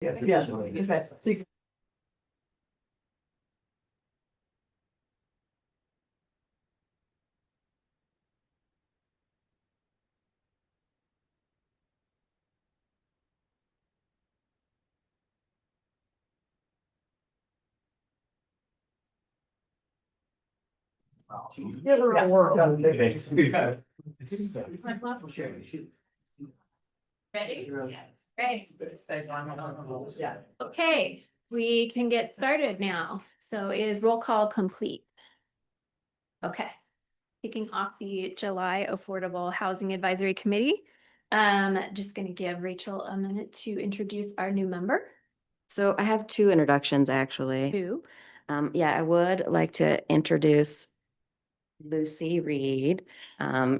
Yeah, exactly. So you- Give her a whirl. Yeah. Ready? Ready. Yeah. Okay, we can get started now. So is roll call complete? Okay. Kicking off the July Affordable Housing Advisory Committee. Just gonna give Rachel a minute to introduce our new member. So I have two introductions, actually. Who? Yeah, I would like to introduce Lucy Reed.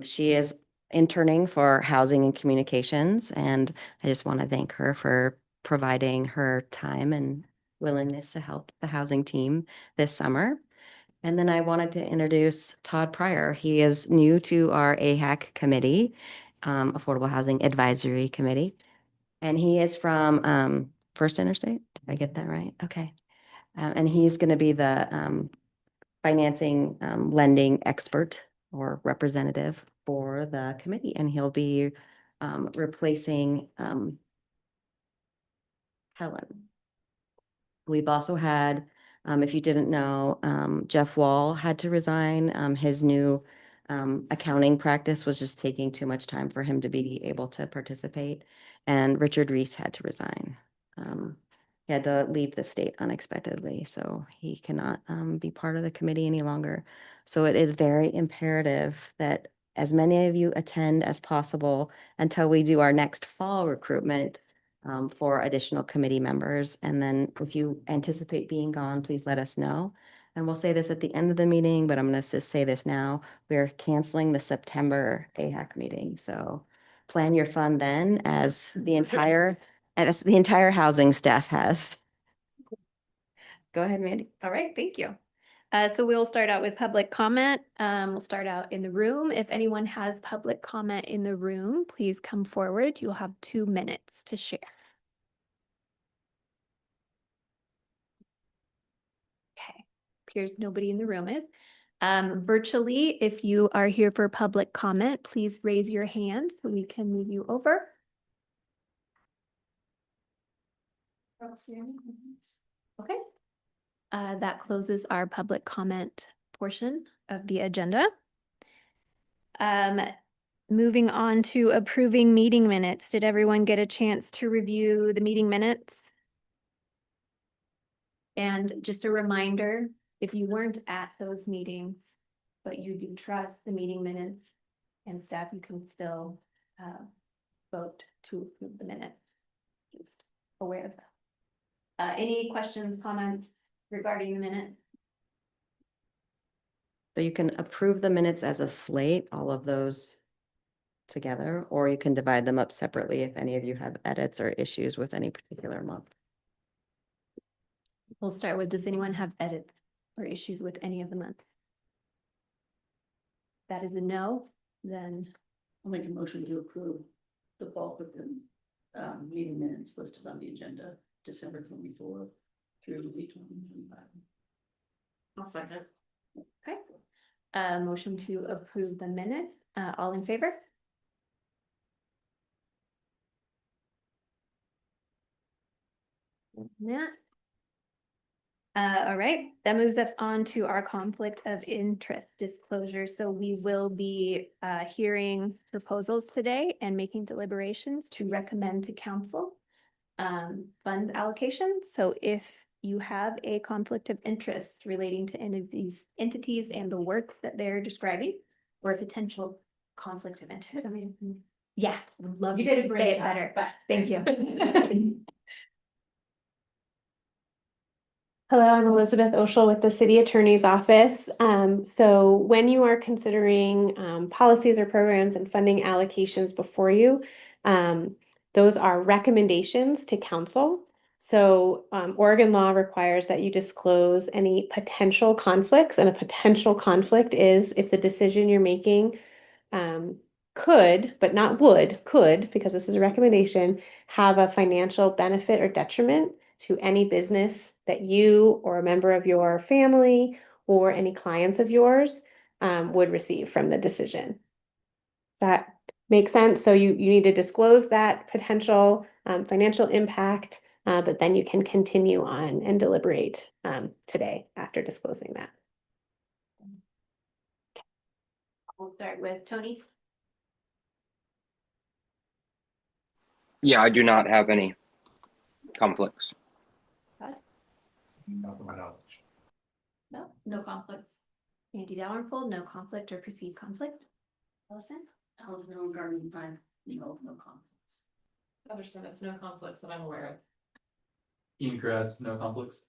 She is interning for Housing and Communications, and I just want to thank her for providing her time and willingness to help the housing team this summer. And then I wanted to introduce Todd Pryor. He is new to our AHAC committee, Affordable Housing Advisory Committee. And he is from First Interstate. Did I get that right? Okay. And he's going to be the financing lending expert or representative for the committee. And he'll be replacing Helen. We've also had, if you didn't know, Jeff Wall had to resign. His new accounting practice was just taking too much time for him to be able to participate. And Richard Reese had to resign. He had to leave the state unexpectedly, so he cannot be part of the committee any longer. So it is very imperative that as many of you attend as possible until we do our next fall recruitment for additional committee members. And then if you anticipate being gone, please let us know. And we'll say this at the end of the meeting, but I'm going to just say this now. We're canceling the September AHAC meeting. So plan your fun then as the entire housing staff has. Go ahead, Mandy. All right, thank you. So we'll start out with public comment. We'll start out in the room. If anyone has public comment in the room, please come forward. You'll have 2 minutes to share. Okay, appears nobody in the room is. Virtually, if you are here for public comment, please raise your hand so we can move you over. Okay. That closes our public comment portion of the agenda. Moving on to approving meeting minutes. Did everyone get a chance to review the meeting minutes? And just a reminder, if you weren't at those meetings, but you do trust the meeting minutes and staff, you can still vote to approve the minutes. Just aware of that. Any questions, comments regarding the minutes? So you can approve the minutes as a slate, all of those together, or you can divide them up separately if any of you have edits or issues with any particular month. We'll start with, does anyone have edits or issues with any of the months? That is a no, then I'll make a motion to approve the bulk of the meeting minutes listed on the agenda, December 24 through the 2025. I'll second. okay. Motion to approve the minutes. All in favor? That. All right, that moves us on to our conflict of interest disclosure. So we will be hearing proposals today and making deliberations to recommend to council fund allocations. So if you have a conflict of interest relating to any of these entities and the work that they're describing, or a potential conflict of interest, I mean, yeah, would love you to say it better, but thank you. Hello, I'm Elizabeth Oshel with the City Attorney's Office. So when you are considering policies or programs and funding allocations before you, those are recommendations to council. So Oregon law requires that you disclose any potential conflicts, and a potential conflict is if the decision you're making could, but not would, could, because this is a recommendation, have a financial benefit or detriment to any business that you or a member of your family or any clients of yours would receive from the decision. That makes sense. So you need to disclose that potential financial impact, but then you can continue on and deliberate today after disclosing that. We'll start with Tony. Yeah, I do not have any conflicts. No, no conflicts. Andy Dalrymple, no conflict or perceived conflict. Allison? Allison Garden, fine, no conflicts. Heather Simmons, no conflicts that I'm aware of. Ian Kress, no conflicts.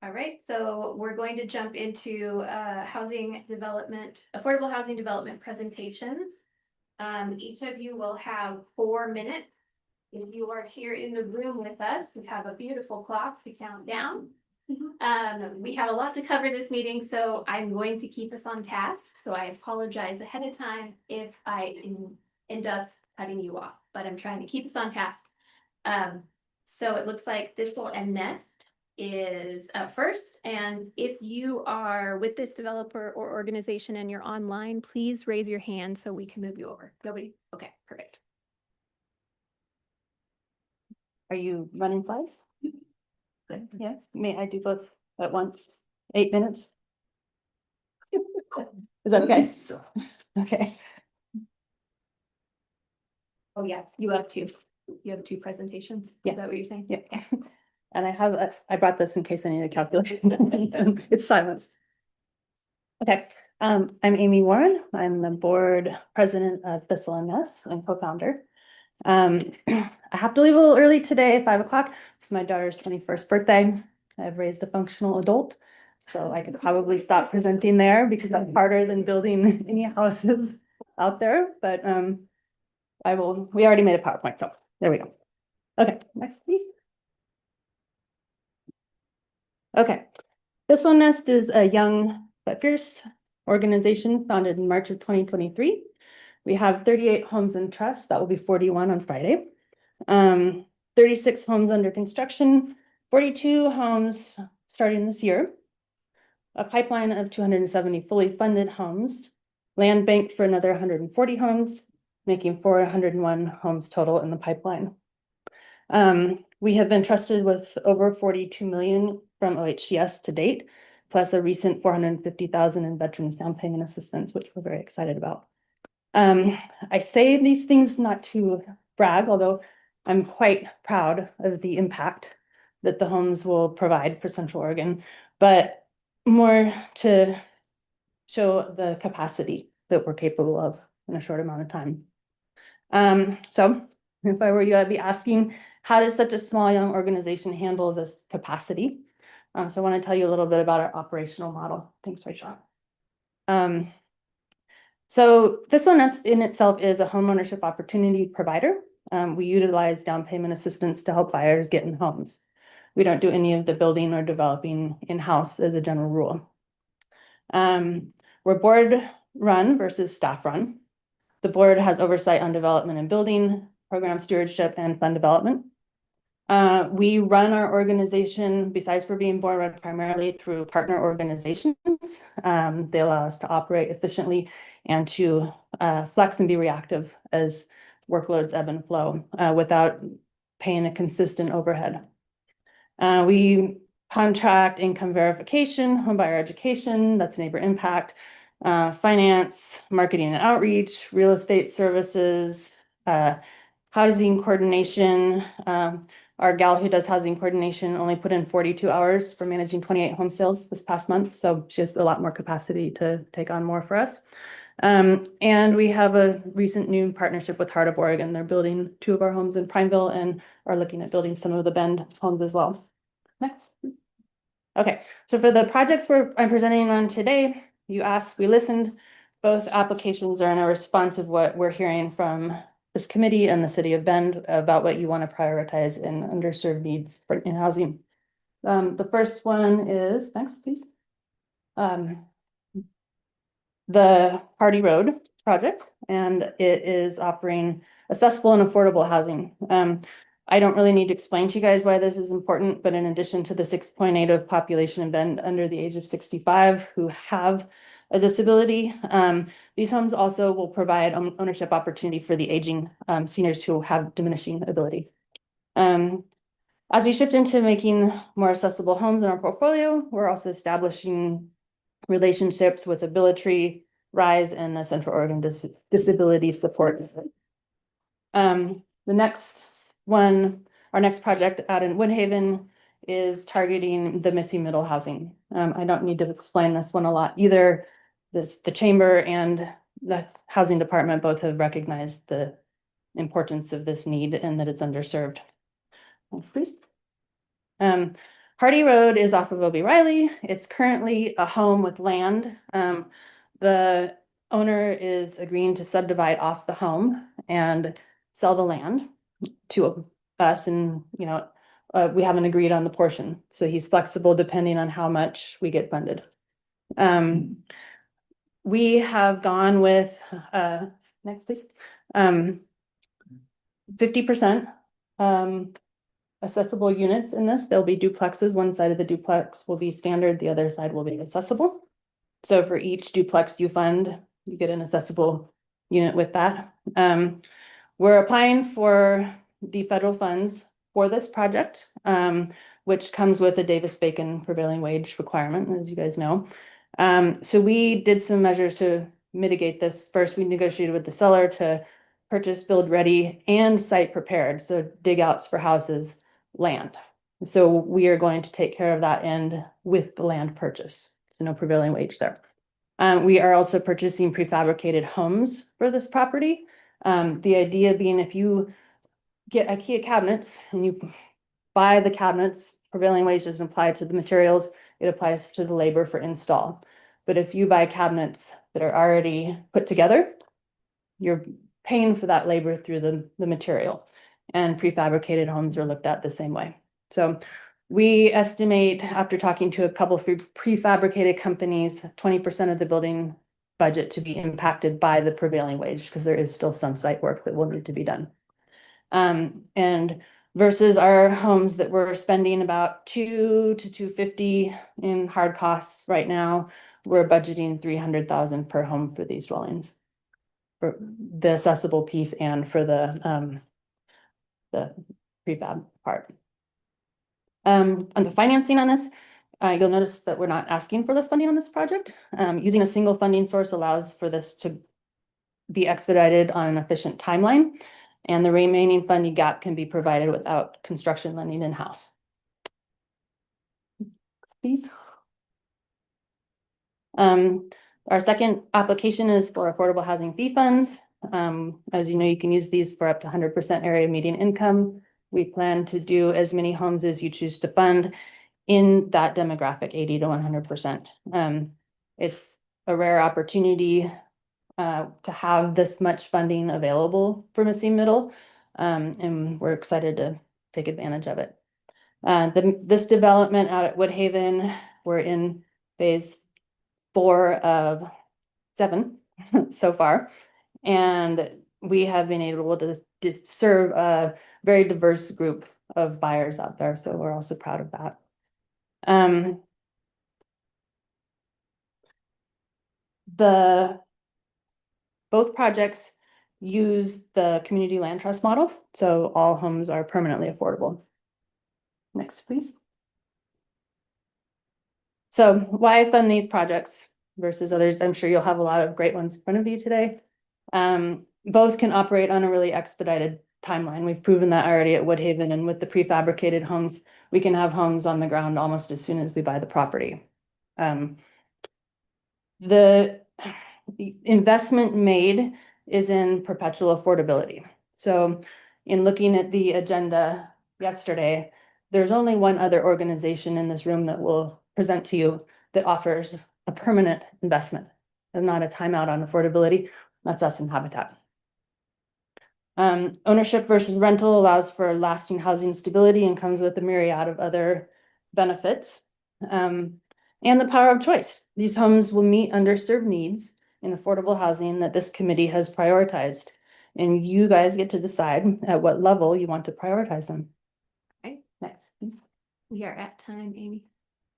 All right, so we're going to jump into housing development, affordable housing development presentations. Each of you will have 4 minutes. If you are here in the room with us, we have a beautiful clock to count down. We have a lot to cover this meeting, so I'm going to keep us on task. So I apologize ahead of time if I end up cutting you off, but I'm trying to keep us on task. So it looks like this will end Nest is up first. And if you are with this developer or organization and you're online, please raise your hand so we can move you over. Nobody? Okay, perfect. Are you running slides? Yes, may I do both at once? 8 minutes? Is that okay? Okay. Oh, yeah, you have two. You have 2 presentations. Yeah. Is that what you're saying? Yeah. And I have, I brought this in case I need a calculation. It's silence. Okay, I'm Amy Warren. I'm the board president of Thistle and Nest and co-founder. I have to leave a little early today, 5 o'clock. It's my daughter's 21st birthday. I've raised a functional adult, so I could probably stop presenting there because that's harder than building any houses out there. But we already made a PowerPoint, so there we go. Okay, next please. Okay, Thistle Nest is a young but fierce organization founded in March of 2023. We have 38 homes in trust. That will be 41 on Friday. 36 homes under construction, 42 homes starting this year. A pipeline of 270 fully funded homes, land banked for another 140 homes, making 401 homes total in the pipeline. We have been trusted with over 42 million from OHCS to date, plus a recent 450,000 in veterans down payment assistance, which we're very excited about. I say these things not to brag, although I'm quite proud of the impact that the homes will provide for Central Oregon, but more to show the capacity that we're capable of in a short amount of time. So if I were you, I'd be asking, how does such a small young organization handle this capacity? So I want to tell you a little bit about our operational model. Thanks, Rachel. So Thistle Nest in itself is a homeownership opportunity provider. We utilize down payment assistance to help buyers get in homes. We don't do any of the building or developing in-house as a general rule. We're board run versus staff run. The board has oversight on development and building, program stewardship, and fund development. We run our organization, besides for being board run, primarily through partner organizations. They allow us to operate efficiently and to flex and be reactive as workloads ebb and flow without paying a consistent overhead. We contract income verification, homebuyer education, that's neighbor impact, finance, marketing and outreach, real estate services, housing coordination. Our gal who does housing coordination only put in 42 hours for managing 28 home sales this past month. So she has a lot more capacity to take on more for us. And we have a recent new partnership with Heart of Oregon. They're building 2 of our homes in Prineville and are looking at building some of the Bend homes as well. Next. Okay, so for the projects I'm presenting on today, you asked, we listened. Both applications are in a response of what we're hearing from this committee and the city of Bend about what you want to prioritize in underserved needs in housing. The first one is, next please. the Hardy Road project, and it is offering accessible and affordable housing. I don't really need to explain to you guys why this is important, but in addition to the 6.8 of population in Bend under the age of 65 who have a disability, these homes also will provide ownership opportunity for the aging seniors who have diminishing ability. As we shift into making more accessible homes in our portfolio, we're also establishing relationships with Ability, Rise, and the Central Oregon Disability Support. The next one, our next project out in Woodhaven is targeting the missing middle housing. I don't need to explain this one a lot either. The chamber and the housing department both have recognized the importance of this need and that it's underserved. Next, please. Hardy Road is off of Obie Riley. It's currently a home with land. The owner is agreeing to subdivide off the home and sell the land to us, and we haven't agreed on the portion, so he's flexible depending on how much we get funded. We have gone with next please 50% accessible units in this. There'll be duplexes. One side of the duplex will be standard, the other side will be accessible. So for each duplex you fund, you get an accessible unit with that. We're applying for the federal funds for this project, which comes with a Davis-Bacon prevailing wage requirement, as you guys know. So we did some measures to mitigate this. First, we negotiated with the seller to purchase build ready and site prepared. So dig outs for houses, land. So we are going to take care of that end with the land purchase. So no prevailing wage there. We are also purchasing prefabricated homes for this property. The idea being if you get IKEA cabinets and you buy the cabinets, prevailing wage doesn't apply to the materials, it applies to the labor for install. But if you buy cabinets that are already put together, you're paying for that labor through the material, and prefabricated homes are looked at the same way. So we estimate, after talking to a couple of prefabricated companies, 20% of the building budget to be impacted by the prevailing wage, because there is still some site work that will need to be done. And versus our homes that we're spending about $200 to $250 in hard costs right now, we're budgeting $300,000 per home for these dwellings, for the accessible piece and for the prefab part. On the financing on this, you'll notice that we're not asking for the funding on this project. Using a single funding source allows for this to be expedited on an efficient timeline, and the remaining funding gap can be provided without construction lending in-house. Please. Our second application is for affordable housing fee funds. As you know, you can use these for up to 100% area median income. We plan to do as many homes as you choose to fund in that demographic, 80 to 100%. It's a rare opportunity to have this much funding available for missing middle, and we're excited to take advantage of it. This development out at Woodhaven, we're in phase 4 of 7 so far, and we have been able to serve a very diverse group of buyers out there, so we're also proud of that. Both projects use the community land trust model, so all homes are permanently affordable. Next, please. So why fund these projects versus others? I'm sure you'll have a lot of great ones in front of you today. Both can operate on a really expedited timeline. We've proven that already at Woodhaven, and with the prefabricated homes, we can have homes on the ground almost as soon as we buy the property. The investment made is in perpetual affordability. So in looking at the agenda yesterday, there's only one other organization in this room that will present to you that offers a permanent investment and not a timeout on affordability. That's us in Habitat. Ownership versus rental allows for lasting housing stability and comes with a myriad of other benefits. And the power of choice. These homes will meet underserved needs in affordable housing that this committee has prioritized. And you guys get to decide at what level you want to prioritize them. Okay. Next. We are at time, Amy.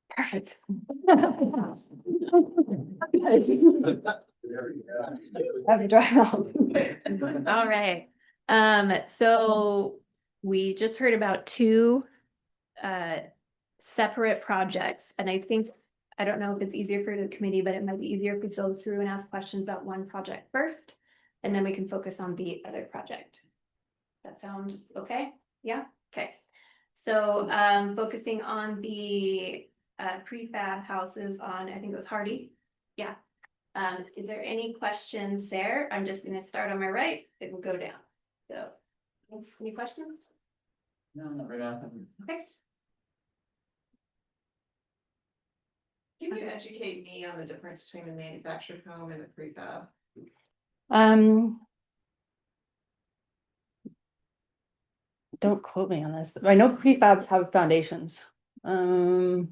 Perfect. Have to drive out. All right. So we just heard about two separate projects, and I think, I don't know if it's easier for the committee, but it might be easier if we go through and ask questions about one project first, and then we can focus on the other project. That sound okay? Yeah, okay. So focusing on the prefab houses on, I think it was Hardy. Yeah. Is there any questions there? I'm just gonna start on my right, it will go down. So, any questions? No, not right now. Okay. Can you educate me on the difference between a manufactured home and a prefab? Don't quote me on this. I know prefabs have foundations. Does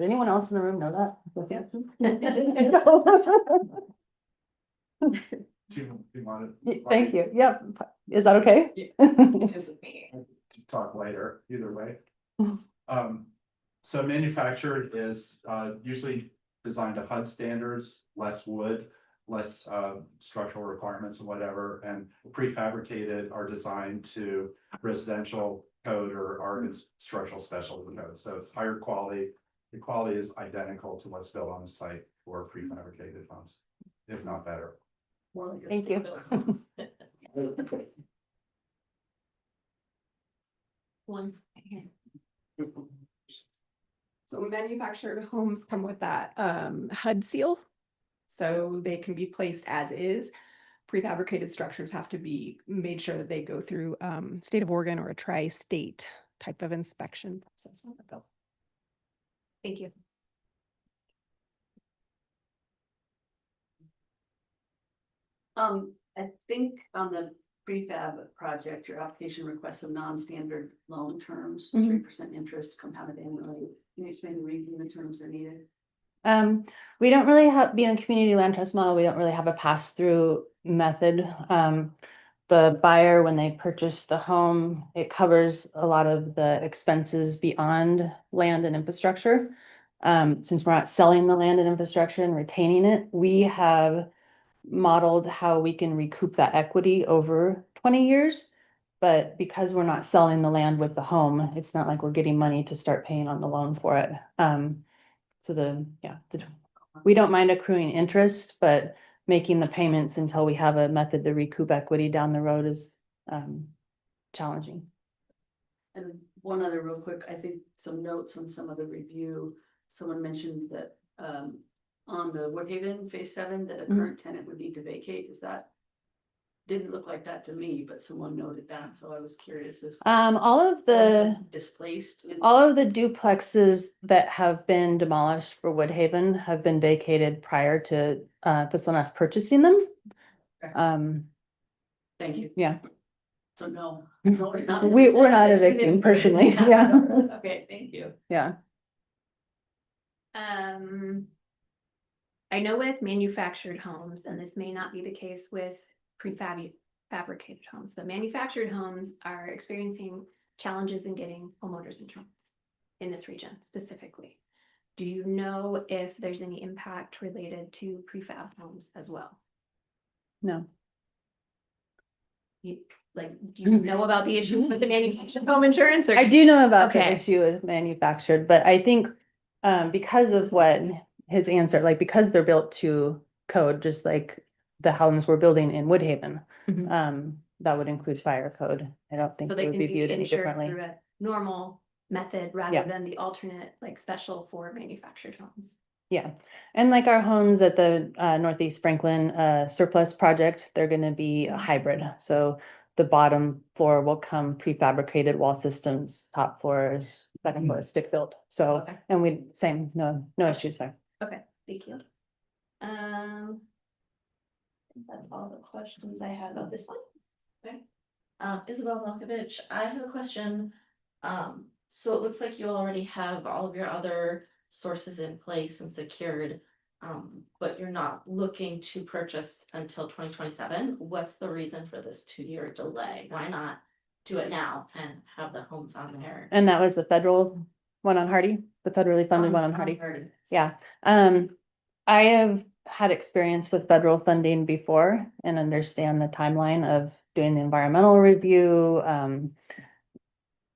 anyone else in the room know that? Do you want to? Thank you. Yep. Is that okay? Because of me. Talk later, either way. So manufactured is usually designed to HUD standards, less wood, less structural requirements and whatever, and prefabricated are designed to residential code or are structural specialty code. So it's higher quality. The quality is identical to what's built on the site for prefabricated homes, if not better. Thank you. One. So manufactured homes come with that HUD seal. So they can be placed as is. Prefabricated structures have to be made sure that they go through state of Oregon or a tri-state type of inspection process when they're built. Thank you. I think on the prefab project, your application requests some non-standard loan terms, Mhm. 3% interest compounded annually. Can you explain the reason the terms are needed? We don't really have, being a community land trust model, we don't really have a pass-through method. The buyer, when they purchase the home, it covers a lot of the expenses beyond land and infrastructure. Since we're not selling the land and infrastructure and retaining it, we have modeled how we can recoup that equity over 20 years. But because we're not selling the land with the home, it's not like we're getting money to start paying on the loan for it. So we don't mind accruing interest, but making the payments until we have a method to recoup equity down the road is challenging. And one other real quick, I think some notes on some of the review, someone mentioned that on the Woodhaven Phase 7, that a current tenant would need to vacate. Is that? Didn't look like that to me, but someone noted that, so I was curious if All of the displaced. all of the duplexes that have been demolished for Woodhaven have been vacated prior to Thistlenest purchasing them. Okay. Thank you. Yeah. So no, we're not. We're not evicting personally. Yeah. Okay, thank you. Yeah. I know with manufactured homes, and this may not be the case with fabricated homes, but manufactured homes are experiencing challenges in getting homeowners insurance in this region specifically. Do you know if there's any impact related to prefab homes as well? No. Do you know about the issue with the manufactured home insurance? Or I do know about the Okay. issue with manufactured, but I think because of what his answer, like because they're built to code, just like the homes we're building in Woodhaven, that would include fire code. I don't think so it they would can be be viewed any insured differently. through a normal method rather Yeah. than the alternate, like special for manufactured homes. Yeah, and like our homes at the Northeast Franklin surplus project, they're gonna be a hybrid. So the bottom floor will come prefabricated wall systems, top floor is second floor is stick built. So, Okay. and no issues there. Okay, thank you. I think that's all the questions I had about this one. Okay. Isabel Malkovich, I have a question. So it looks like you already have all of your other sources in place and secured. but you're not looking to purchase until 2027. What's the reason for this 2-year delay? Why not do it now and have the homes on there? And that was the federal one on Hardy, the federally funded one on Hardy. Yeah, I have had experience with federal funding before and understand the timeline of doing the environmental review.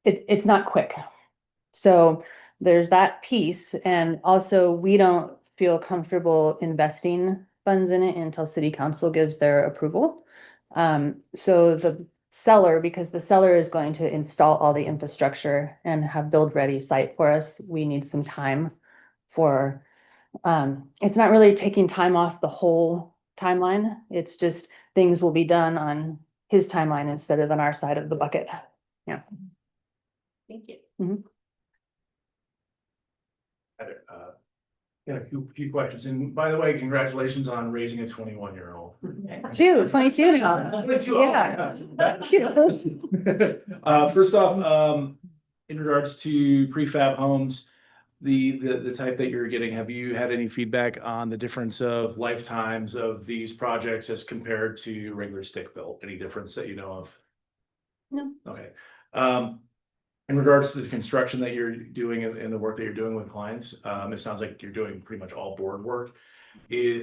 It's not quick. So there's that piece, and also we don't feel comfortable investing funds in it until city council gives their approval. So the seller, because the seller is going to install all the infrastructure and have build ready site for us, we need some time for, it's not really taking time off the whole timeline. It's just things will be done on his timeline instead of on our side of the bucket. Yeah. Thank you. Got a few questions, and by the way, congratulations on raising a 21-year-old. 22 now. 22, Yeah. First off, in regards to prefab homes, the type that you're getting, have you had any feedback on the difference of lifetimes of these projects as compared to regular stick built? Any difference that you know of? No. Okay. In regards to the construction that you're doing and the work that you're doing with clients, it sounds like you're doing pretty much all board work.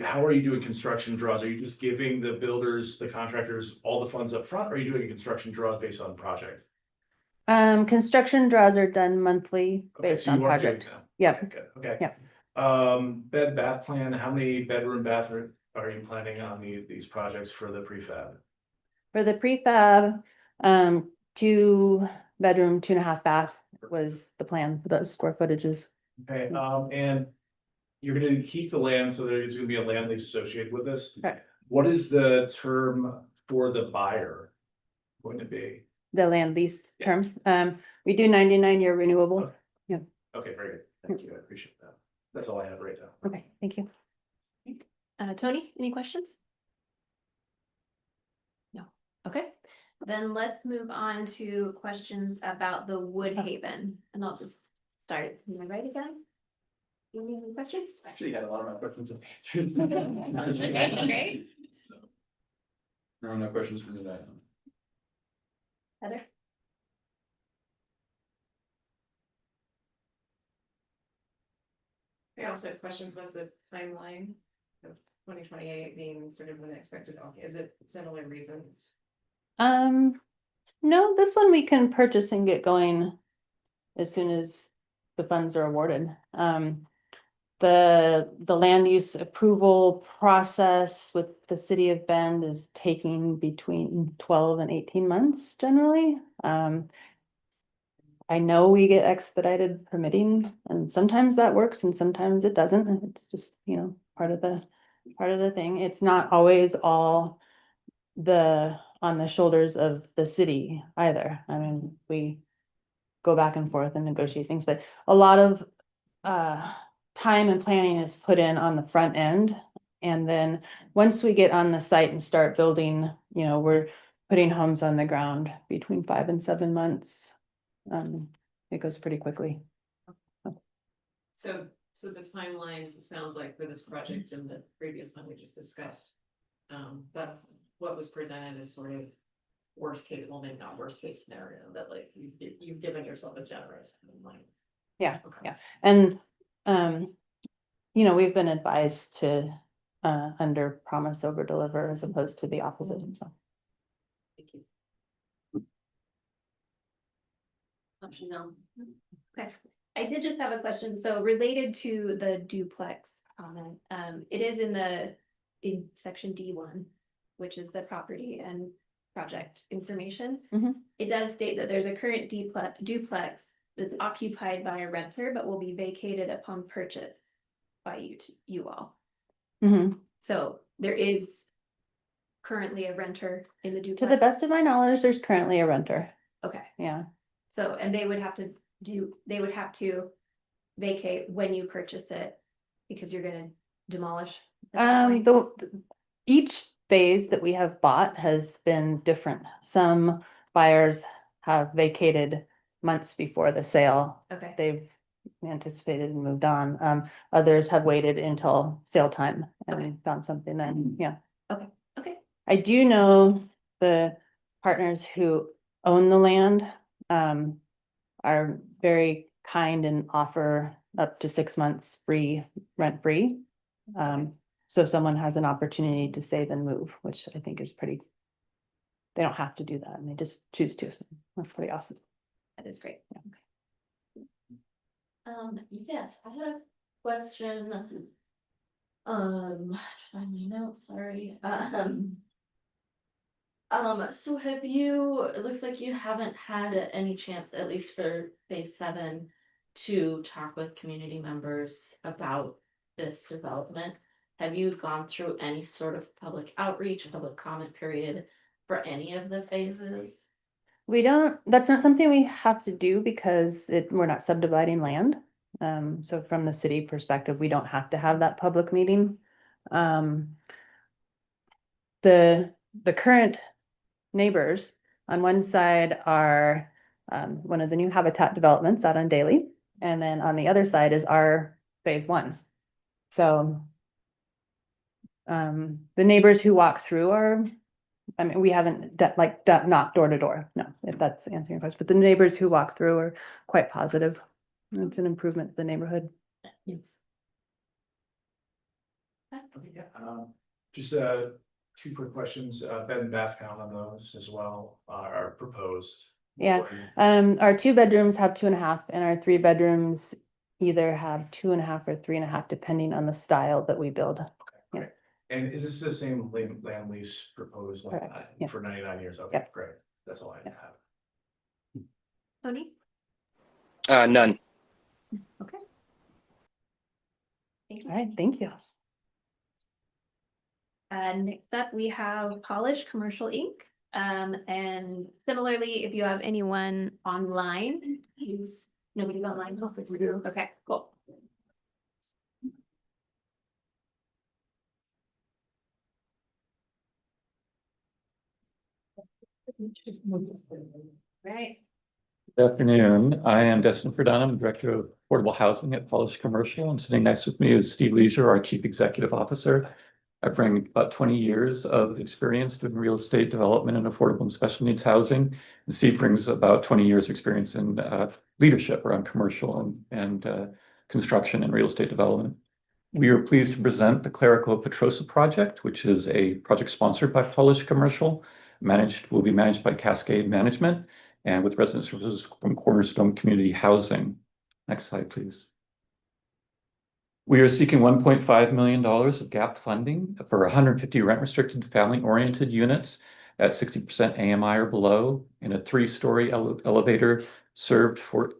How are you doing construction draws? Are you just giving the builders, the contractors, all the funds up front, or are you doing construction draws based on project? Construction draws are done monthly Okay, based so on you are doing project. that. Yep. Okay, good. Okay. Yep. Bed bath plan, how many bedroom bathroom are you planning on these projects for the prefab? For the prefab, 2-bedroom, 2.5 bath was the plan for those square footages. Okay, and you're gonna keep the land, so there's gonna be a land lease associated with this. Okay. What is the term for the buyer going to be? The land lease Yeah. term, we do 99-year renewable. Okay, very good. Thank you. I appreciate that. That's all I have right now. Okay, thank you. Tony, any questions? No. Okay, then let's move on to questions about the Woodhaven, and I'll just start it. Am I right again? Any questions? Actually, had a lot of my questions just answered. Great. So, there are no questions for me tonight. Heather? I also have questions about the timeline of 2028 being sort of an expected, is it similar reasons? No, this one we can purchase and get going as soon as the funds are awarded. The land use approval process with the city of Bend is taking between 12 and 18 months generally. I know we get expedited permitting, and sometimes that works and sometimes it doesn't. And it's just, part of the thing. It's not always all on the shoulders of the city either. I mean, we go back and forth and negotiate things, but a lot of time and planning is put in on the front end. And then once we get on the site and start building, we're putting homes on the ground between 5 and 7 months. It goes pretty quickly. So the timelines, it sounds like for this project and the previous one we just discussed, that's what was presented as sort of worst case, well, maybe not worst case scenario, that like you've given yourself a generous timeline. Yeah, Okay. yeah. And, we've been advised to under promise over deliver as opposed to the opposite. So. Thank you. Okay, I did just have a question, so related to the duplex comment, it is in section D1, which is the property and project information. Mhm. It does state that there's a current duplex that's occupied by a renter, but will be vacated upon purchase by you all. Mhm. So there is currently a renter in the duplex. To the best of my knowledge, there's currently a renter. Okay, Yeah. so, and they would have to vacate when you purchase it, because you're gonna demolish. at that point? Each phase that we have bought has been different. Some buyers have vacated months before the sale. Okay, They've anticipated and moved on. Others have waited until sale time Okay. and found something then, yeah. Okay. I do know the partners who own the land are very kind and offer up to 6 months free, rent-free. So if someone has an opportunity to save and move, which I think is pretty, they don't have to do that and they just choose to, so that's pretty awesome. That is great. Yes, I had a question. Find my notes, sorry. So have you, it looks like you haven't had any chance, at least for phase 7, to talk with community members about this development. Have you gone through any sort of public outreach, public comment period for any of the phases? We don't, that's not something we have to do because we're not subdividing land. So from the city perspective, we don't have to have that public meeting. The current neighbors on one side are one of the new habitat developments out on Daly, and then on the other side is our phase 1. So the neighbors who walk through are, I mean, we haven't knocked door to door, no, if that's answering your question, but the neighbors who walk through are quite positive. It's an improvement to the neighborhood. Yes. Yeah, just 2 quick questions. Bed and bath count on those as well are proposed. Yeah, our 2 bedrooms have 2.5, and our 3 bedrooms either have 2.5 or 3.5, depending on the style that we build. Okay, great. And is this the same land lease proposed like Correct, that yeah. for 99 years? Okay, Yep. great. That's all I have. Tony? None. Okay. Thank you. All right, thank you. Next up, we have Polish Commercial Inc. And similarly, if you have anyone online, nobody's online. I don't think we do. Okay, cool. Right. Good afternoon. I am Destin Ferdinand, Director of Affordable Housing at Polish Commercial, and sitting next with me is Steve Leisure, our Chief Executive Officer. I bring about 20 years of experience doing real estate development and affordable and special needs housing. And Steve brings about 20 years experience in leadership around commercial and construction and real estate development. We are pleased to present the Clerico Petrosa project, which is a project sponsored by Polish Commercial, will be managed by Cascade Management, and with resident services from Cornerstone Community Housing. Next slide, please. We are seeking $1.5 million of gap funding for 150 rent-restricted family-oriented units at 60% AMI or below in a 3-story elevator served for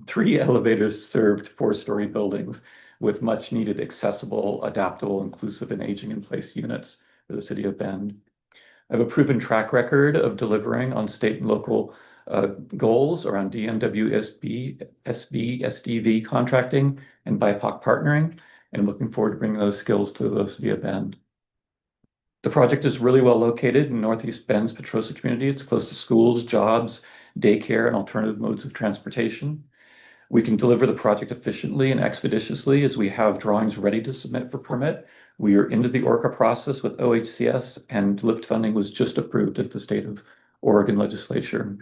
3 elevators served 4-story buildings with much-needed accessible, adaptable, inclusive, and aging-in-place units for the city of Bend. I have a proven track record of delivering on state and local goals around DMW, SB, SDV contracting, and BIPOC partnering, and looking forward to bringing those skills to the city of Bend. The project is really well located in Northeast Bend's Petrosa community. It's close to schools, jobs, daycare, and alternative modes of transportation. We can deliver the project efficiently and expeditiously as we have drawings ready to submit for permit. We are into the ORCA process with OHCS, and LIFT funding was just approved at the state of Oregon legislature.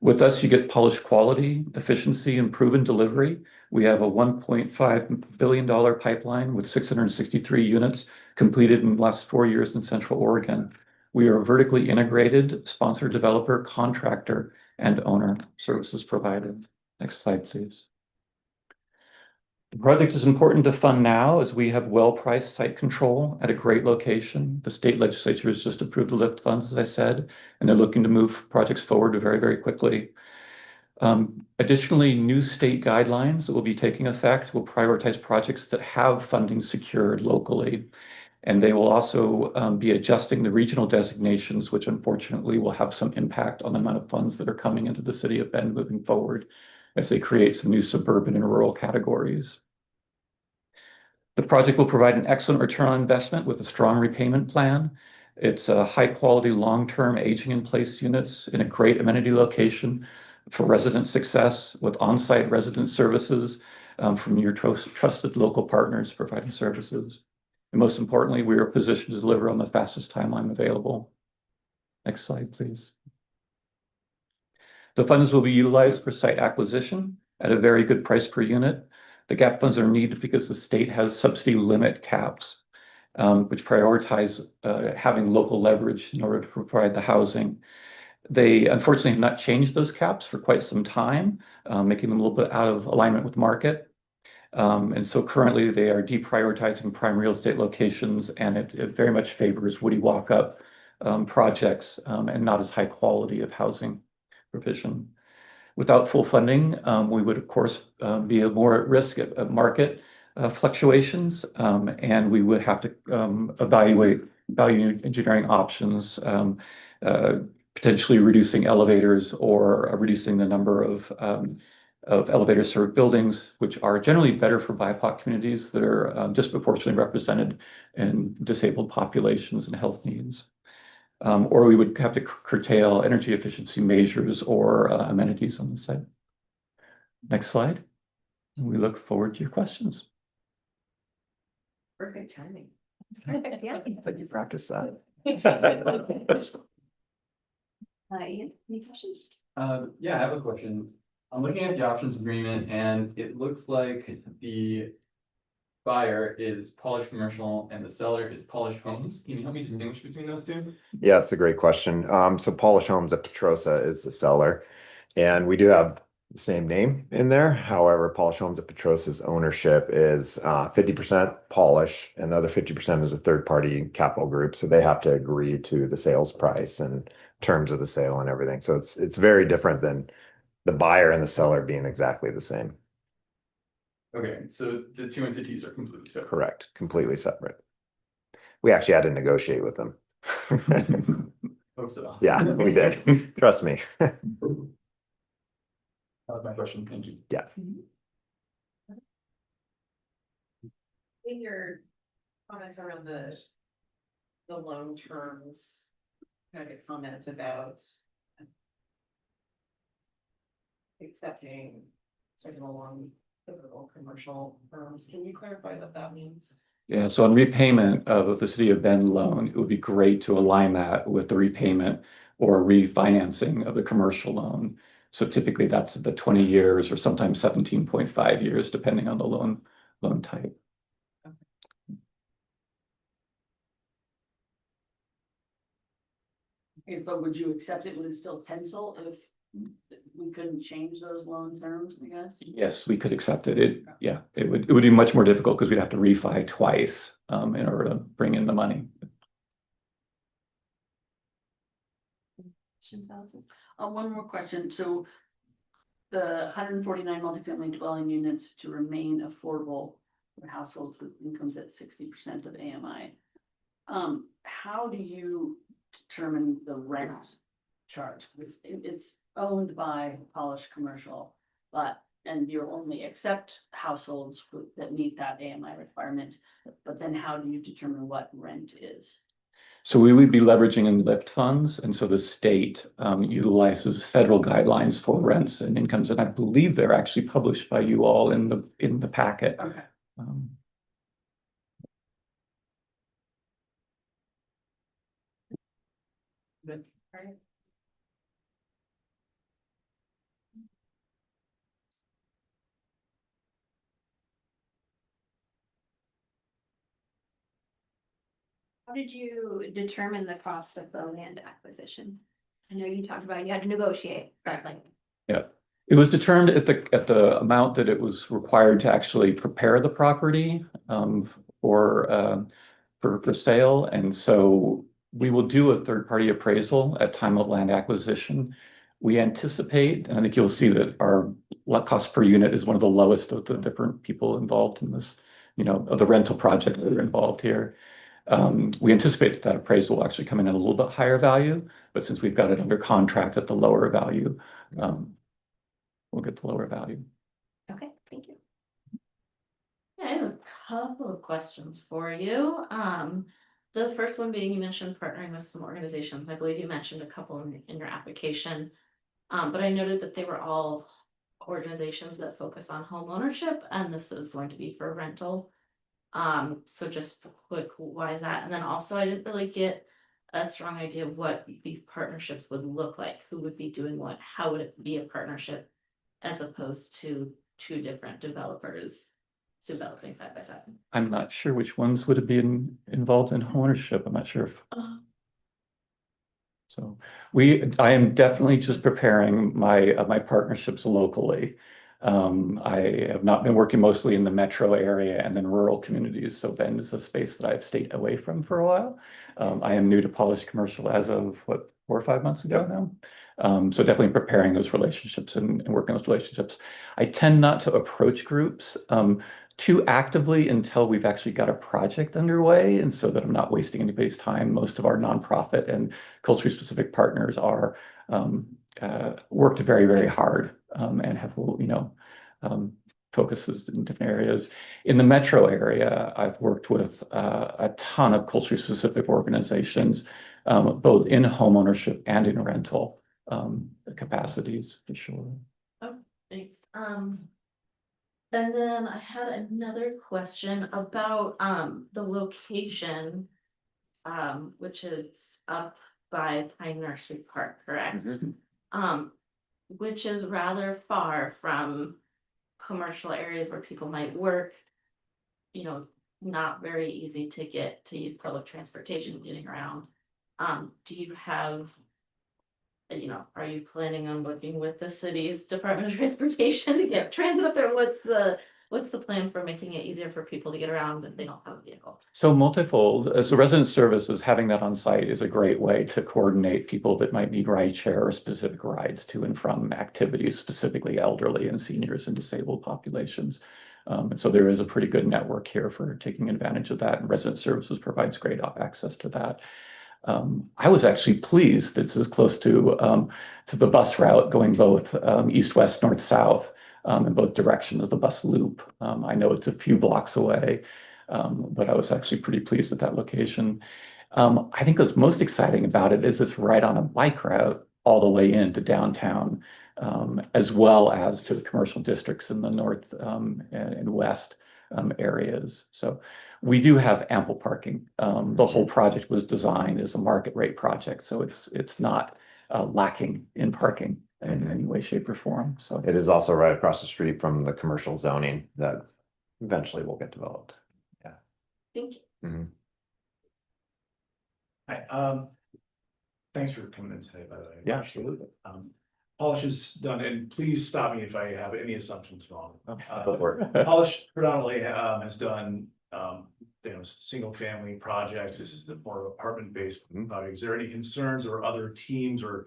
With us, you get polished quality, efficiency, and proven delivery. We have a $1.5 billion pipeline with 663 units completed in the last 4 years in Central Oregon. We are a vertically integrated sponsor, developer, contractor, and owner services provider. Next slide, please. The project is important to fund now as we have well-priced site control at a great location. The state legislature has just approved the LIFT funds, as I said, and they're looking to move projects forward very, very quickly. Additionally, new state guidelines that will be taking effect will prioritize projects that have funding secured locally. And they will also be adjusting the regional designations, which unfortunately will have some impact on the amount of funds that are coming into the city of Bend moving forward as they create some new suburban and rural categories. The project will provide an excellent return on investment with a strong repayment plan. It's a high quality, long-term aging in place units in a great amenity location for resident success with on-site resident services from your trusted local partners providing services. And most importantly, we are positioned to deliver on the fastest timeline available. Next slide, please. The funds will be utilized for site acquisition at a very good price per unit. The gap funds are needed because the state has subsidy limit caps, which prioritize having local leverage in order to provide the housing. They unfortunately have not changed those caps for quite some time, making them a little bit out of alignment with market. And so currently they are deprioritizing prime real estate locations, and it very much favors woody walk-up projects and not as high quality of housing provision. Without full funding, we would of course be more at risk of market fluctuations, and we would have to evaluate value engineering options, potentially reducing elevators or reducing the number of elevator served buildings, which are generally better for BIPOC communities that are disproportionately represented in disabled populations and health needs. Or we would have to curtail energy efficiency measures or amenities on the site. Next slide. We look forward to your questions. Perfect timing. Yeah. Like you practice that. Ian, any questions? Yeah, I have a question. I'm looking at the options agreement and it looks like the buyer is Polish Commercial and the seller is Polish Homes. Can you help me distinguish between those two? Yeah, it's a great question. So Polish Homes at Petrosa is the seller, and we do have the same name in there. However, Polish Homes at Petrosa's ownership is 50% Polish, and the other 50% is a third-party capital group. So they have to agree to the sales price and terms of the sale and everything. So it's very different than the buyer and the seller being exactly the same. Okay, so the two entities are completely separate. Correct, completely separate. We actually had to negotiate with them. Hope so. Yeah, we did. Trust me. That was my question. Thank you. Yeah. In your comments around the loan terms, kind of comments about accepting signal along typical commercial firms. Can you clarify what that means? Yeah, so on repayment of the City of Bend loan, it would be great to align that with the repayment or refinancing of the commercial loan. So typically that's the 20 years or sometimes 17.5 years, depending on the loan type. Okay, but would you accept it? Would it still pencil if we couldn't change those loan terms, I guess? Yes, we could accept it. It would be much more difficult because we'd have to refi twice in order to bring in the money. One more question. So the 149 multifamily dwelling units to remain affordable for households with incomes at 60% of AMI. How do you determine the rent charge? It's owned by Polish Commercial, and you only accept households that meet that AMI requirement. But then how do you determine what rent is? So we would be leveraging in LIFT funds, and so the state utilizes federal guidelines for rents and incomes, and I believe they're actually published by you all in the packet. Okay. Good. Right. How did you determine the cost of the land acquisition? I know you talked about you had to negotiate, but like. Yeah, it was determined at the amount that it was required to actually prepare the property for sale, and so we will do a third-party appraisal at time of land acquisition. We anticipate, and I think you'll see that our cost per unit is one of the lowest of the different people involved in this, of the rental projects that are involved here. We anticipate that appraisal will actually come in at a little bit higher value, but since we've got it under contract at the lower value, we'll get the lower value. Okay, thank you. I have a couple of questions for you. The first one being, you mentioned partnering with some organizations. I believe you mentioned a couple in your application. But I noted that they were all organizations that focus on home ownership, and this is going to be for rental. So just quick, why is that? And then also I didn't really get a strong idea of what these partnerships would look like, who would be doing what, how would it be a partnership as opposed to two different developers developing side by side. I'm not sure which ones would have been involved in ownership. I'm not sure if. So I am definitely just preparing my partnerships locally. I have not been working mostly in the metro area and then rural communities. So Bend is a space that I've stayed away from for a while. I am new to polished commercial as of what, 4 or 5 months ago now. So definitely preparing those relationships and working those relationships. I tend not to approach groups too actively until we've actually got a project underway, and so that I'm not wasting anybody's time. Most of our nonprofit and culturally specific partners are worked very, very hard and have, focuses in different areas. In the metro area, I've worked with a ton of culturally specific organizations, both in home ownership and in rental capacities, for sure. Oh, thanks. And then I had another question about the location, which is up by Pine Nursery Park, correct? Which is rather far from commercial areas where people might work. Not very easy to get to use public transportation getting around. Do you have, are you planning on working with the city's Department of Transportation to get transit up there? What's the plan for making it easier for people to get around if they don't have a vehicle? So multifold. So resident services, having that on site is a great way to coordinate people that might need ride share or specific rides to and from activities, specifically elderly and seniors and disabled populations. And so there is a pretty good network here for taking advantage of that, and resident services provides great access to that. I was actually pleased it's as close to the bus route going both east, west, north, south in both directions of the bus loop. I know it's a few blocks away, but I was actually pretty pleased at that location. I think what's most exciting about it is it's right on a bike route all the way into downtown, as well as to the commercial districts in the north and west areas. So we do have ample parking. The whole project was designed as a market rate project, so it's not lacking in parking in any way, shape, or form. So It is also right across the street from the commercial zoning that eventually will get developed. Thank you. Hi, thanks for coming in today, by the way. Yeah, absolutely. Polish is done, and please stop me if I have any assumptions wrong. Go for it. Polish predominantly has done single family projects. This is more of apartment-based project. Is there any concerns or other teams or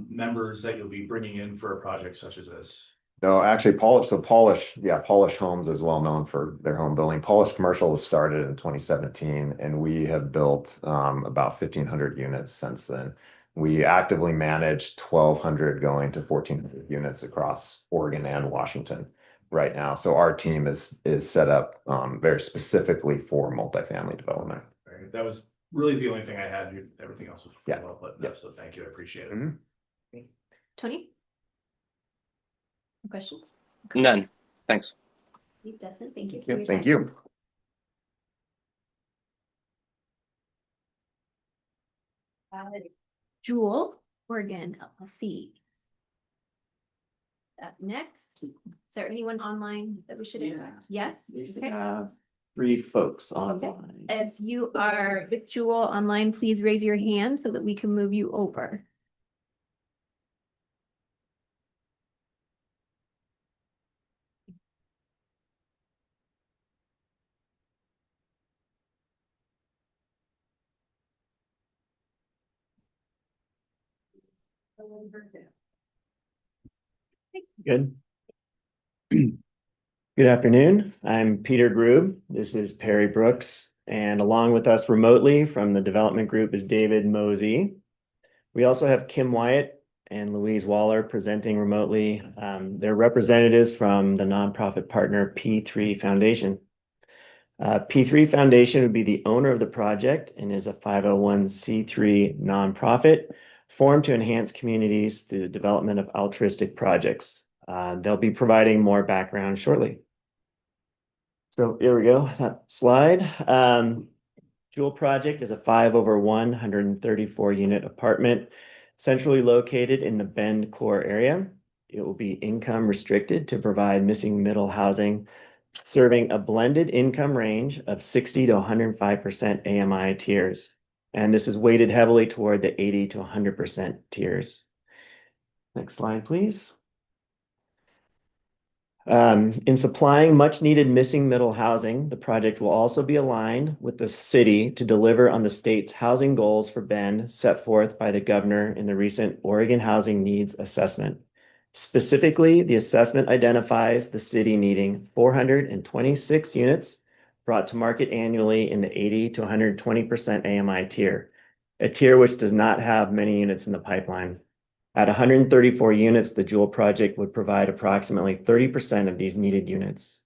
members that you'll be bringing in for a project such as this? No, actually, Polish Homes is well known for their home building. Polish Commercial was started in 2017, and we have built about 1,500 units since then. We actively manage 1,200 going to 1,400 units across Oregon and Washington right now. So our team is set up very specifically for multifamily development. Right. That was really the only thing I had. Everything else was Yeah. well put. So thank you. I appreciate it. Tony? Questions? None. Thanks. Dustin, thank you. Yep, thank you. Jewel, Oregon, LLC. Up next, is there anyone online that we should invite? Yes? Okay. 3 folks Okay. online. If you are with Jewel online, please raise your hand so that we can move you over. Good. Good afternoon. I'm Peter Grube. This is Perry Brooks. And along with us remotely from the development group is David Mosey. We also have Kim Wyatt and Louise Waller presenting remotely. They're representatives from the nonprofit partner P3 Foundation. P3 Foundation would be the owner of the project and is a 501c3 nonprofit formed to enhance communities through the development of altruistic projects. They'll be providing more background shortly. So here we go, that slide. Jewel Project is a 5/1 134 unit apartment centrally located in the Bend core area. It will be income restricted to provide missing middle housing, serving a blended income range of 60 to 105% AMI tiers. And this is weighted heavily toward the 80 to 100% tiers. Next slide, please. In supplying much needed missing middle housing, the project will also be aligned with the city to deliver on the state's housing goals for Bend set forth by the governor in the recent Oregon Housing Needs Assessment. Specifically, the assessment identifies the city needing 426 units brought to market annually in the 80 to 120% AMI tier, a tier which does not have many units in the pipeline. At 134 units, the Jewel project would provide approximately 30% of these needed units.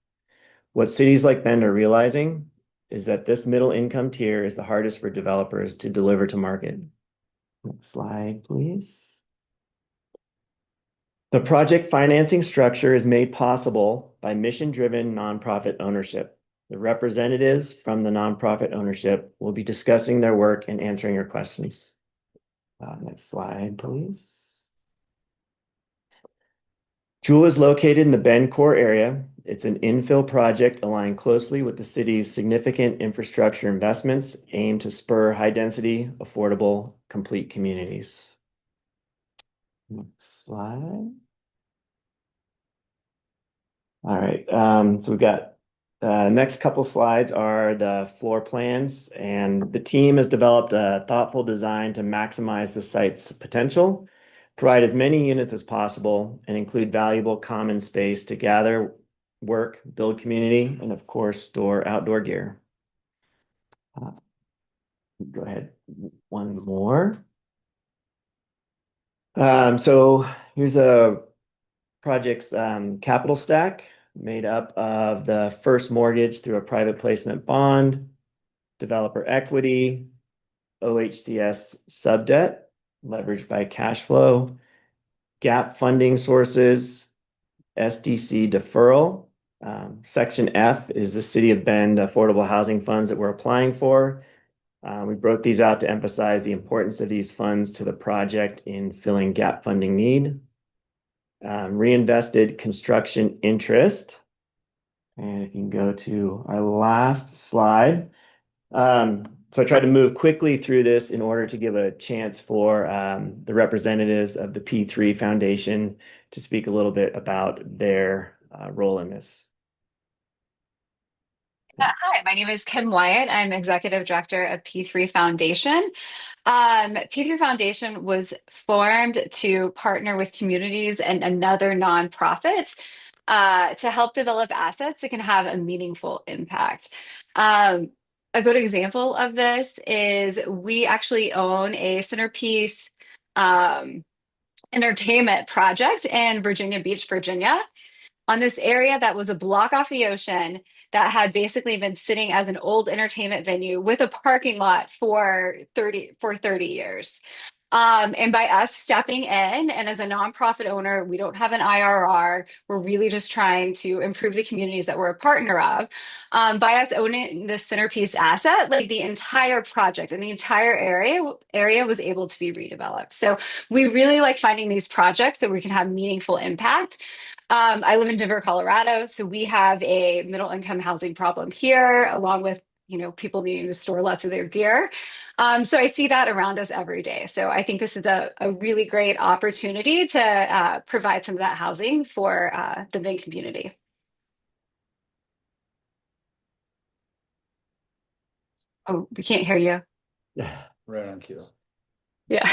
What cities like Bend are realizing is that this middle income tier is the hardest for developers to deliver to market. Next slide, please. The project financing structure is made possible by mission-driven nonprofit ownership. The representatives from the nonprofit ownership will be discussing their work and answering your questions. Next slide, please. Jewel is located in the Bend core area. It's an infill project aligned closely with the city's significant infrastructure investments aimed to spur high-density, affordable, complete communities. Next slide. All right, so we've got next couple slides are the floor plans, and the team has developed a thoughtful design to maximize the site's potential, provide as many units as possible, and include valuable common space to gather, work, build community, and of course, store outdoor gear. Go ahead, one more. So here's a project's capital stack made up of the first mortgage through a private placement bond, developer equity, OHCS subdebt, leveraged by cash flow, gap funding sources, SDC deferral. Section F is the City of Bend affordable housing funds that we're applying for. We broke these out to emphasize the importance of these funds to the project in filling gap funding need. Reinvested construction interest. And if you can go to our last slide. So I tried to move quickly through this in order to give a chance for the representatives of the P3 Foundation to speak a little bit about their role in this. Hi, my name is Kim Wyatt. I'm Executive Director of P3 Foundation. P3 Foundation was formed to partner with communities and another nonprofits to help develop assets that can have a meaningful impact. A good example of this is we actually own a centerpiece entertainment project in Virginia Beach, Virginia, on this area that was a block off the ocean that had basically been sitting as an old entertainment venue with a parking lot for 30 years. And by us stepping in, and as a nonprofit owner, we don't have an IRR. We're really just trying to improve the communities that we're a partner of. By us owning this centerpiece asset, like the entire project and the entire area was able to be redeveloped. So we really like finding these projects that we can have meaningful impact. I live in Denver, Colorado, so we have a middle income housing problem here, along with people needing to store lots of their gear. So I see that around us every day. So I think this is a really great opportunity to provide some of that housing for the Bend community. Oh, we can't hear you. Yeah, right on cue. Yeah.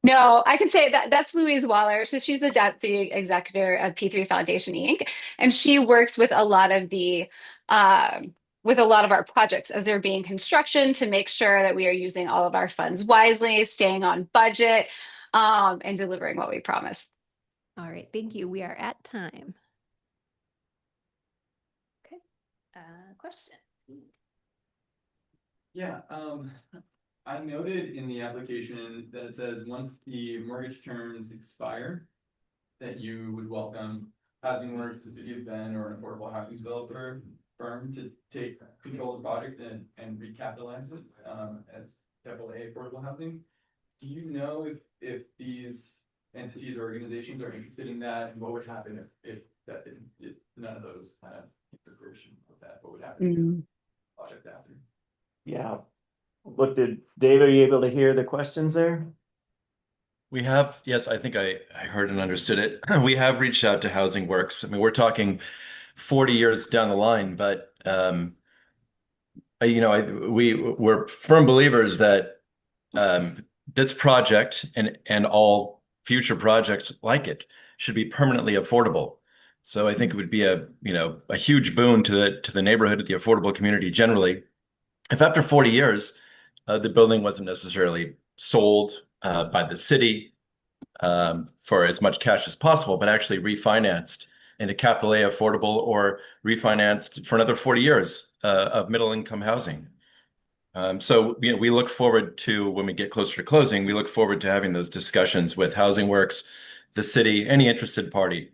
No, I can say that's Louise Waller. So she's the deputy executive of P3 Foundation Inc. And she works with a lot of our projects as they're being construction to make sure that we are using all of our funds wisely, staying on budget, and delivering what we promise. All right, thank you. We are at time. Okay, question. Yeah, I noted in the application that it says once the mortgage terms expire, that you would welcome Housing Works, the city of Bend, or an affordable housing developer firm to take control of the project and recapitalize it, as AAA affordable housing. Do you know if these entities or organizations are interested in that, and what would happen if that didn't, if none of those kind of came to fruition with that, what would happen to the project after? Yeah. What did, Dave, are you able to hear the questions there? We have, yes, I think I heard and understood it. We have reached out to Housing Works. I mean, we're talking 40 years down the line, but we're firm believers that this project and all future projects like it should be permanently affordable. So I think it would be a huge boon to the neighborhood, to the affordable community generally, if after 40 years the building wasn't necessarily sold by the city for as much cash as possible, but actually refinanced into capital A affordable, or refinanced for another 40 years of middle income housing. So we look forward to, when we get closer to closing, we look forward to having those discussions with Housing Works, the city, any interested party.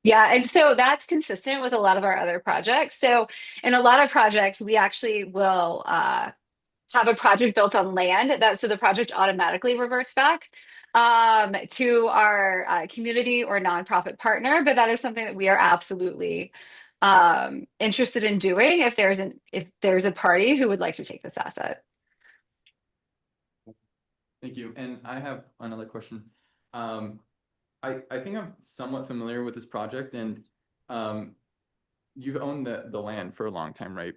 Yeah, and so that's consistent with a lot of our other projects. So in a lot of projects, we actually will have a project built on land, so the project automatically reverts back to our community or nonprofit partner. But that is something that we are absolutely interested in doing if there's a party who would like to take this asset. Thank you. And I have another question. I think I'm somewhat familiar with this project, and you've owned the land for a long time, right?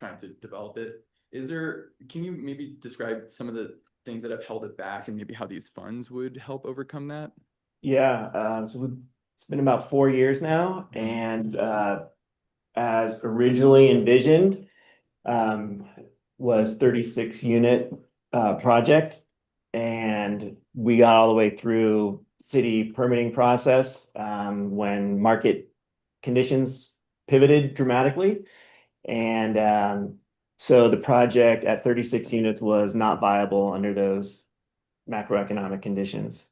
Trying to develop it. Can you maybe describe some of the things that have held it back, and maybe how these funds would help overcome that? Yeah, it's been about 4 years now, and as originally envisioned, was 36 unit project, and we got all the way through city permitting process when market conditions pivoted dramatically, and so the project at 36 units was not viable under those macroeconomic conditions.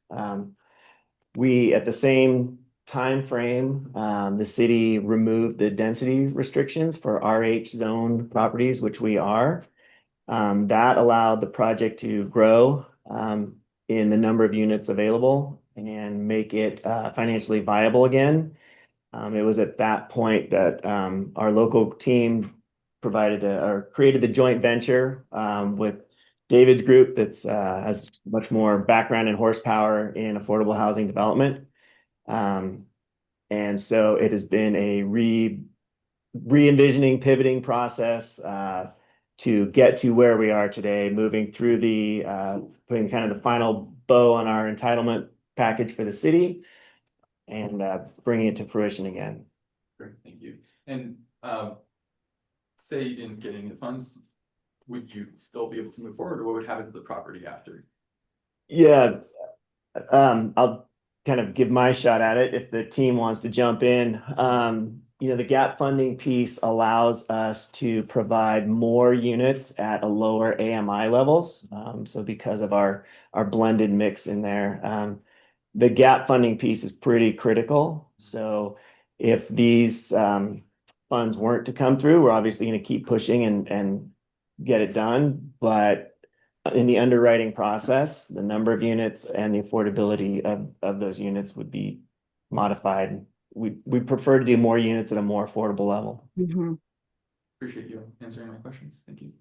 We, at the same time frame, the city removed the density restrictions for RH zone properties, which we are. That allowed the project to grow in the number of units available and make it financially viable again. It was at that point that our local team created the joint venture with David's group that's has much more background and horsepower in affordable housing development. And so it has been a re-envisioning, pivoting process to get to where we are today, moving through putting kind of the final bow on our entitlement package for the city and bringing it to fruition again. Great, thank you. And say you didn't get any funds, would you still be able to move forward, or what would happen to the property after? Yeah, I'll kind of give my shot at it if the team wants to jump in. The gap funding piece allows us to provide more units at a lower AMI levels. So because of our blended mix in there, the gap funding piece is pretty critical. So if these funds weren't to come through, we're obviously going to keep pushing and get it done. But in the underwriting process, the number of units and the affordability of those units would be modified. We prefer to do more units at a more affordable level. Mm-hmm. Appreciate you answering my questions. Thank you.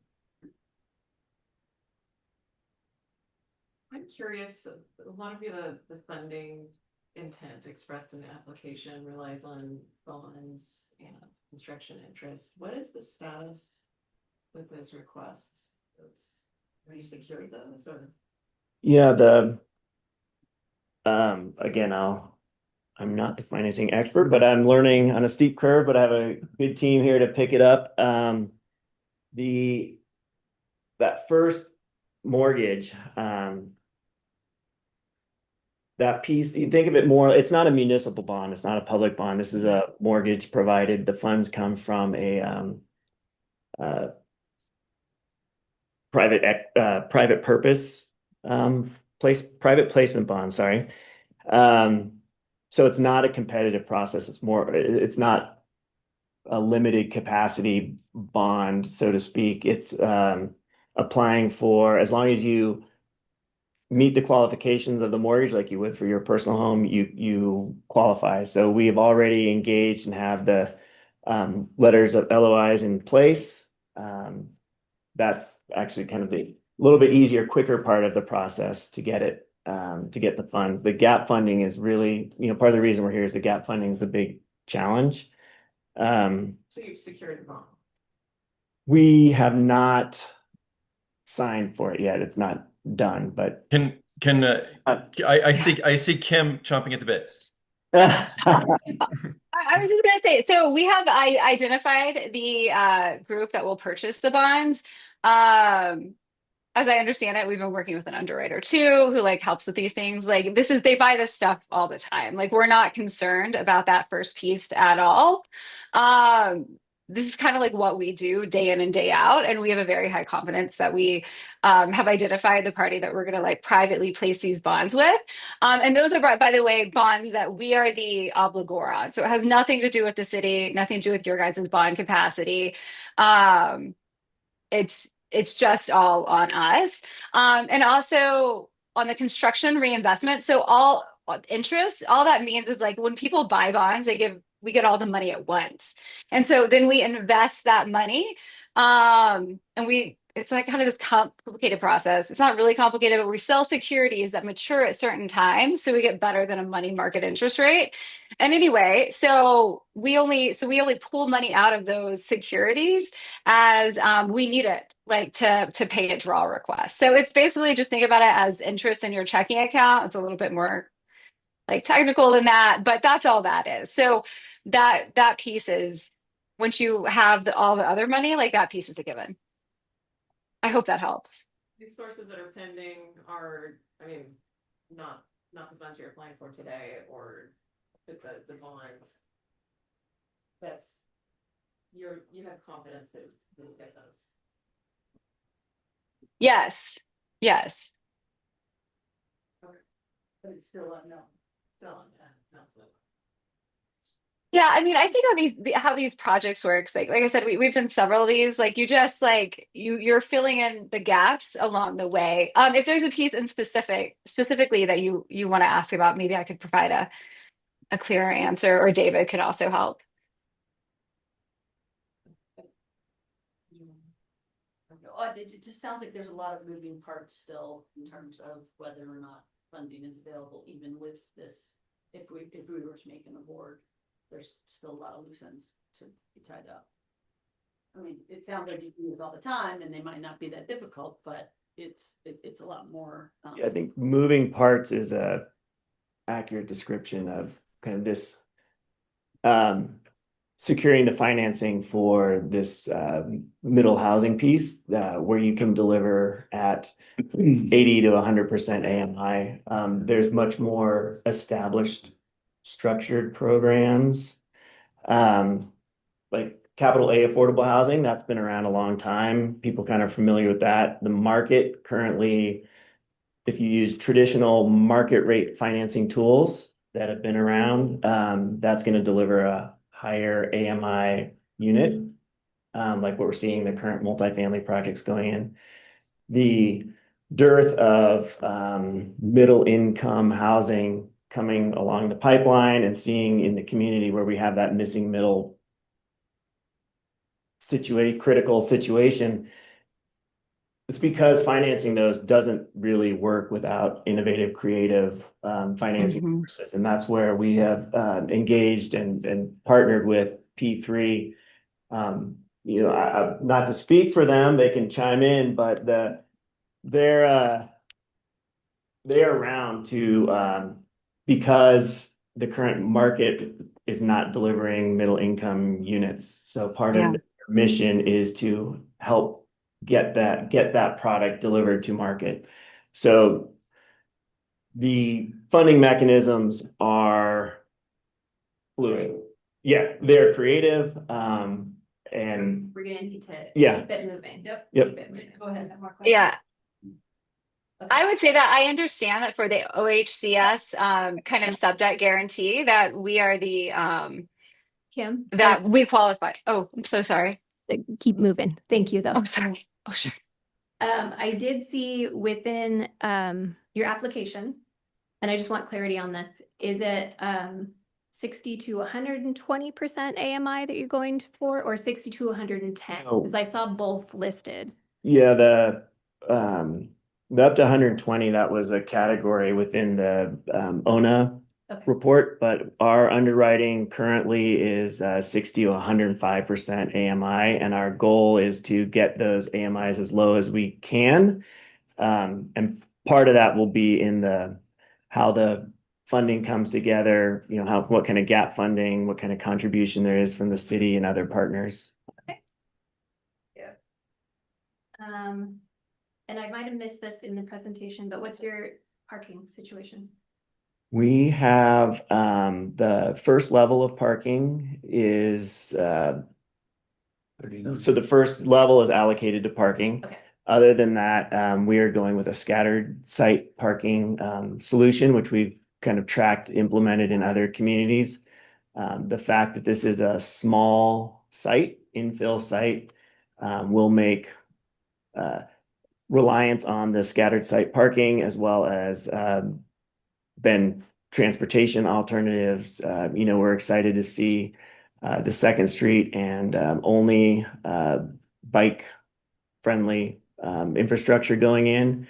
I'm curious, a lot of the funding intent expressed in the application relies on bonds and construction interest. What is the status with those requests? Have you secured those, or? Yeah, again, I'm not the financing expert, but I'm learning on a steep curve, but I have a good team here to pick it up. That first mortgage, that piece, you think of it more, it's not a municipal bond, it's not a public bond. This is a mortgage provided. The funds come from private purpose private placement bond, sorry. So it's not a competitive process. It's not a limited capacity bond, so to speak. It's applying for, as long as you meet the qualifications of the mortgage like you would for your personal home, you qualify. So we have already engaged and have the letters of LOIs in place. That's actually kind of the little bit easier, quicker part of the process to get it, to get the funds. The gap funding is really, part of the reason we're here is the gap funding is the big challenge. So you've secured the bond. We have not signed for it yet. It's not done, but I see Kim chomping at the bit. I was just gonna say, so we have identified the group that will purchase the bonds. As I understand it, we've been working with an underwriter too, who like helps with these things. Like they buy this stuff all the time. Like we're not concerned about that first piece at all. This is kind of like what we do day in and day out. And we have a very high confidence that we have identified the party that we're going to like privately place these bonds with. And those are, by the way, bonds that we are the obligor on. So it has nothing to do with the city, nothing to do with your guys' bond capacity. It's just all on us. And also on the construction reinvestment. So all interest, all that means is like when people buy bonds, we get all the money at once. And so then we invest that money. And it's like kind of this complicated process. It's not really complicated, but we sell securities that mature at certain times. So we get better than a money market interest rate. And anyway, so we only pull money out of those securities as we need it, like to pay a draw request. So it's basically just think about it as interest in your checking account. It's a little bit more like technical than that, but that's all that is. So that piece is, once you have all the other money, like that piece is a given. I hope that helps. These sources that are pending are, I mean, not the funds you're applying for today or the bonds. You have confidence that you'll get those. Yes. Okay. But it's still unknown. Sounds like. Yeah, I mean, I think on how these projects works, like I said, we've done several of these. Like you just like you're filling in the gaps along the way. If there's a piece in specifically that you want to ask about, maybe I could provide a clearer answer, or David could also help. It just sounds like there's a lot of moving parts still in terms of whether or not funding is available, even with this. If we were to make an award, there's still a lot of loose ends to be tied up. I mean, it sounds like you do this all the time, and they might not be that difficult, but it's a lot more. I think moving parts is a accurate description of kind of this securing the financing for this middle housing piece where you can deliver at 80 to 100% AMI. There's much more established structured programs like capital A affordable housing. That's been around a long time. People kind of familiar with that. The market currently, if you use traditional market rate financing tools that have been around, that's going to deliver a higher AMI unit, like what we're seeing the current multifamily projects going in. The dearth of middle income housing coming along the pipeline and seeing in the community where we have that missing middle critical situation, it's because financing those doesn't really work without innovative, creative financing sources. And that's where we have engaged and partnered with P3. Not to speak for them, they can chime in, but they're around to because the current market is not delivering middle income units. So part of their mission is to help get that product delivered to market. So the funding mechanisms are fluid. Yeah, they're creative. And We're gonna need to Yeah. keep it moving. Yep. Yep. Keep it moving. Go ahead. Yeah, Okay. I would say that I understand that for the OHCS kind of subject guarantee that we are the Kim? that we qualify. Oh, I'm so sorry. Keep moving. Thank you, though. Oh, sorry. Oh, sure. I did see within your application, and I just want clarity on this, is it 60 to 120% AMI that you're going for, or 60 to 110? No. Because I saw both listed. Yeah, the up to 120, that was a category within the ONA Okay. report, but our underwriting currently is 60 to 105% AMI, and our goal is to get those AMIs as low as we can. And part of that will be in how the funding comes together, you know, what kind of gap funding, what kind of contribution there is from the city and other partners. And I might have missed this in the presentation, but what's your parking situation? We have the first level of parking is so the first level is allocated to parking. Okay. Other than that, we are going with a scattered site parking solution, which we've kind of tracked, implemented in other communities. The fact that this is a small site, infill site, will make reliance on the scattered site parking as well as then transportation alternatives. You know, we're excited to see the Second Street and only bike friendly infrastructure going in.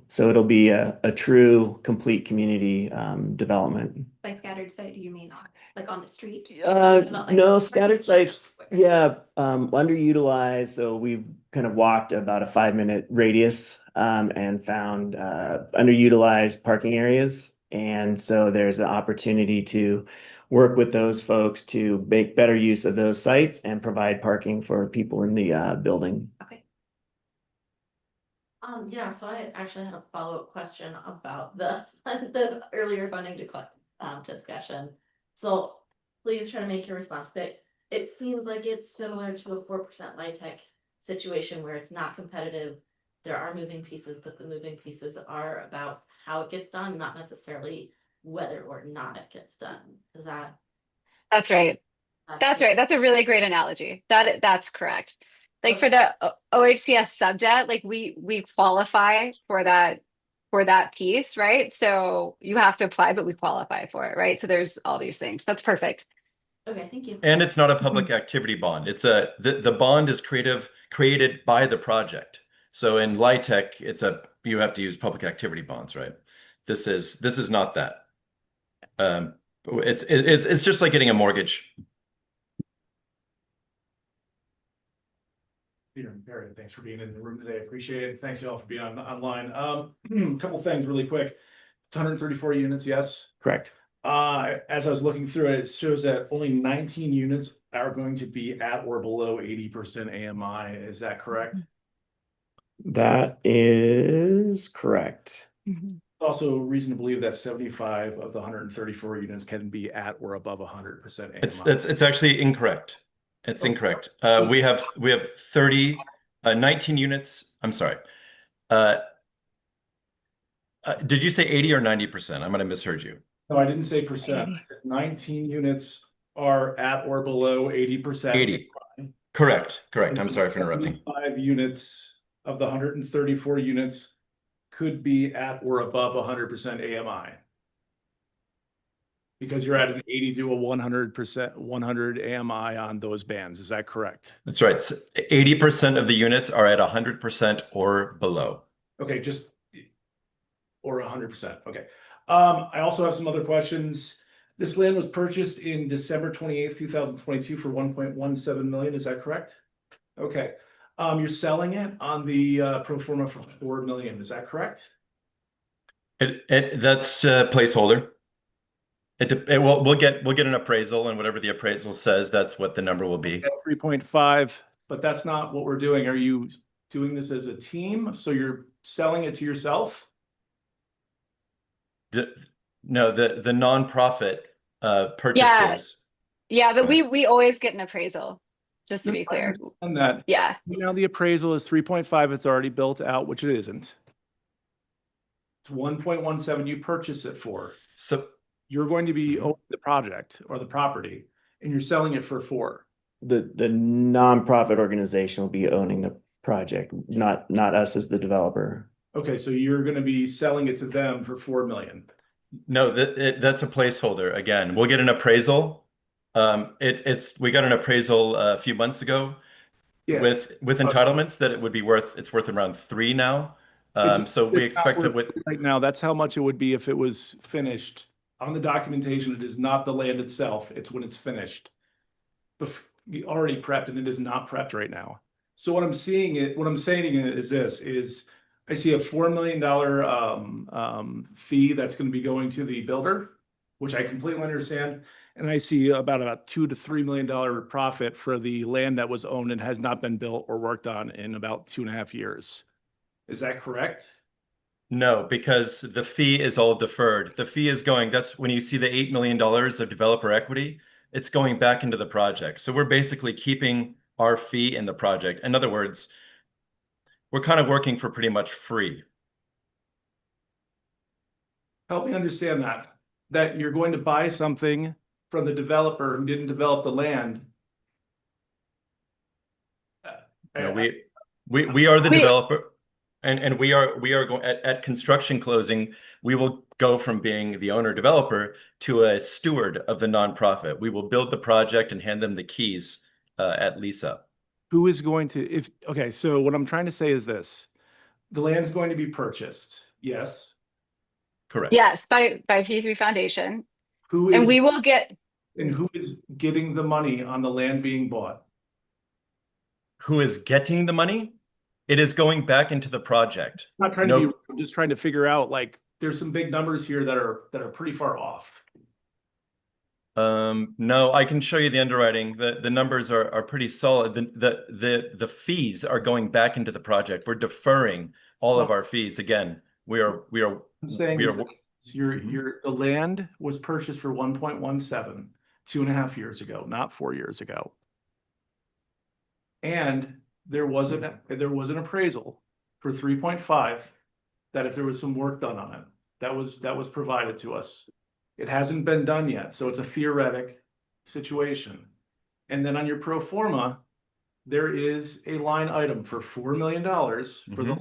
So it'll be a true complete community development. By scattered site, do you mean like on the street? No, scattered sites, yeah, underutilized. So we've kind of walked about a 5-minute radius and found underutilized parking areas. And so there's an opportunity to work with those folks to make better use of those sites and provide parking for people in the building. Okay. Yeah, so I actually had a follow-up question about the earlier funding discussion. So please try to make your response quick. It seems like it's similar to a 4% LIHTC situation where it's not competitive. There are moving pieces, but the moving pieces are about how it gets done, not necessarily whether or not it gets done. Is that? That's right. That's right. That's a really great analogy. That's correct. Like for the OHCS subject, like we qualify for that piece, right? So you have to apply, but we qualify for it, right? So there's all these things. That's perfect. Okay, thank you. And it's not a public activity bond. It's the bond is created by the project. So in LIHTC, you have to use public activity bonds, right? This is not that. It's just like getting a mortgage. Peter and Perry, thanks for being in the room today. Appreciate it. Thanks y'all for being online. Couple things really quick. It's 134 units, yes? Correct. As I was looking through it, it shows that only 19 units are going to be at or below 80% AMI. Is that correct? That is correct. Also reason to believe that 75 of the 134 units can be at or above 100% AMI. It's actually incorrect. It's incorrect. We have 19 units. I'm sorry. Did you say 80 or 90%? I might have misheard you. No, I didn't say percent. 19 units are at or below 80%. 80. Correct. I'm sorry for interrupting. 5 units of the 134 units could be at or above 100% AMI. Because you're at an 80 to a 100%, 100 AMI on those bands. Is that correct? That's right. 80% of the units are at 100% or below. Okay, or 100%. Okay. I also have some other questions. This land was purchased in December 28th, 2022 for 1.17 million. Is that correct? Okay. You're selling it on the pro forma for 4 million. Is that correct? That's a placeholder. We'll get an appraisal, and whatever the appraisal says, that's what the number will be. That's 3.5, but that's not what we're doing. Are you doing this as a team? So you're selling it to yourself? No, the nonprofit purchases. Yeah, but we always get an appraisal. just to be clear. And that, Yeah. now the appraisal is 3.5, it's already built out, which it isn't. It's 1.17 you purchase it for. So You're going to be owning the project or the property, and you're selling it for 4. The nonprofit organization will be owning the project, not us as the developer. Okay, so you're gonna be selling it to them for 4 million. no, that's a placeholder. Again, we'll get an appraisal. We got an appraisal a few months ago Yeah. with entitlements that it's worth around 3 now. So we It's not expect that worth it right now, that's how much it would be if it was finished. On the documentation, it is not the land itself, it's when it's finished. Already prepped, and it is not prepped right now. So what I'm saying is this, I see a $4 million fee that's gonna be going to the builder, which I completely understand. And I see about a $2 to $3 million profit for the land that was owned and has not been built or worked on in about 2.5 years. Is that correct? No, because the fee is all deferred. The fee is that's when you see the $8 million of developer equity, it's going back into the project. So we're basically keeping our fee in the project. In other words, we're kind of working for pretty much free. Help me understand that you're going to buy something from the developer who didn't develop the land. No, we are the developer, and we are going at construction closing. We will go from being the owner developer to a steward of the nonprofit. We will build the project and hand them the keys at lease up. Who is going to, okay, so what I'm trying to say is this, the land's going to be purchased, yes? Correct. Yes, by P3 Foundation. Who is? And we will get. And who is getting the money on the land being bought? Who is getting the money? It is going back into the project. I'm not trying to be, I'm just trying to figure out, like, there's some big numbers here that are pretty far off. No, I can show you the underwriting. The numbers are pretty solid. The fees are going back into the project. We're deferring all of our fees. Again, I'm saying the land was purchased for 1.17 2.5 years ago, not 4 years ago. And there was an appraisal for 3.5 that if there was some work done on it, that was provided to us. It hasn't been done yet, so it's a theoretic situation. And then on your pro forma, there is a line item for $4 million for the land.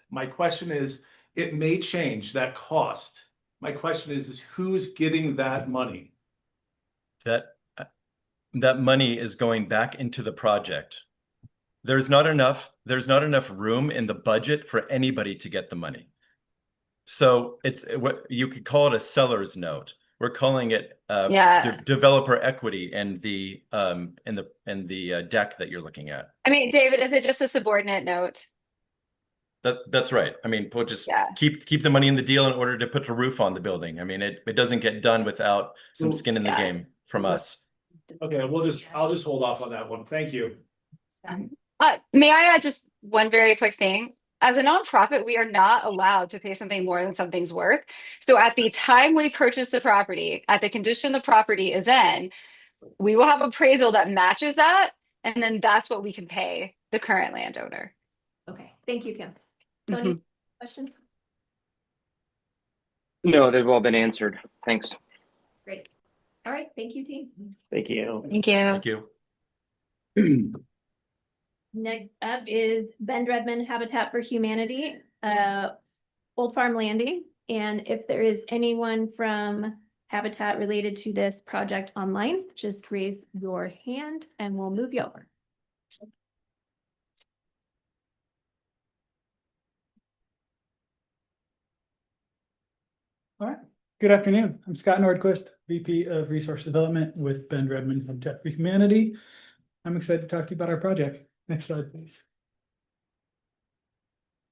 My question is, it may change that cost. My question is who's getting that money? That money is going back into the project. There's not enough room in the budget for anybody to get the money. So it's what you could call it a seller's note. We're calling it developer equity and the deck that you're looking at. I mean, David, is it just a subordinate note? That's right. I mean, we'll just keep the money in the deal in order to put the roof on the building. I mean, it doesn't get done without some skin in the game from us. Okay, I'll just hold off on that one. Thank you. May I add just one very quick thing? As a nonprofit, we are not allowed to pay something more than something's worth. So at the time we purchase the property, at the condition the property is in, we will have appraisal that matches that. And then that's what we can pay the current landowner. Okay, thank you, Kim. Tony, questions? No, they've all been answered. Thanks. Great. All right, thank you, team. Thank you. Thank you. Thank you. Next up is Ben Redmond Habitat for Humanity, Old Farm Landing. And if there is anyone from Habitat related to this project online, just raise your hand and we'll move you over. All right. Good afternoon. I'm Scott Nordquist, VP of Resource Development with Ben Redmond Habitat for Humanity. I'm excited to talk to you about our project. Next slide, please.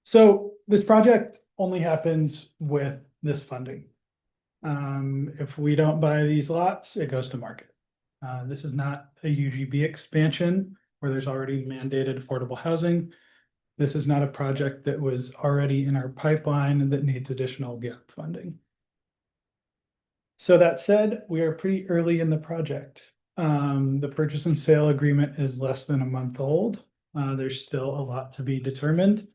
So this project only happens with this funding. If we don't buy these lots, it goes to market. This is not a UGB expansion where there's already mandated affordable housing. This is not a project that was already in our pipeline and that needs additional gap funding. So that said, we are pretty early in the project. The purchase and sale agreement is less than a month old. There's still a lot to be determined.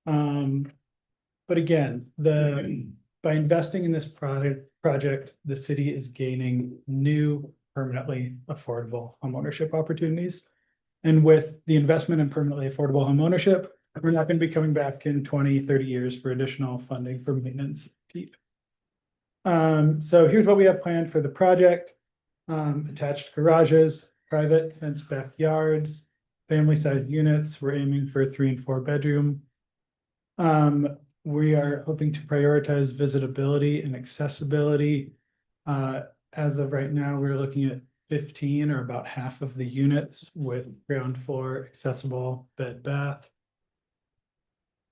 But again, by investing in this project, the city is gaining new permanently affordable homeownership opportunities. And with the investment in permanently affordable homeownership, we're not going to be coming back in 20, 30 years for additional funding for maintenance keep. So here's what we have planned for the project. Attached garages, private fenced backyards, family sized units. We're aiming for a 3 and 4 bedroom. We are hoping to prioritize visitability and accessibility. As of right now, we're looking at 15 or about half of the units with ground floor accessible bed bath.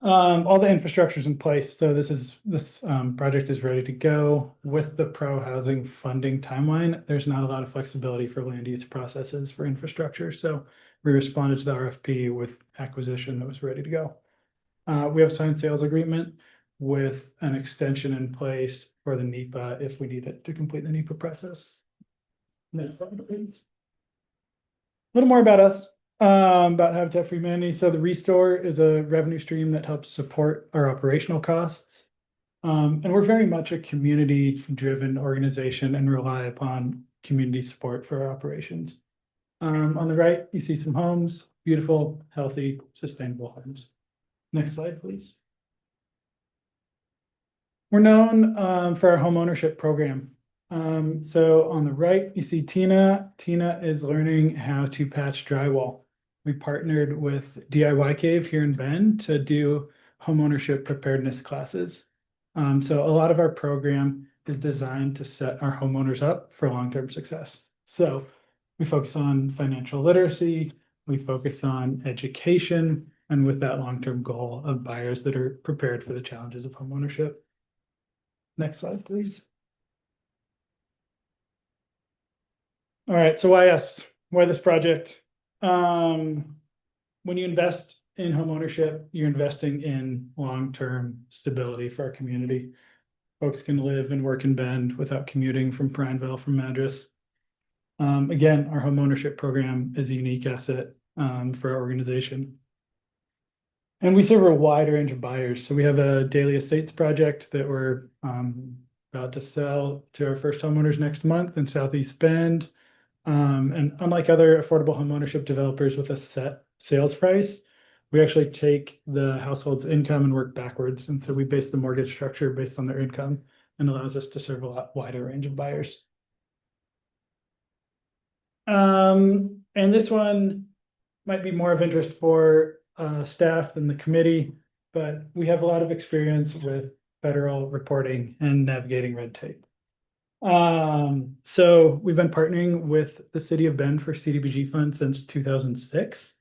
All the infrastructure is in place, so this project is ready to go. With the pro housing funding timeline, there's not a lot of flexibility for land use processes for infrastructure, so we responded to the RFP with acquisition that was ready to go. We have signed sales agreement with an extension in place for the NEPA if we need it to complete the NEPA process. Next slide, please. A little more about us, about Habitat for Humanity. So the Restore is a revenue stream that helps support our operational costs. And we're very much a community-driven organization and rely upon community support for our operations. On the right, you see some homes, beautiful, healthy, sustainable homes. Next slide, please. We're known for our home ownership program. So on the right, you see Tina. Tina is learning how to patch drywall. We partnered with DIY Cave here in Bend to do homeownership preparedness classes. So a lot of our program is designed to set our homeowners up for long-term success. So we focus on financial literacy, we focus on education, and with that long-term goal of buyers that are prepared for the challenges of homeownership. Next slide, please. All right, so why us? Why this project? When you invest in homeownership, you're investing in long-term stability for our community. Folks can live and work in Bend without commuting from Prineville, from Madras. Again, our homeownership program is a unique asset for our organization. And we serve a wide range of buyers. So we have a daily estates project that we're about to sell to our first homeowners next month in Southeast Bend. And unlike other affordable homeownership developers with a set sales price, we actually take the household's income and work backwards. And so we base the mortgage structure based on their income and allows us to serve a lot wider range of buyers. And this one might be more of interest for staff than the committee, but we have a lot of experience with federal reporting and navigating red tape. So we've been partnering with the city of Bend for CDBG funds since 2006.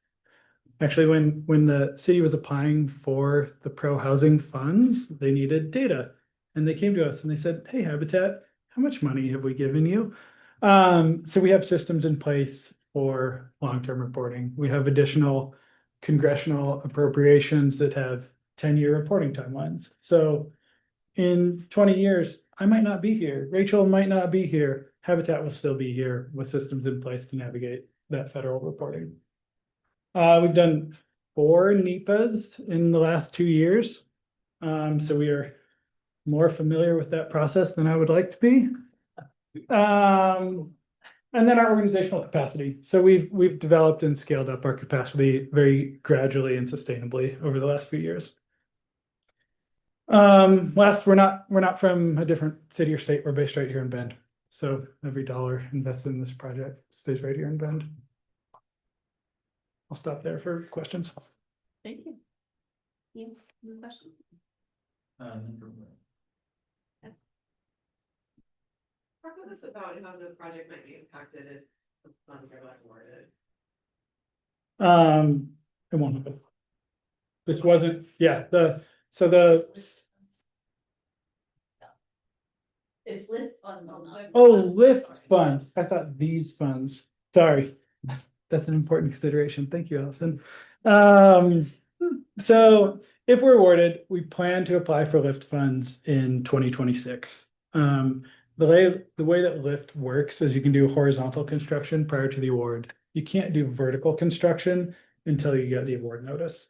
Actually, when the city was applying for the pro housing funds, they needed data. And they came to us and they said, hey, Habitat, how much money have we given you? So we have systems in place for long-term reporting. We have additional congressional appropriations that have 10-year reporting timelines. So in 20 years, I might not be here. Rachel might not be here. Habitat will still be here with systems in place to navigate that federal reporting. We've done 4 NEPAs in the last 2 years. So we are more familiar with that process than I would like to be. And then our organizational capacity. So we've developed and scaled up our capacity very gradually and sustainably over the last few years. We're not from a different city or state. We're based right here in Bend. So every dollar invested in this project stays right here in Bend. I'll stop there for questions. Thank you. You have a question? Talk with us about how the project might be impacted if the funds are not awarded. It won't happen. This wasn't, yeah, It's lit on lift funds. I thought these funds. Sorry. That's an important consideration. Thank you, Allison. So if we're awarded, we plan to apply for lift funds in 2026. the way that lift works is you can do horizontal construction prior to the award. You can't do vertical construction until you get the award notice.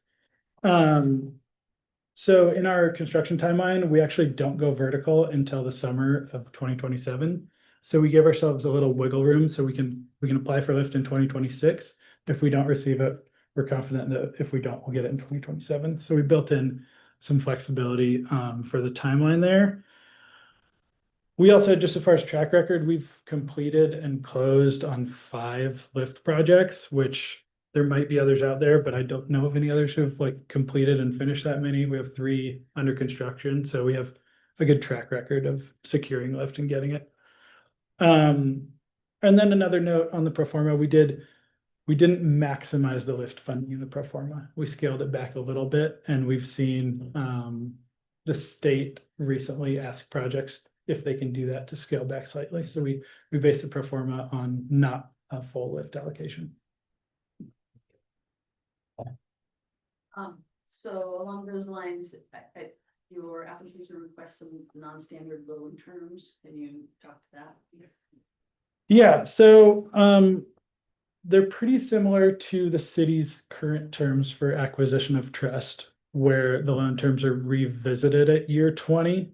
So in our construction timeline, we actually don't go vertical until the summer of 2027. So we give ourselves a little wiggle room so we can apply for lift in 2026. If we don't receive it, we're confident that if we don't, we'll get it in 2027. So we built in some flexibility for the timeline there. We also, just as far as track record, we've completed and closed on 5 lift projects, which there might be others out there, but I don't know of any others who've like completed and finished that many. We have 3 under construction, so we have a good track record of securing lift and getting it. And then another note on the pro forma, we didn't maximize the lift funding in the pro forma. We scaled it back a little bit, and we've seen the state recently ask projects if they can do that to scale back slightly. So we based the pro forma on not a full lift allocation. So along those lines, your application requests some non-standard loan terms. Can you talk to that? Yeah, so they're pretty similar to the city's current terms for acquisition of trust, where the loan terms are revisited at year 20.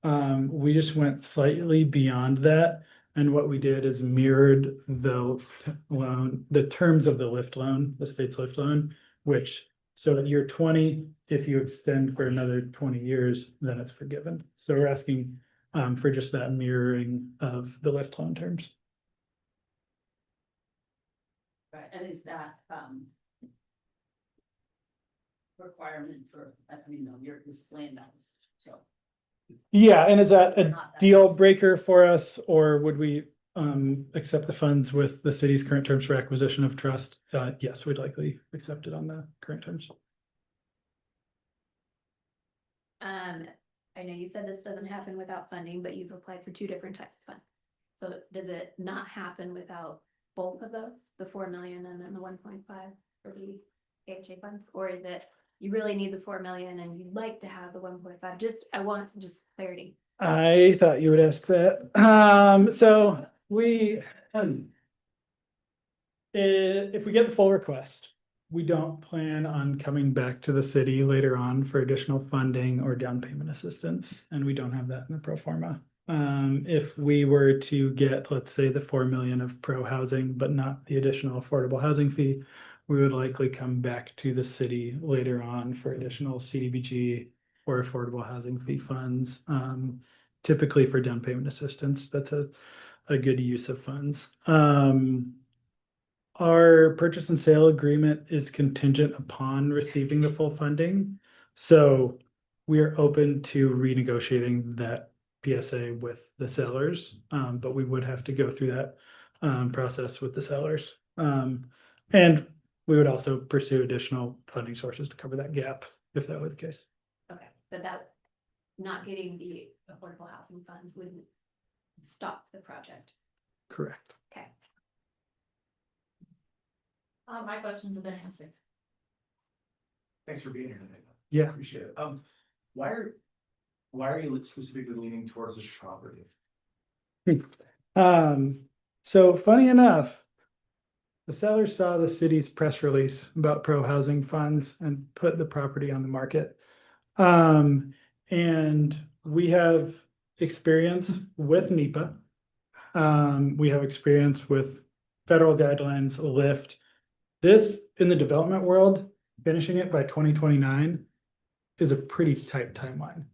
We just went slightly beyond that. And what we did is mirrored the loan, the terms of the lift loan, the state's lift loan, which, so at year 20, if you extend for another 20 years, then it's forgiven. So we're asking for just that mirroring of the lift loan terms. Right, and is that requirement for, I mean, no, this is land use, so. Yeah, and is that a deal breaker for us, or would we accept the funds with the city's current terms for acquisition of trust? Yes, we'd likely accept it on the current terms. I know you said this doesn't happen without funding, but you've applied for 2 different types of funding. So does it not happen without both of those, the 4 million and then the 1.5 for the AHA funds? Or is it you really need the 4 million and you'd like to have the 1.5? I want clarity. I thought you would ask that. So we, if we get the full request, we don't plan on coming back to the city later on for additional funding or down payment assistance, and we don't have that in the pro forma. If we were to get, let's say, the 4 million of pro housing, but not the additional affordable housing fee, we would likely come back to the city later on for additional CDBG or affordable housing fee funds. Typically for down payment assistance, that's a good use of funds. Our purchase and sale agreement is contingent upon receiving the full funding. So we are open to renegotiating that PSA with the sellers, but we would have to go through that process with the sellers. And we would also pursue additional funding sources to cover that gap if that were the case. Okay, but that not getting the affordable housing funds wouldn't stop the project. Correct. Okay. My questions have been answered. Thanks for being here today. Yeah. Appreciate it. Why are you specifically leaning towards this property? So funny enough, the seller saw the city's press release about pro housing funds and put the property on the market. And we have experience with NEPA. We have experience with federal guidelines, LIFT. This, in the development world, finishing it by 2029 is a pretty tight timeline.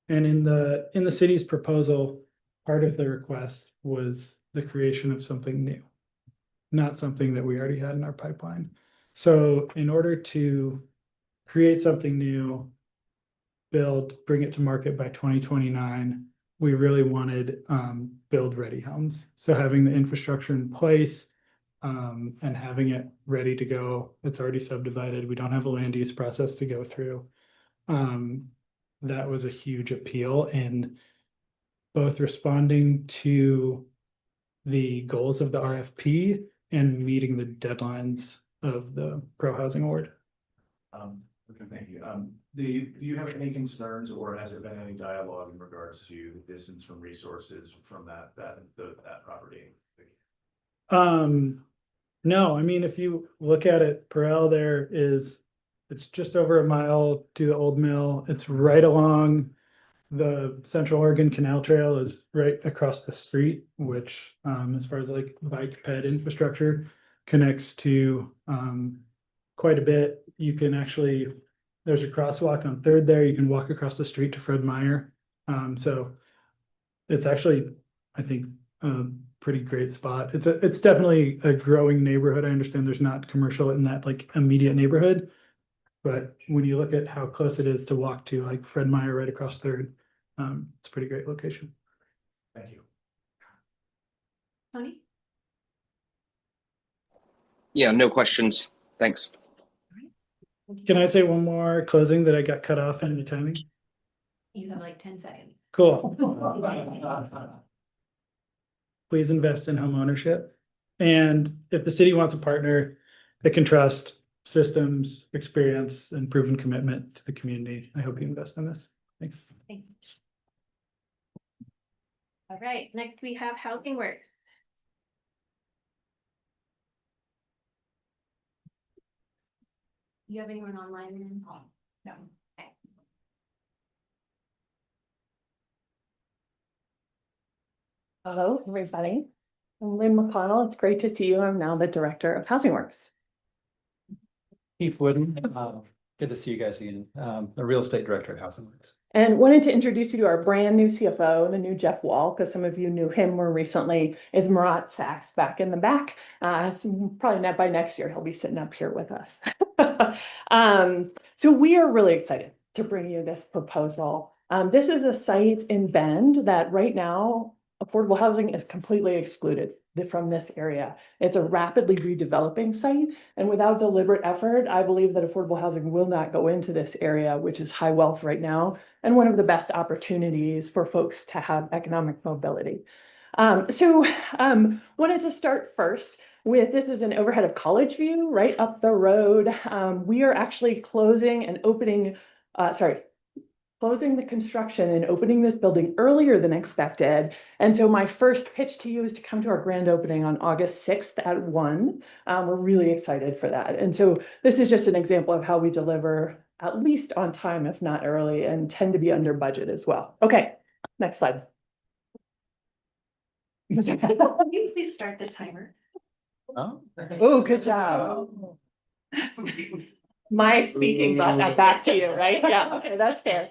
And in the city's proposal, part of the request was the creation of something new, not something that we already had in our pipeline. So in order to create something new, bring it to market by 2029, we really wanted build ready homes. So having the infrastructure in place and having it ready to go, it's already subdivided. We don't have a land use process to go through. That was a huge appeal in both responding to the goals of the RFP and meeting the deadlines of the pro housing award. Thank you. Do you have any concerns or has there been any dialogue in regards to the distance from resources from that property? No, I mean, if you look at it, Perel there is, it's just over a mile to the old mill. It's right along the Central Oregon Canal Trail is right across the street, which, as far as like bike ped infrastructure connects to, quite a bit. You can actually, there's a crosswalk on Third there. You can walk across the street to Fred Meyer. So it's actually, I think, a pretty great spot. It's definitely a growing neighborhood. I understand there's not commercial in that like immediate neighborhood. But when you look at how close it is to walk to like Fred Meyer right across Third, it's a pretty great location. Thank you. Tony? Yeah, no questions. Thanks. Can I say one more closing that I got cut off in the timing? You have like 10 seconds. Cool. Please invest in home ownership. And if the city wants a partner that can trust systems, experience, and proven commitment to the community, I hope you invest in this. Thanks. Thank you. All right, next we have Housing Works. Do you have anyone online? No. Okay. Hello, everybody. I'm Lynn McConnell. It's great to see you. I'm now the Director of Housing Works. Keith Wooden, good to see you guys again. The Real Estate Director at Housing Works. And wanted to introduce you to our brand new CFO, the new Jeff Wall, because some of you knew him more recently, is Murat Sachs back in the back. It's probably not by next year, he'll be sitting up here with us. So we are really excited to bring you this proposal. This is a site in Bend that right now, affordable housing is completely excluded from this area. It's a rapidly redeveloping site, and without deliberate effort, I believe that affordable housing will not go into this area, which is high wealth right now, and one of the best opportunities for folks to have economic mobility. Wanted to start first with, this is an overhead of College View right up the road. We are actually closing the construction and opening this building earlier than expected. And so my first pitch to you is to come to our grand opening on August 6th at 1. We're really excited for that. And so this is just an example of how we deliver at least on time, if not early, and tend to be under budget as well. Okay, next slide. Can you please start the timer? Oh, good job. My speaking brought that back to you, right? Yeah, okay, that's fair.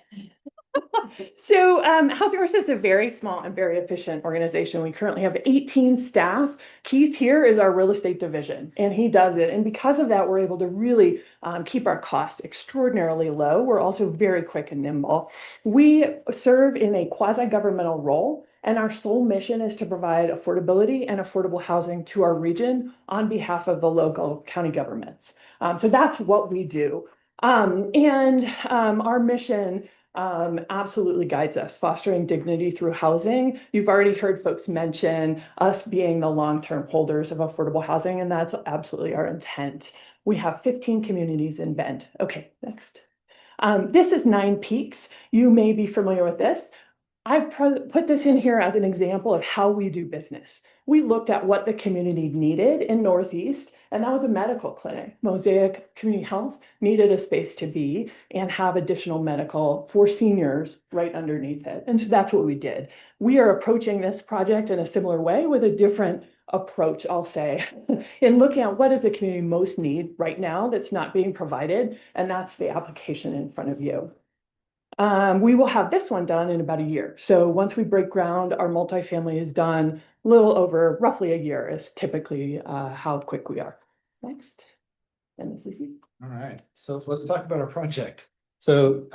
So Housing Works is a very small and very efficient organization. We currently have 18 staff. Keith here is our real estate division, and he does it. And because of that, we're able to really keep our costs extraordinarily low. We're also very quick and nimble. We serve in a quasi-governmental role, and our sole mission is to provide affordability and affordable housing to our region on behalf of the local county governments. So that's what we do. Our mission absolutely guides us, fostering dignity through housing. You've already heard folks mention us being the long-term holders of affordable housing, and that's absolutely our intent. We have 15 communities in Bend. Okay, next. This is Nine Peaks. You may be familiar with this. I put this in here as an example of how we do business. We looked at what the community needed in Northeast, and that was a medical clinic. Mosaic Community Health needed a space to be and have additional medical for seniors right underneath it. And so that's what we did. We are approaching this project in a similar way with a different approach, I'll say, in looking at what does the community most need right now that's not being provided, and that's the application in front of you. We will have this one done in about a year. So once we break ground, our multifamily is done a little over roughly a year is typically how quick we are. Next. And this is you. All right, so let's talk about our project. So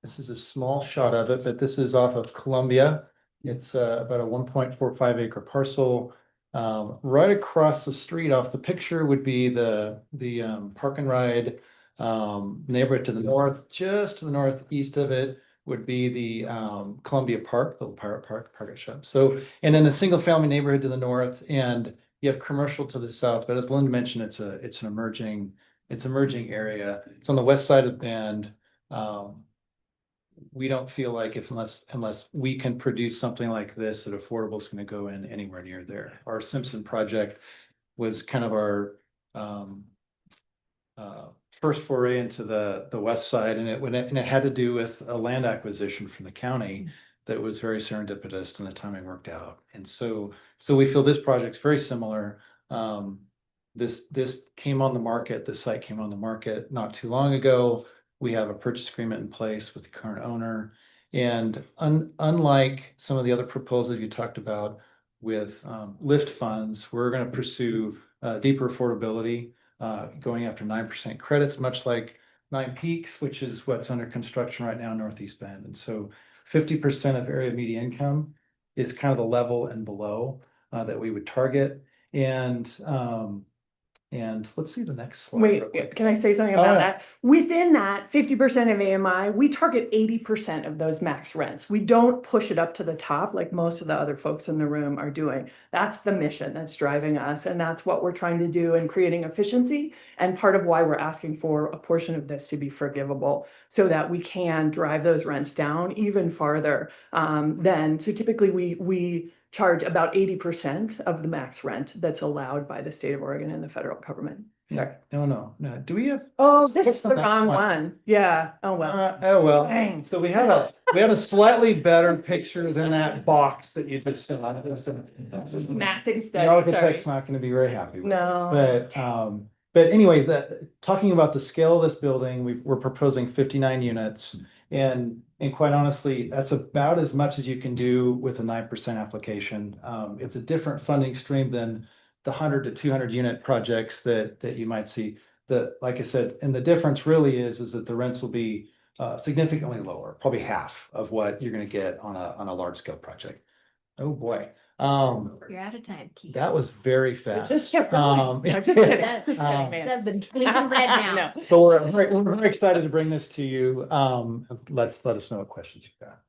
this is a small shot of it, but this is off of Columbia. It's about a 1.45 acre parcel. Right across the street off the picture would be the park and ride neighborhood to the north. Just to the northeast of it would be the Columbia Park, little pirate park shop. So, and then a single family neighborhood to the north, and you have commercial to the south. But as Lynn mentioned, it's an emerging It's emerging area. It's on the west side of Bend. We don't feel like unless we can produce something like this, that affordable is going to go in anywhere near there. Our Simpson project was kind of our first foray into the west side, and it had to do with a land acquisition from the county that was very serendipitous, and the timing worked out. And so we feel this project's very similar. This came on the market. This site came on the market not too long ago. We have a purchase agreement in place with the current owner. And unlike some of the other proposals you talked about with lift funds, we're going to pursue deeper affordability, going after 9% credits, much like Nine Peaks, which is what's under construction right now in Northeast Bend. And so 50% of area median income is kind of the level and below that we would target. And let's see the next slide. real quick. Wait, can I say something about that? Within that 50% of AMI, we target 80% of those max rents. We don't push it up to the top like most of the other folks in the room are doing. That's the mission that's driving us. And that's what we're trying to do in creating efficiency. And part of why we're asking for a portion of this to be forgivable so that we can drive those rents down even farther so typically we charge about 80% of the max rent that's allowed by the state of Oregon and the federal government. Sorry. No. Do we have? Oh, this what's is the wrong next one. Yeah. Oh, well. Dang. So we have a slightly better picture than that box that you just saw. Massing The study. architect's Sorry. not going to be very happy with No. this. But anyway, talking about the scale of this building, we're proposing 59 units. And quite honestly, that's about as much as you can do with a 9% application. It's a different funding stream than the 100 to 200 unit projects that you might see. Like I said, and the difference really is that the rents will be significantly lower, probably half of what you're going to get on a large scale project. Oh boy. You're out of time, Keith. That was very fast. Just kept going. That's been blinking red now. So we're very excited to bring this to you. Let us know what questions you've got.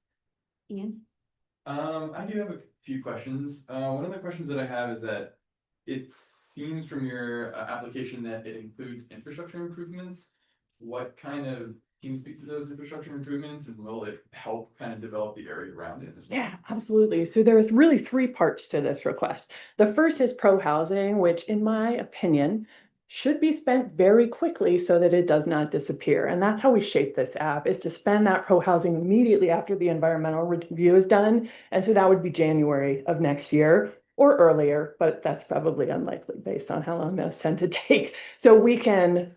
Ian? I do have a few questions. One of the questions that I have is that it seems from your application that it includes infrastructure improvements. What kind of, can you speak to those infrastructure improvements, and will it help kind of develop the area around it? Yeah, absolutely. So there are really three parts to this request. The first is pro-housing, which in my opinion, should be spent very quickly so that it does not disappear. And that's how we shape this app, is to spend that pro-housing immediately after the environmental review is done. And so that would be January of next year or earlier, but that's probably unlikely based on how long those tend to take. So we can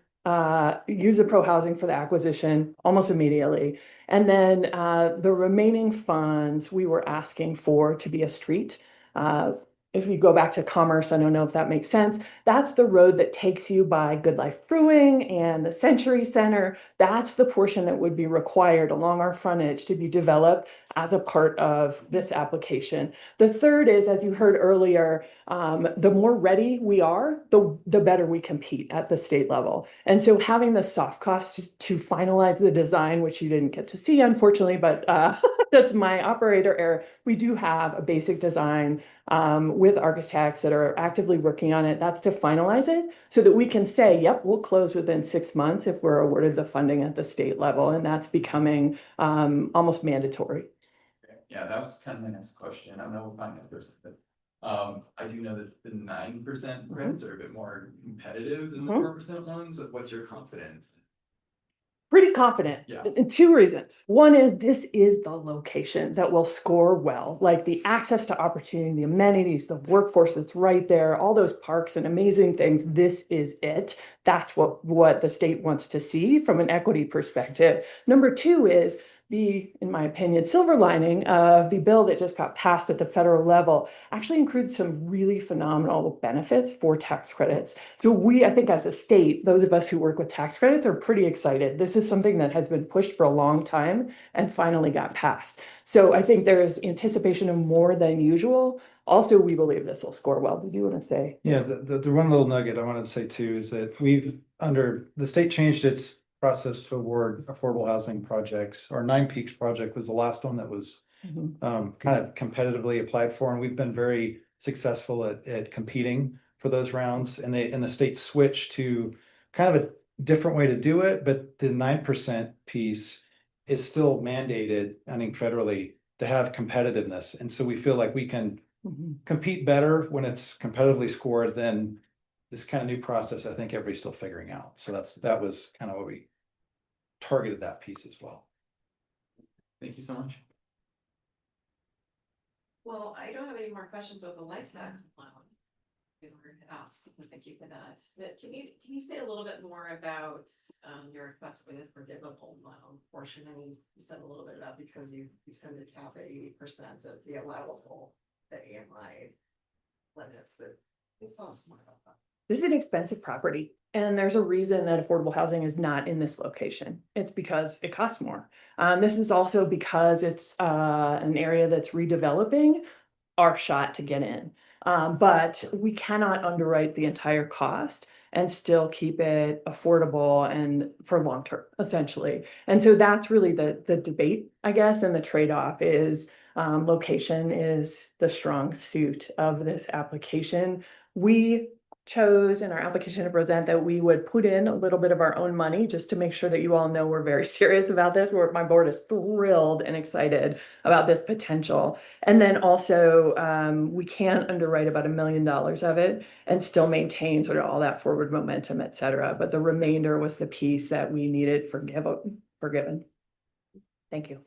use the pro-housing for the acquisition almost immediately. And then the remaining funds we were asking for to be a street. If you go back to Commerce, I don't know if that makes sense. That's the road that takes you by Good Life Brewing and the Century Center. That's the portion that would be required along our frontage to be developed as a part of this application. The third is, as you heard earlier, the more ready we are, the better we compete at the state level. And so having the soft cost to finalize the design, which you didn't get to see, unfortunately, but that's my operator error. We do have a basic design with architects that are actively working on it. That's to finalize it so that we can say, yep, we'll close within 6 months if we're awarded the funding at the state level. And that's becoming almost mandatory. Yeah, that was kind of my next question. I don't know if I'm that person, but I do know that the 9% rents are a bit more competitive than the 4% ones. What's your confidence? Pretty confident. Yeah. And two reasons. One is this is the location that will score well, like the access to opportunity, the amenities, the workforce that's right there, all those parks and amazing things. This is it. That's what the state wants to see from an equity perspective. Number two is in my opinion, silver lining of the bill that just got passed at the federal level actually includes some really phenomenal benefits for tax credits. So I think as a state, those of us who work with tax credits are pretty excited. This is something that has been pushed for a long time and finally got passed. So I think there's anticipation of more than usual. Also, we believe this will score well. Did you want to say? Yeah, the one little nugget I wanted to say too is that the state changed its process to award affordable housing projects. Our Nine Peaks project was the last one that was kind of competitively applied for, and we've been very successful at competing for those rounds. And the state switched to kind of different way to do it, but the 9% piece is still mandated, I think federally, to have competitiveness. And so we feel like we can compete better when it's competitively scored than this kind of new process. I think everybody's still figuring out. So that was kind of what we targeted that piece as well. Thank you so much. Well, I don't have any more questions about the lifestyle loan. We were asked, thank you for that. But can you say a little bit more about your request for the forgivable loan portion? I mean, you said a little bit about because you tend to cap at 80% of the allowable, the AMI limits, but please tell us more about that. This is an expensive property, and there's a reason that affordable housing is not in this location. It's because it costs more. This is also because it's an area that's redeveloping our shot to get in. But we cannot underwrite the entire cost and still keep it affordable and for long term, essentially. And so that's really the debate, I guess, and the trade-off is location is the strong suit of this application. We chose in our application to present that we would put in a little bit of our own money just to make sure that you all know we're very serious about this. My board is thrilled and excited about this potential. And then also we can underwrite about $1 million of it and still maintain sort of all that forward momentum, et cetera. But the remainder was the piece that we needed forgiven. Thank you.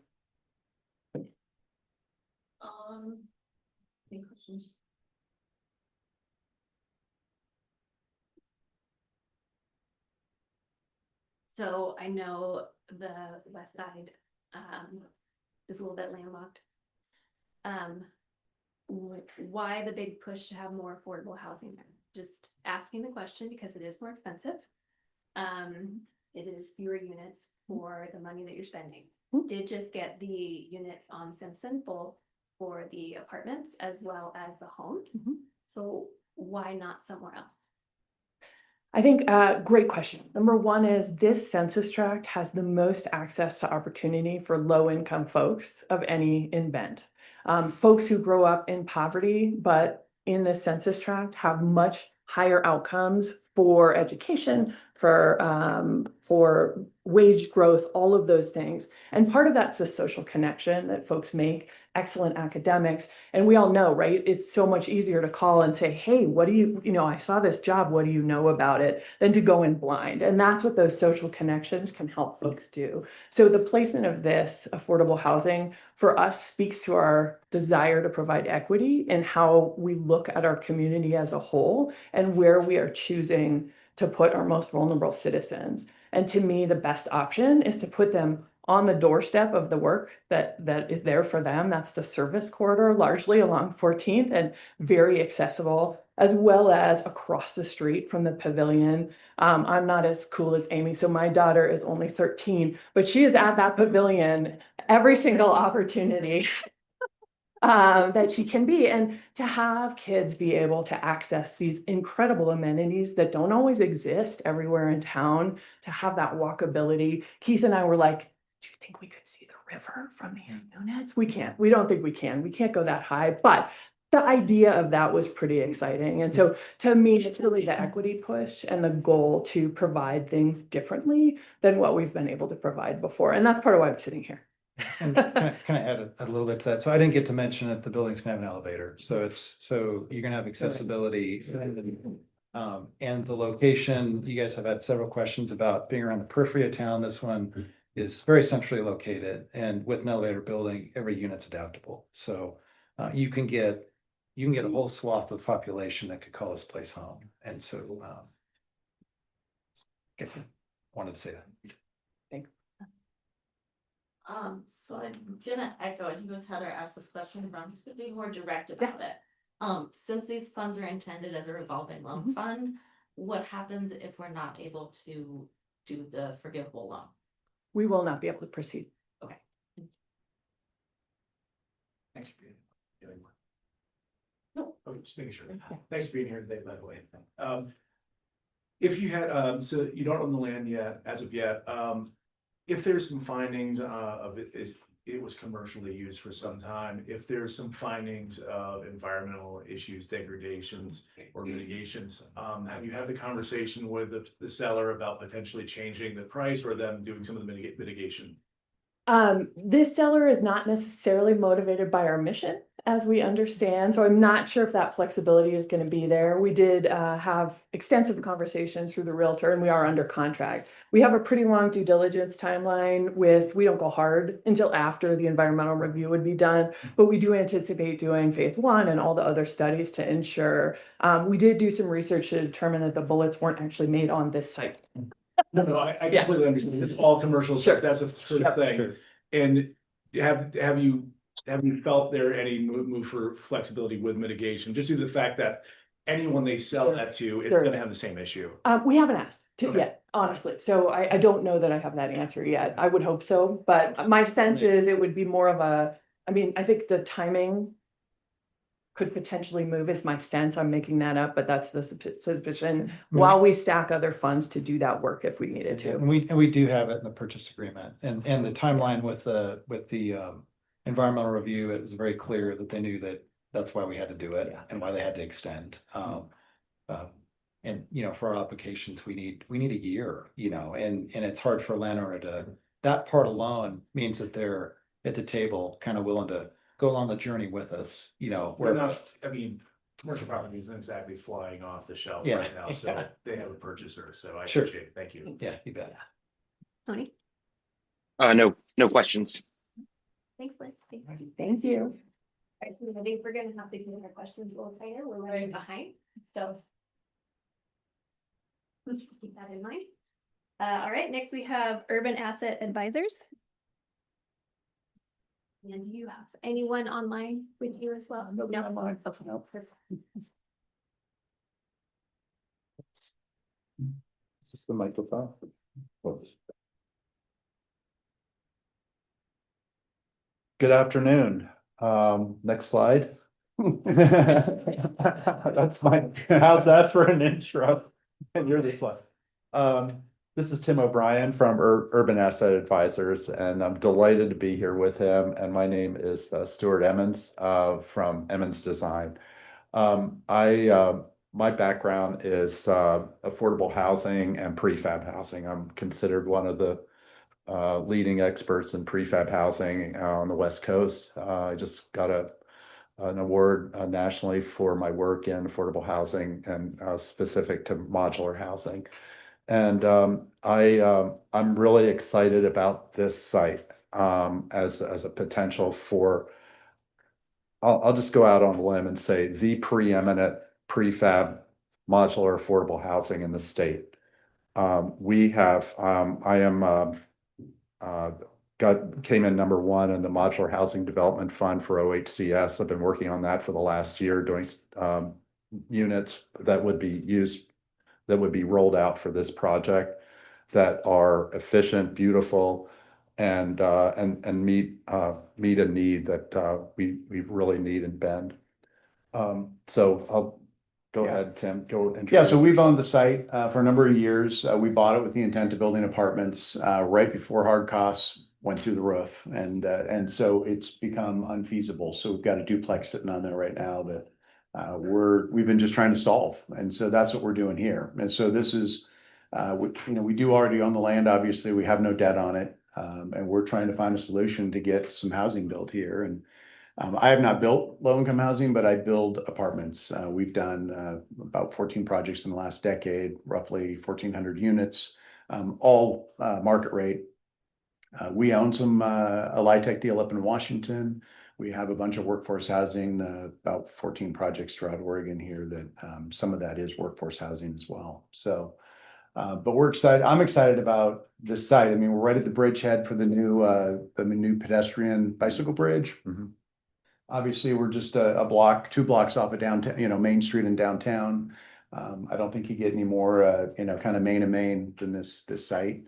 Any questions? So I know the west side is a little bit landlocked. Why the big push to have more affordable housing there? Just asking the question because it is more expensive. It is fewer units for the money that you're spending. Did just get the units on Simpson, both for the apartments as well as the homes. So why not somewhere else? I think great question. Number one is this census tract has the most access to opportunity for low income folks of any in Bend. Folks who grow up in poverty, but in the census tract have much higher outcomes for education, for wage growth, all of those things. And part of that's the social connection that folks make, excellent academics. And we all know, right? It's so much easier to call and say, hey, what do you I saw this job, what do you know about it? Than to go in blind. And that's what those social connections can help folks do. So the placement of this affordable housing for us speaks to our desire to provide equity and how we look at our community as a whole and where we are choosing to put our most vulnerable citizens. And to me, the best option is to put them on the doorstep of the work that is there for them. That's the service corridor, largely along 14th and very accessible, as well as across the street from the pavilion. I'm not as cool as Amy, so my daughter is only 13, but she is at that pavilion every single opportunity that she can be. And to have kids be able to access these incredible amenities that don't always exist everywhere in town, to have that walkability. Keith and I were like, do you think we could see the river from these units? We can't. We don't think we can. We can't go that high. But the idea of that was pretty exciting. And so to me, it's really the equity push and the goal to provide things differently than what we've been able to provide before. And that's part of why I'm sitting here. And can I add a little bit to that? So I didn't get to mention that the building's gonna have an elevator. So you're gonna have accessibility and the location. You guys have had several questions about being around the periphery of town. This one is very centrally located, and with an elevator building, every unit's adaptable. So you can get a whole swath of population that could call this place home. And so I guess I wanted to say that. So I'm gonna echo, I think it was Heather asked this question, but I'm just gonna be more direct about it. Since these funds are intended as a revolving loan fund, what happens if we're not able to do the forgivable loan? We will not be able to proceed. Okay. Thanks for being here. No, just making sure. Thanks for being here today, by the way. If you had, so you don't own the land yet, as of yet, if there's some findings of it, it was commercially used for some time. If there's some findings of environmental issues, degradations or mitigations, have you had the conversation with the seller about potentially changing the price or them doing some of the mitigation? This seller is not necessarily motivated by our mission, as we understand, so I'm not sure if that flexibility is gonna be there. We did have extensive conversations through the Realtor, and we are under contract. We have a pretty long due diligence timeline we don't go hard until after the environmental review would be done, but we do anticipate doing phase 1 and all the other studies to ensure. We did do some research to determine that the bullets weren't actually made on this site. No, I completely understand. It's all commercial, so that's a sort of Yep. thing. And have you felt there any move for flexibility with mitigation, just due to the fact that anyone they sell that to is Sure. gonna have the same issue? We haven't asked Okay. yet, honestly, so I don't know that I have that answer yet. I would hope so, but my sense is it would be more of I think the timing could potentially move is my sense. I'm making that up, but that's the suspicion, while we stack other funds to do that work if we needed to. And we do have it in the purchase agreement and the timeline with the environmental review, it was very clear that they knew that that's why we had to do it and why they had to extend. And for our applications, we need a year, and it's hard for a landowner that part alone means that they're at the table, kind of willing to go along the journey with us, We're not, commercial property isn't exactly flying off the shelf Yeah. right now, so they have a purchaser, so I Sure. appreciate it. Thank you. Yeah, you bet. Tony? No questions. Thanks, Lynn. Thanks. Thank you. All right, so I think we're gonna have to keep our questions a little tighter. We're running behind, so. Let's just keep that in mind. All right, next we have Urban Asset Advisors. And do you have anyone online with you as well? No. Okay, perfect. Is this the microphone? Good afternoon. Next slide. That's how's that for an intro? And you're the slide. This is Tim O'Brien from Urban Asset Advisors, and I'm delighted to be here with him. And my name is Stuart Emmons from Emmons Design. My background is affordable housing and prefab housing. I'm considered one of the leading experts in prefab housing on the West Coast. I just got an award nationally for my work in affordable housing and specific to modular housing. And I'm really excited about this site as a potential for, I'll just go out on a limb and say the preeminent prefab modular affordable housing in the state. Came in number 1 in the Modular Housing Development Fund for OHCS. I've been working on that for the last year, doing units that would be rolled out for this project that are efficient, beautiful, and meet a need that we really need in Bend. So I'll go ahead, Tim. Yeah, so we've owned the site for a number of years. We bought it with the intent of building apartments right before hard costs went through the roof, and so it's become unfeasible. So we've got a duplex sitting on there right now that we've been just trying to solve, and so that's what we're doing here. And so this is, we do already own the land. Obviously, we have no debt on it, and we're trying to find a solution to get some housing built here. And I have not built low-income housing, but I build apartments. We've done about 14 projects in the last decade, roughly 1,400 units, all market rate. We own a LIHTC deal up in Washington. We have a bunch of workforce housing, about 14 projects throughout Oregon here that some of that is workforce housing as well. So, but we're excited. I'm excited about this site. I mean, we're right at the bridgehead for the new pedestrian bicycle bridge. Obviously, we're just two blocks off of downtown, Main Street in downtown. I don't think you get any more, kind of main to main than this site.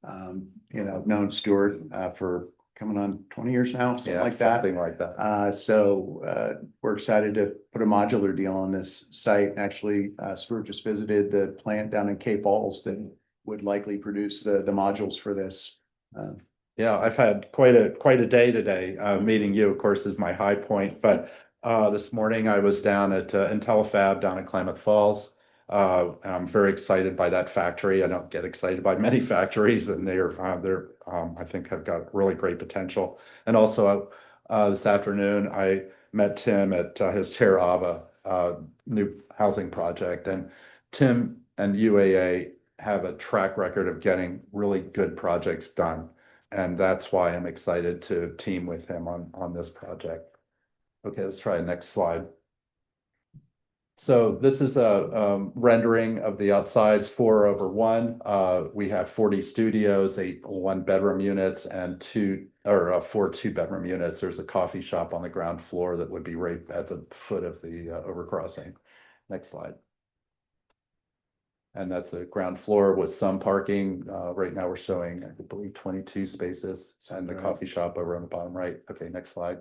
I've known Stuart for coming on 20 years now, something like that. So we're excited to put a modular deal on this site. Actually, Stuart just visited the plant down in Cape Falls that would likely produce the modules for this. Yeah, I've had quite a day today. Meeting you, of course, is my high point, but this morning I was down at IntelliFab down at Klamath Falls. And I'm very excited by that factory. I don't get excited by many factories, and they're I think have got really great potential. And also this afternoon I met Tim at his Terra new housing project, and Tim and UAA have a track record of getting really good projects done. And that's why I'm excited to team with him on this project. Okay, let's try the next slide. So this is a rendering of the outsides 4/1. We have 40 studios, 8 one-bedroom units, and 4 two-bedroom units. There's a coffee shop on the ground floor that would be right at the foot of the overcrossing. Next slide. And that's a ground floor with some parking. Right now we're showing, I believe, 22 spaces and the coffee shop over on the bottom right. Okay, next slide.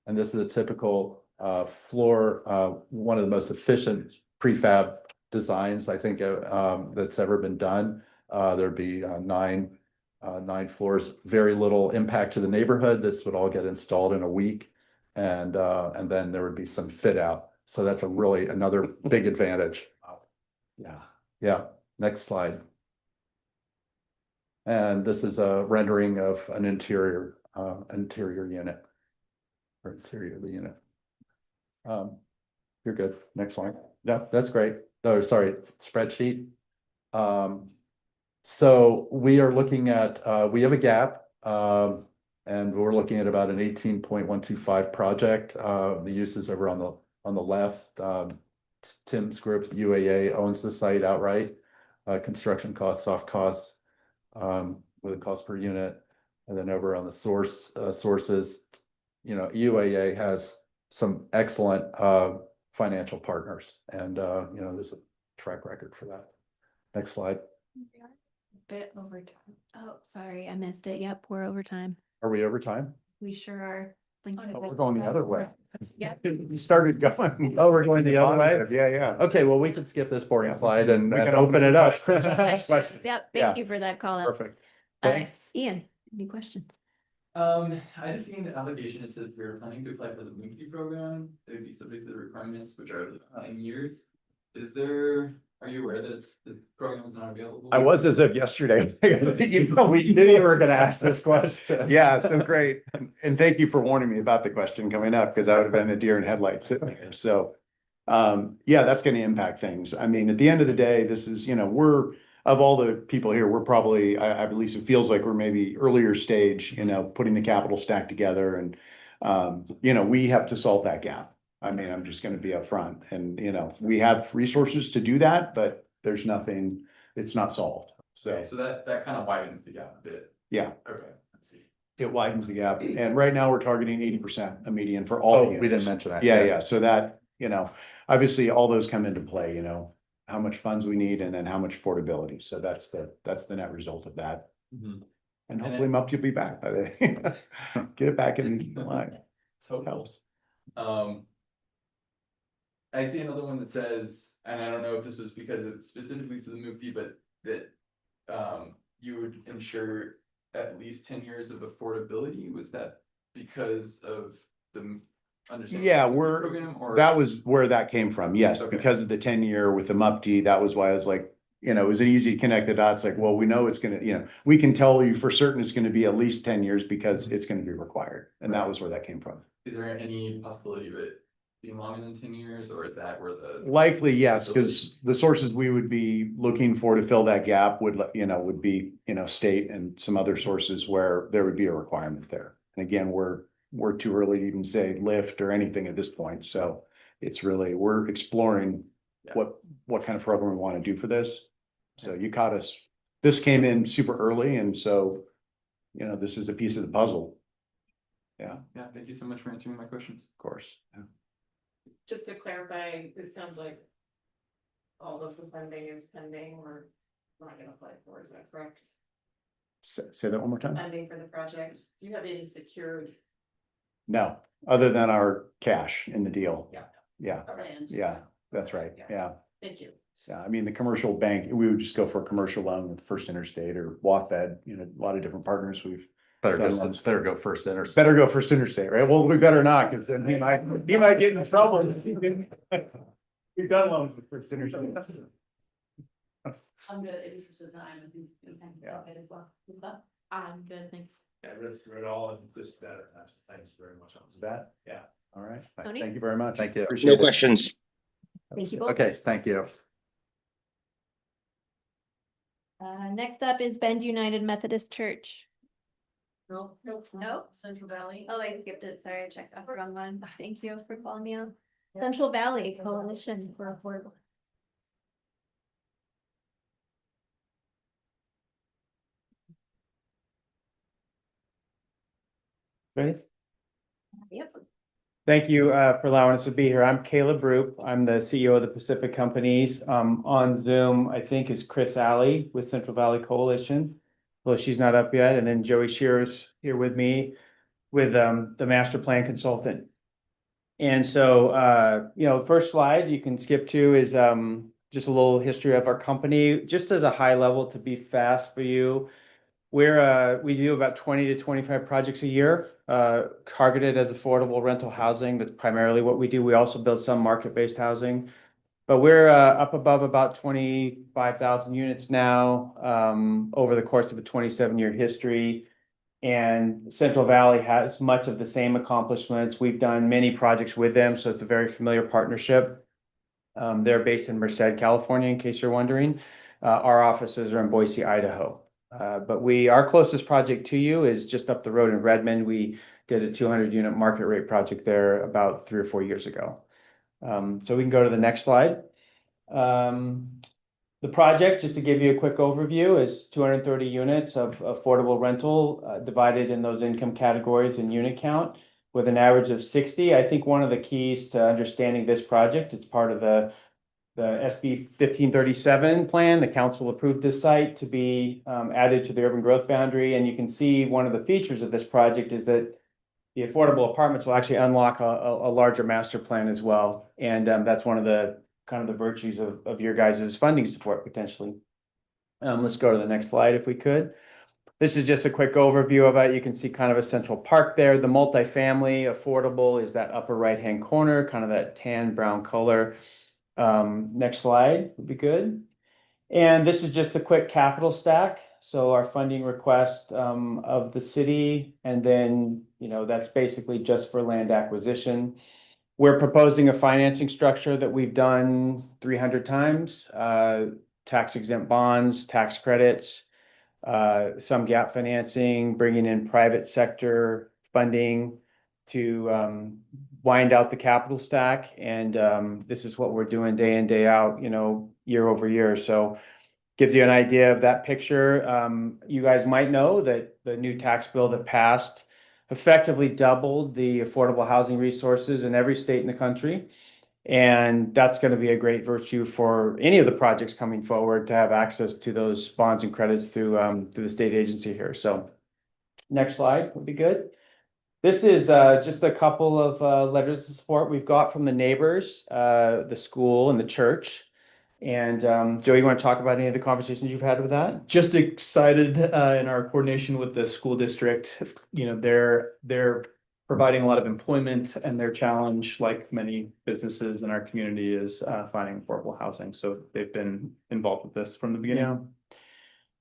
And this is a typical floor, one of the most efficient prefab designs I think that's ever been done. There'd be nine floors, very little impact to the neighborhood. This would all get installed in a week, and then there would be some fit out. So that's another big advantage. Yeah. Next slide. And this is a rendering of an interior unit. Or interior of the unit. You're good. Next one. Yeah, that's great. Oh, sorry, spreadsheet. So we are looking at, we have a gap, and we're looking at about an 18.125 project. The use is over on the left. Tim's group, UAA, owns the site outright. Construction costs, soft costs, with a cost per unit. And then over on the sources, UAA has some excellent financial partners, and there's a track record for that. Next slide. Bit over time. Oh, sorry, I missed it. Yep, we're over time. Are we over time? We sure are. We're going the other way. Yeah. We started going. Oh, we're going the other way? Yeah. Okay, well, we can skip this boring slide and we can open it up. Questions. Yep, Yeah. thank you for that call out. Perfect. Thanks. Ian, any questions? I just seen the application, it says we're planning to apply for the MUFTI program. It would be subject to the requirements, which are 9 years. Are you aware that the program is not available? I was as of yesterday. We knew you were gonna ask this question. Yeah, so great. And thank you for warning me about the question coming up, because I would have been a deer in headlights sitting here. So, yeah, that's going to impact things. I mean, at the end of the day, this is, we're, of all the people here, we're probably, I at least it feels like we're maybe earlier stage, putting the capital stack together, and, we have to solve that gap. I mean, I'm just going to be upfront, and, we have resources to do that, but there's nothing, it's not solved. So, Okay, so that kind of widens the gap a bit. yeah, Okay, let's see. it widens the gap. And right now we're targeting 80% a median for all. Oh, the we units. didn't mention that. Yeah, yeah. So that, obviously all those come into play, how much funds we need and then how much affordability. So that's the net result of that. Mhm. And hopefully MUFT will be back by then. Get it back in line. So Helps. I see another one that says, and I don't know if this was because it's specifically to the MUFTI, but that you would ensure at least 10 years of affordability. Was that because of the understanding? Yeah, of the program, or that was where that came from. Yes, Okay. because of the 10-year with the MUFT, that was why I was like, it was an easy connect the dots. Like, well, we know it's gonna, we can tell you for certain it's gonna be at least 10 years because it's gonna be required. And that was where that came from. is there any possibility of it being longer than 10 years, or is that where the Likely, yes, because the sources we would be looking for to fill that gap would be, state and some other sources where there would be a requirement there. And again, we're too early to even say lift or anything at this point. So it's really, we're exploring what kind of program we want to do for this. So you caught us, this came in super early. And so, this is a piece of the puzzle. Yeah, Yeah, thank you so much for answering my questions. of course. Yeah. Just to clarify, this sounds like all of the funding is pending or not gonna apply for, is that correct? Say that one more time. Funding for the project, do you have any secured? No, other than our cash in the deal. Yeah. Yeah, Land? yeah, that's right. Yeah. Thank you. I mean, the commercial bank, we would just go for a commercial loan with First Interstate or WaFd, you know, a lot of different partners we've. Better done go, loans. better go first interstate. Better go First Interstate, right? Well, we better not, because then he might get in trouble. We've done loans with First Interstate. I'm good, interest of time, I think. Yeah. As well. I'm good, thanks. Yeah, read through it all and this, that, thank you very much. That, Yeah. all right. Tony? Thank you very much. Thank you. Appreciate No it. questions. Thank you both. Okay, thank you. Next up is Bend United Methodist Church. No. Central Valley. Oh, I skipped it. Sorry, I checked off the wrong one. Thank you for calling me out. Central Valley Coalition for Affordable. Ready? Yep. Thank you for allowing us to be here. I'm Caleb Roop. I'm the CEO of the Pacific Companies. On Zoom, I think is Chris Alley with Central Valley Coalition. Well, she's not up yet. And then Joey Shearer's here with me with the master plan consultant. And so, you know, first slide you can skip to is just a little history of our company, just as a high level to be fast for you. We do about 20 to 25 projects a year, targeted as affordable rental housing. That's primarily what we do. We also build some market-based housing, but we're up above about 25,000 units now, over the course of a 27-year history. And Central Valley has much of the same accomplishments. We've done many projects with them, so it's a very familiar partnership. They're based in Merced, California, in case you're wondering. Our offices are in Boise, Idaho. But our closest project to you is just up the road in Redmond. We did a 200-unit market rate project there about 3 or 4 years ago. So we can go to the next slide. The project, just to give you a quick overview, is 230 units of affordable rental, divided in those income categories and unit count with an average of 60. I think one of the keys to understanding this project, it's part of the SB 1537 plan. The council approved this site to be added to the urban growth boundary. And you can see one of the features of this project is that the affordable apartments will actually unlock a larger master plan as well. And that's one of the kind of the virtues of your guys' funding support potentially. Let's go to the next slide if we could. This is just a quick overview of it. You can see kind of a central park there. The multifamily affordable is that upper right-hand corner, kind of that tan brown color. Next slide would be good. And this is just a quick capital stack. So our funding request of the city, and then, you know, that's basically just for land acquisition. We're proposing a financing structure that we've done 300 times, tax exempt bonds, tax credits, some gap financing, bringing in private sector funding to wind out the capital stack. And this is what we're doing day in, day out, you know, year over year. So gives you an idea of that picture. You guys might know that the new tax bill that passed effectively doubled the affordable housing resources in every state in the country. And that's going to be a great virtue for any of the projects coming forward to have access to those bonds and credits through the state agency here. So next slide would be good. This is just a couple of letters of support we've got from the neighbors, the school and the church. And Joe, you want to talk about any of the conversations you've had with that? Just excited in our coordination with the school district. You know, they're providing a lot of employment, and their challenge, like many businesses in our community, is finding affordable housing. So they've been involved with this from the beginning.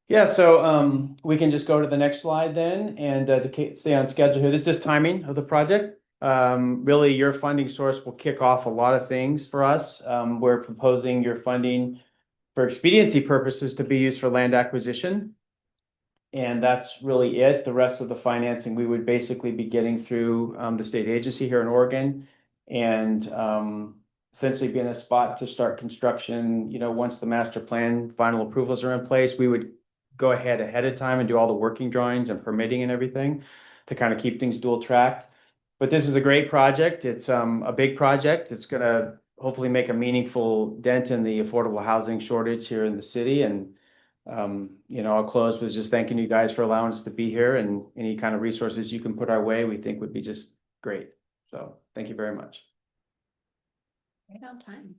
Yeah, so we can just go to the next slide then, and to stay on schedule here. This is timing of the project. Really, your funding source will kick off a lot of things for us. We're proposing your funding for expediency purposes to be used for land acquisition. And that's really it. The rest of the financing we would basically be getting through the state agency here in Oregon, and essentially be in a spot to start construction. You know, once the master plan final approvals are in place, we would go ahead of time and do all the working drawings and permitting and everything to kind of keep things dual tracked. But this is a great project. It's a big project. It's going to hopefully make a meaningful dent in the affordable housing shortage here in the city. And you know, I'll close with just thanking you guys for allowing us to be here, and any kind of resources you can put our way, we think would be just great. So thank you very much. Right on time.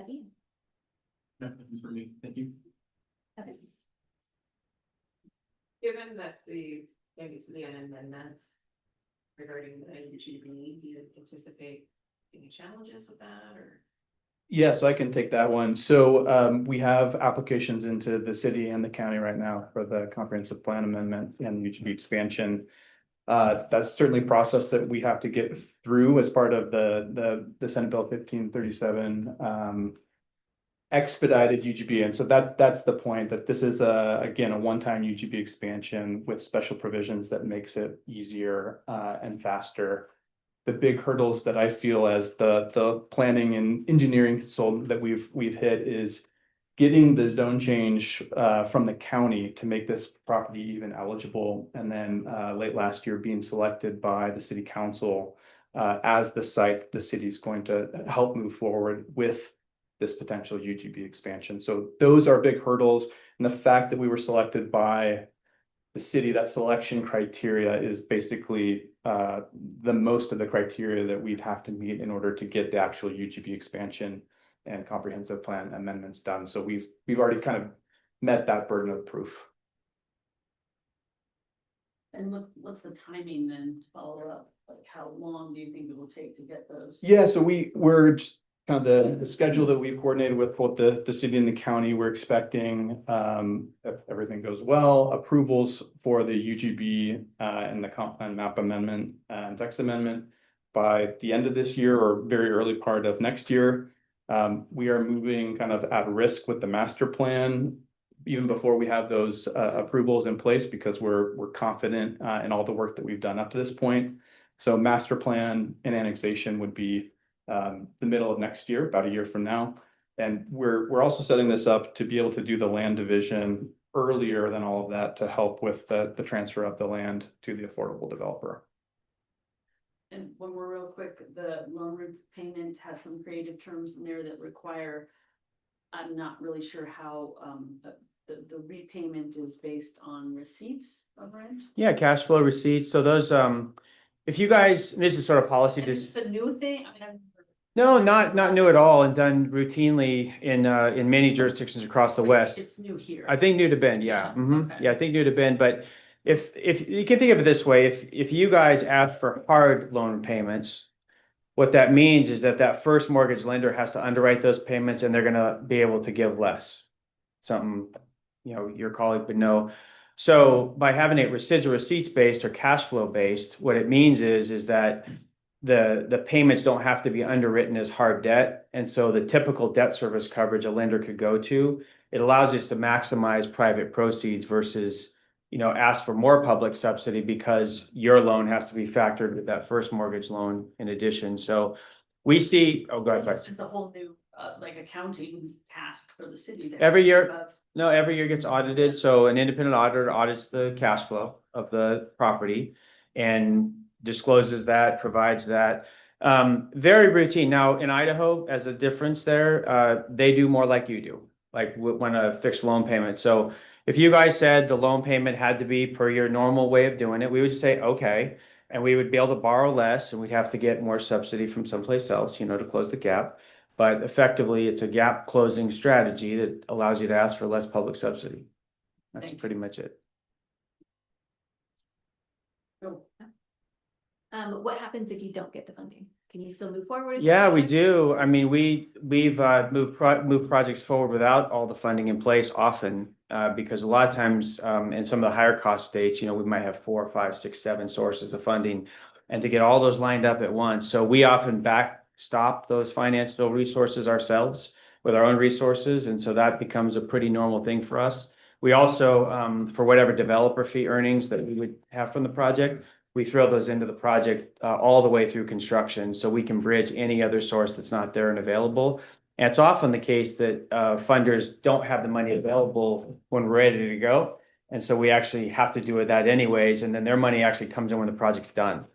Ian. Nothing for me, thank you. Okay. Given that maybe it's the amendments regarding the UGB, do you anticipate any challenges with that or? Yeah, so I can take that one. So we have applications into the city and the county right now for the comprehensive plan amendment and UGB expansion. That's certainly a process that we have to get through as part of the Senate Bill 1537 expedited UGB. And so that's the point, that this is again a one-time UGB expansion with special provisions that makes it easier and faster. The big hurdles that I feel as the planning and engineering consultant that we've hit is getting the zone change from the county to make this property even eligible. And then late last year being selected by the city council as the site the city's going to help move forward with this potential UGB expansion. So those are big hurdles. And the fact that we were selected by the city, that selection criteria is basically the most of the criteria that we'd have to meet in order to get the actual UGB expansion and comprehensive plan amendments done. So we've already kind of met that burden of proof. And what's the timing then to follow up? Like, how long do you think it will take to get those? Yeah, so we're just kind of the schedule that we've coordinated with both the city and the county. We're expecting, if everything goes well, approvals for the UGB and the comp plan map amendment and text amendment by the end of this year or very early part of next year. We are moving kind of at risk with the master plan even before we have those approvals in place, because we're confident in all the work that we've done up to this point. So master plan and annexation would be the middle of next year, about a year from now. And we're also setting this up to be able to do the land division earlier than all of that to help with the transfer of the land to the affordable developer. And one more real quick, the loan repayment has some creative terms in there that require, I'm not really sure how the repayment is based on receipts of rent. Yeah, cash flow receipts. So those, if you guys, this is sort of policy, And it's a new thing, I mean, no, not new at all, and done routinely in many jurisdictions across the West. it's new here. I think new to Bend, yeah. Okay. Yeah, I think new to Bend, but if you can think of it this way, if you guys ask for hard loan payments, what that means is that first mortgage lender has to underwrite those payments and they're gonna be able to give less. Something, your colleague would know. So by having it residual receipts based or cash flow based, what it means is that the payments don't have to be underwritten as hard debt. And so the typical debt service coverage a lender could go to, it allows us to maximize private proceeds versus, ask for more public subsidy because your loan has to be factored with that first mortgage loan in addition. So we see, oh, go ahead, sorry. It's just a whole new, accounting task for the city. to Every year, have. no, every year gets audited. So an independent auditor audits the cash flow of the property and discloses that, provides that. Very routine. Now in Idaho, as a difference there, they do more like you do, like when a fixed loan payment. So if you guys said the loan payment had to be per your normal way of doing it, we would say, okay. And we would be able to borrow less and we'd have to get more subsidy from someplace else, to close the gap. But effectively, it's a gap closing strategy that allows you to ask for less public subsidy. That's pretty much it. What happens if you don't get the funding? Can you still move forward? with the Yeah, we project? do. I mean, we've moved projects forward without all the funding in place often, because a lot of times in some of the higher cost states, we might have 4, 5, 6, 7 sources of funding, and to get all those lined up at once. So we often backstop those financial resources ourselves with our own resources, and so that becomes a pretty normal thing for us. We also, for whatever developer fee earnings that we would have from the project, we throw those into the project all the way through construction, so we can bridge any other source that's not there and available. And it's often the case that funders don't have the money available when we're ready to go. And so we actually have to do that anyways, and then their money actually comes in when the project's done.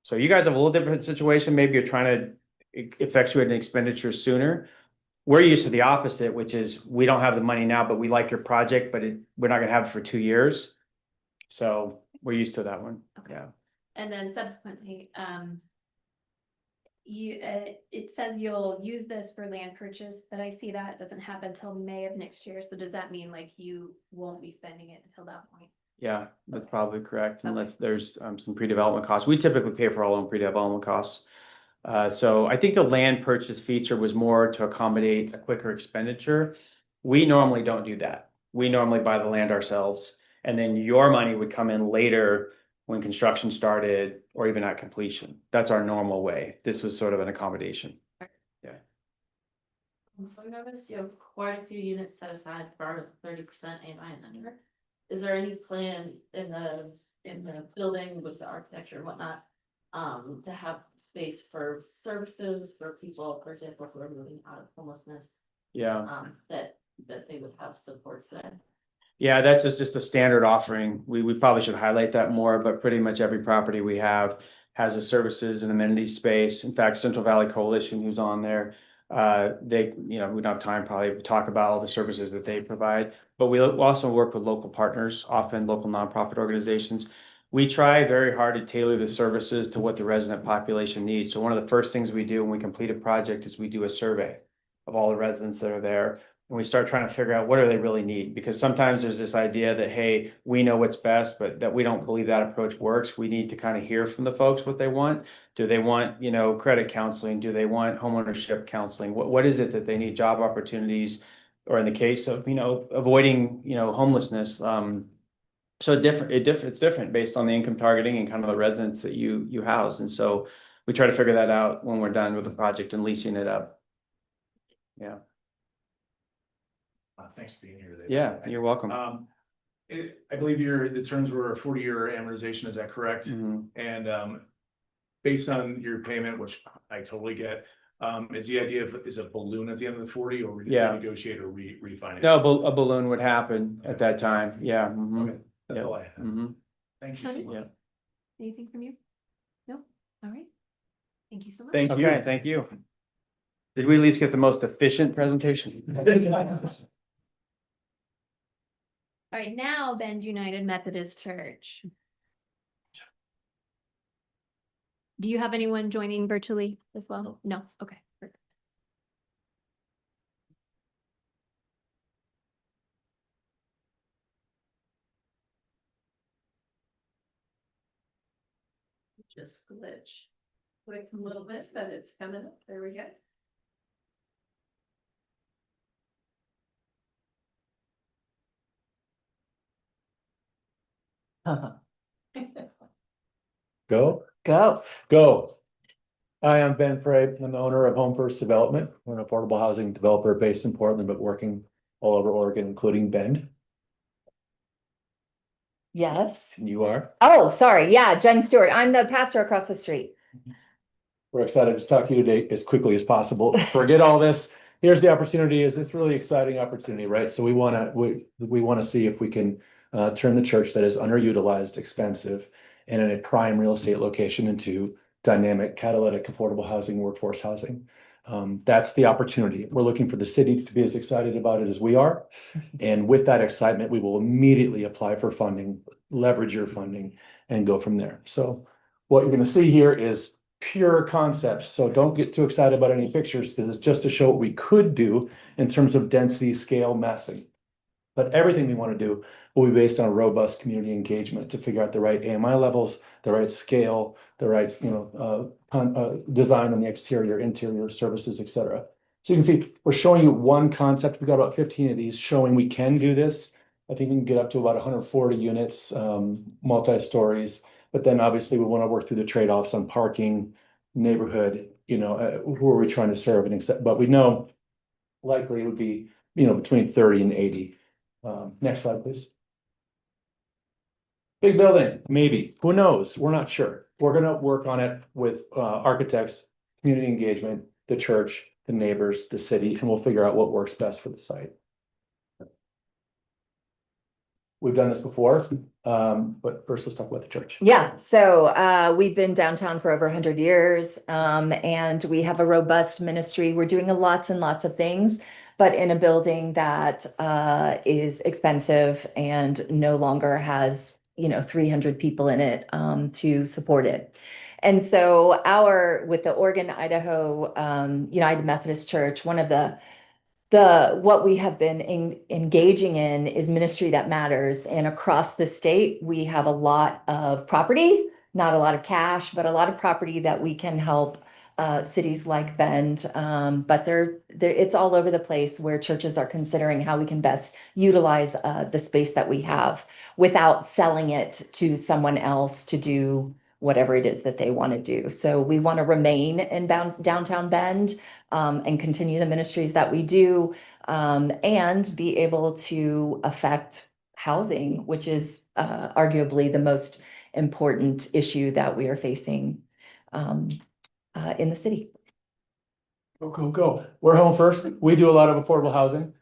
So you guys have a little different situation. Maybe you're trying to effectuate an expenditure sooner. We're used to the opposite, which is we don't have the money now, but we like your project, but we're not gonna have it for 2 years. So we're used to that one. Okay. Yeah. And then subsequently, it says you'll use this for land purchase, but I see that doesn't happen until May of next year. So does that mean like you won't be spending it until that point? Yeah, that's probably correct, unless there's some pre-development costs. We typically pay for our own pre-development costs. So I think the land purchase feature was more to accommodate a quicker expenditure. We normally don't do that. We normally buy the land ourselves, and then your money would come in later when construction started or even at completion. That's our normal way. This was sort of an accommodation. Yeah. So I noticed you have quite a few units set aside for 30% AMI and under. Is there any plan in the building with the architecture and whatnot, to have space for services for people, for example, who are moving out of homelessness? Yeah. That they would have supports there. Yeah, that's just a standard offering. We probably should highlight that more, but pretty much every property we have has a services and amenities space. In fact, Central Valley Coalition, who's on there, they, we don't have time probably to talk about all the services that they provide, but we also work with local partners, often local nonprofit organizations. We try very hard to tailor the services to what the resident population needs. So one of the first things we do when we complete a project is we do a survey of all the residents that are there. And we start trying to figure out what do they really need, because sometimes there's this idea that, hey, we know what's best, but that we don't believe that approach works. We need to kind of hear from the folks what they want. Do they want, credit counseling? Do they want homeownership counseling? What is it that they need? Job opportunities, or in the case of, avoiding, homelessness. So it's different based on the income targeting and kind of the residents that you house. And so we try to figure that out when we're done with the project and leasing it up. Yeah. Thanks for being here today. Yeah, you're welcome. I believe the terms were a 40-year amortization, is that correct? And based on your payment, which I totally get, is the idea of is a balloon at the end of the 40, or we renegotiate or refinance? No, a balloon would happen at that time. Yeah. Okay, that's all I have. Thank you so much. Yeah. Anything from you? No? All right. Thank you so much. Thank you. Thank you. Did we at least get the most efficient presentation? All right, now Bend United Methodist Church. Do you have anyone joining virtually as well? No? Okay, perfect. Just glitch. Wait a little bit, but it's coming up. There we go. Go? Go. Go. Hi, I'm Ben Frey. I'm the owner of Home First Development. We're an affordable housing developer based in Portland, but working all over Oregon, including Bend. Yes. And you are? Oh, sorry. Yeah, Jen Stewart. I'm the pastor across the street. We're excited to talk to you today as quickly as possible. Forget all this. Here's the opportunity. Is this really exciting opportunity, right? So we want to see if we can turn the church that is underutilized, expensive, and in a prime real estate location into dynamic, catalytic, affordable housing, workforce housing. That's the opportunity. We're looking for the city to be as excited about it as we are. And with that excitement, we will immediately apply for funding, leverage your funding, and go from there. So what you're going to see here is pure concepts. So don't get too excited about any pictures, because it's just to show what we could do in terms of density, scale, massing. But everything we want to do will be based on a robust community engagement to figure out the right AMI levels, the right scale, the right design on the exterior, interior services, etc. So you can see we're showing you one concept. We've got about 15 of these showing we can do this. I think we can get up to about 140 units, multi-stories. But then obviously we want to work through the trade-offs on parking, neighborhood, who are we trying to serve and accept. But we know likely it would be between 30 and 80. Next slide, please. Big building, maybe. Who knows? We're not sure. We're going to work on it with architects, community engagement, the church, the neighbors, the city, and we'll figure out what works best for the site. We've done this before, but first let's talk about the church. Yeah, so we've been downtown for over 100 years, and we have a robust ministry. We're doing lots and lots of things, but in a building that is expensive and no longer has 300 people in it to support it. And so with the Oregon, Idaho United Methodist Church, one of the what we have been engaging in is ministry that matters. And across the state, we have a lot of property, not a lot of cash, but a lot of property that we can help cities like Bend. But it's all over the place where churches are considering how we can best utilize the space that we have without selling it to someone else to do whatever it is that they want to do. So we want to remain in downtown Bend and continue the ministries that we do and be able to affect housing, which is arguably the most important issue that we are facing in the city. Cool. We're Home First. We do a lot of affordable housing.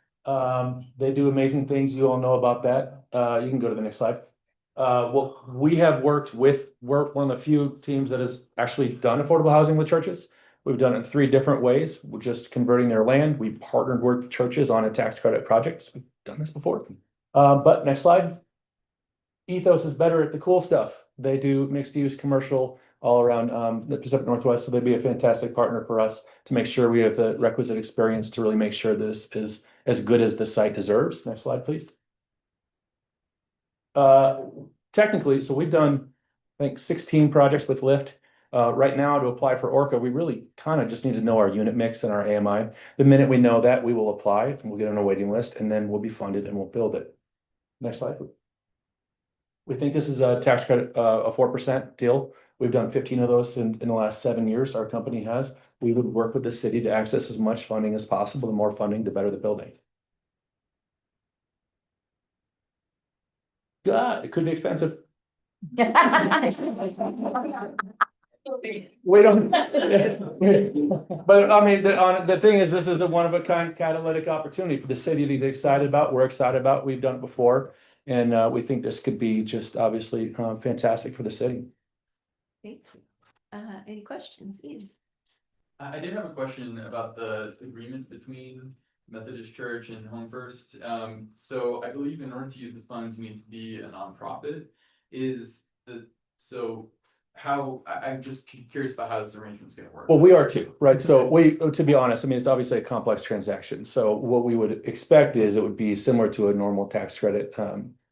They do amazing things. You all know about that. You can go to the next slide. Well, we have we're one of the few teams that has actually done affordable housing with churches. We've done it in 3 different ways. We're just converting their land. We partnered with churches on a tax credit project. So we've done this before. But next slide. Ethos is better at the cool stuff. They do mixed use commercial all around the Pacific Northwest. So they'd be a fantastic partner for us to make sure we have the requisite experience to really make sure this is as good as the site deserves. Next slide, please. Technically, so we've done, I think, 16 projects with Lyft. Right now, to apply for Orca, we really kind of just need to know our unit mix and our AMI. The minute we know that, we will apply and we'll get on a waiting list, and then we'll be funded and we'll build it. Next slide. We think this is a tax credit, a 4% deal. We've done 15 of those in the last 7 years. Our company has. We would work with the city to access as much funding as possible. The more funding, the better the building. It could be expensive. We don't. But I mean, the thing is, this is a one-of-a-kind catalytic opportunity for the city to be excited about. We're excited about. We've done it before, and we think this could be just obviously fantastic for the city. Thank you. Any questions, Ian? I did have a question about the agreement between Methodist Church and Home First. So I believe in order to use the funds, you need to be a nonprofit. I'm just curious about how this arrangement's going to work. Well, we are too, right? So to be honest, I mean, it's obviously a complex transaction. So what we would expect is it would be similar to a normal tax credit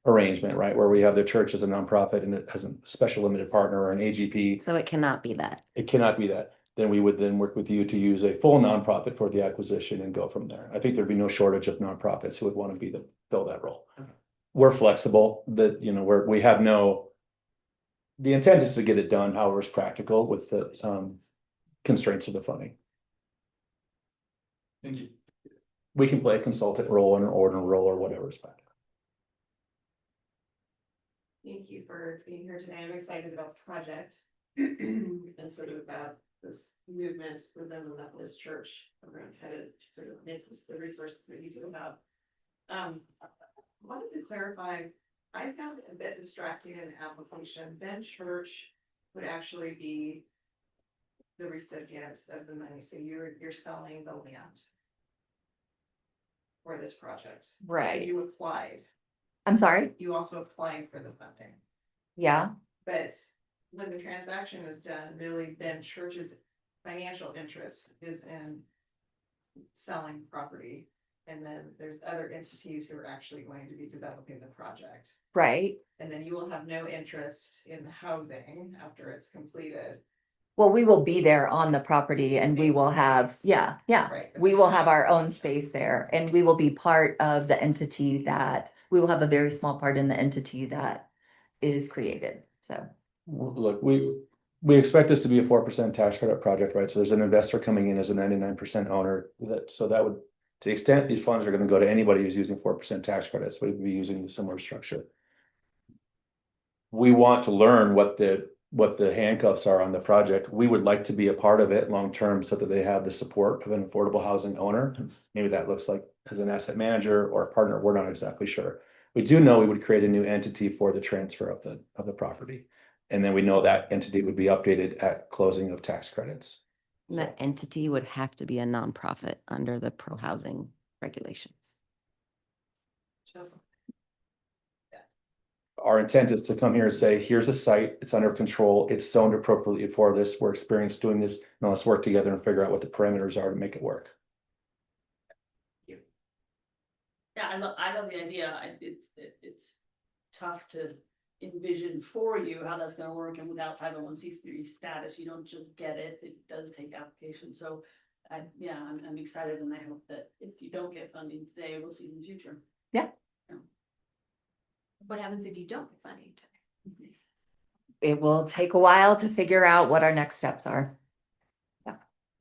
arrangement, right? Where we have the church as a nonprofit and it has a special limited partner or an AGP. So it cannot be that. It cannot be that. Then we would then work with you to use a full nonprofit for the acquisition and go from there. I think there'd be no shortage of nonprofits who would want to fill that role. Okay. We're flexible, that we have the intent is to get it done however is practical with the constraints of the funding. Thank you. We can play a consultant role and an order role or whatever is practical. Thank you for being here today. I'm excited about the project and sort of about this movement within the Methodist Church around how to sort of make use of the resources that you do have. I wanted to clarify, I found it a bit distracting in the application. Bend Church would actually be the recipient of the money. So you're selling the land for this project. Right. And you applied. I'm sorry? You also applied for the funding. Yeah. But when the transaction is done, really then Church's financial interest is in selling property. And then there's other entities who are actually going to be developing the project. Right. And then you will have no interest in housing after it's completed. Well, we will be there on the property and we will have, Right. we will have our own space there and we will be part of the entity we will have a very small part in the entity that is created. So. Look, we expect this to be a 4% tax credit project, right? So there's an investor coming in as a 99% owner that would, to the extent these funds are going to go to anybody who's using 4% tax credits, we'd be using the similar structure. We want to learn what the handcuffs are on the project. We would like to be a part of it long-term so that they have the support of an affordable housing owner. Maybe that looks like as an asset manager or a partner. We're not exactly sure. We do know we would create a new entity for the transfer of the property. And then we know that entity would be updated at closing of tax credits. And that entity would have to be a nonprofit under the pro-housing regulations. our intent is to come here and say, here's a site, it's under control, it's zoned appropriately for this, we're experienced doing this, now let's work together and figure out what the parameters are to make it work. Yeah, I love the idea. It's tough to envision for you how that's gonna work, and without 501c3 status, you don't just get it. It does take application. So I'm excited, and I hope that if you don't get funding today, we'll see it in the future. Yeah. What happens if you don't get funding today? It will take a while to figure out what our next steps are.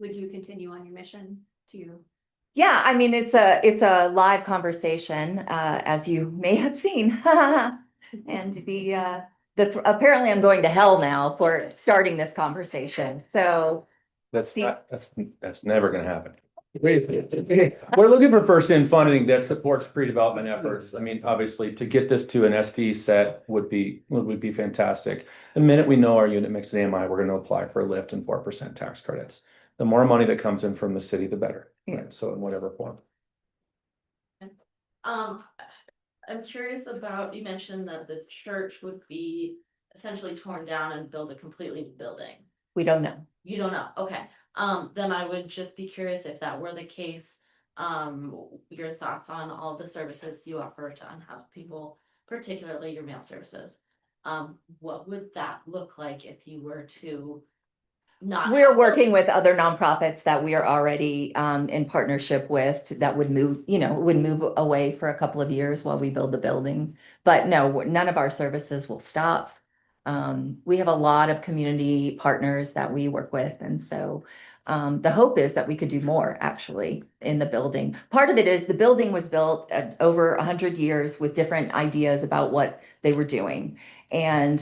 Would you continue on your mission to? Yeah, I mean, it's a live conversation, as you may have seen. And apparently I'm going to hell now for starting this conversation, so. That's never gonna happen. We're looking for first in funding that supports pre-development efforts. I mean, obviously, to get this to an SD set would be fantastic. The minute we know our unit mix is AMI, we're gonna apply for a lift and 4% tax credits. The more money that comes in from the city, the better. Yeah. Right? So in whatever form. I'm curious about, you mentioned that the church would be essentially torn down and build a completely new building. We don't know. You don't know, okay. Then I would just be curious if that were the case, your thoughts on all of the services you offer to unhoused people, particularly your mail services. What would that look like if you were to not? We're working with other nonprofits that we are already in partnership with that would move away for a couple of years while we build the building. But no, none of our services will stop. We have a lot of community partners that we work with, and so the hope is that we could do more actually in the building. Part of it is the building was built over 100 years with different ideas about what they were doing, and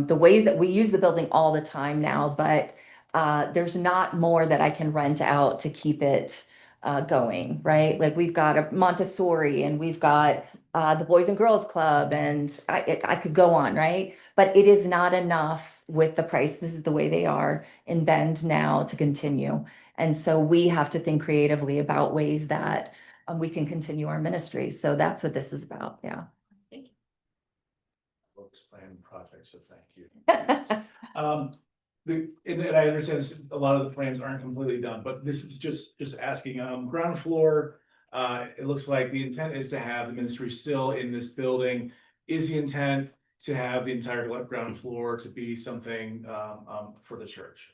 the ways that we use the building all the time now, but there's not more that I can rent out to keep it going, right? Like we've got a Montessori and we've got the Boys and Girls Club, and I could go on, right? But it is not enough with the price. This is the way they are in Bend now to continue. And so we have to think creatively about ways that we can continue our ministry. So that's what this is about. Yeah. Thank you. Folks plan projects, so thank you. And I understand a lot of the plans aren't completely done, but this is just asking, ground floor. It looks like the intent is to have the ministry still in this building. Is the intent to have the entire ground floor to be something for the church?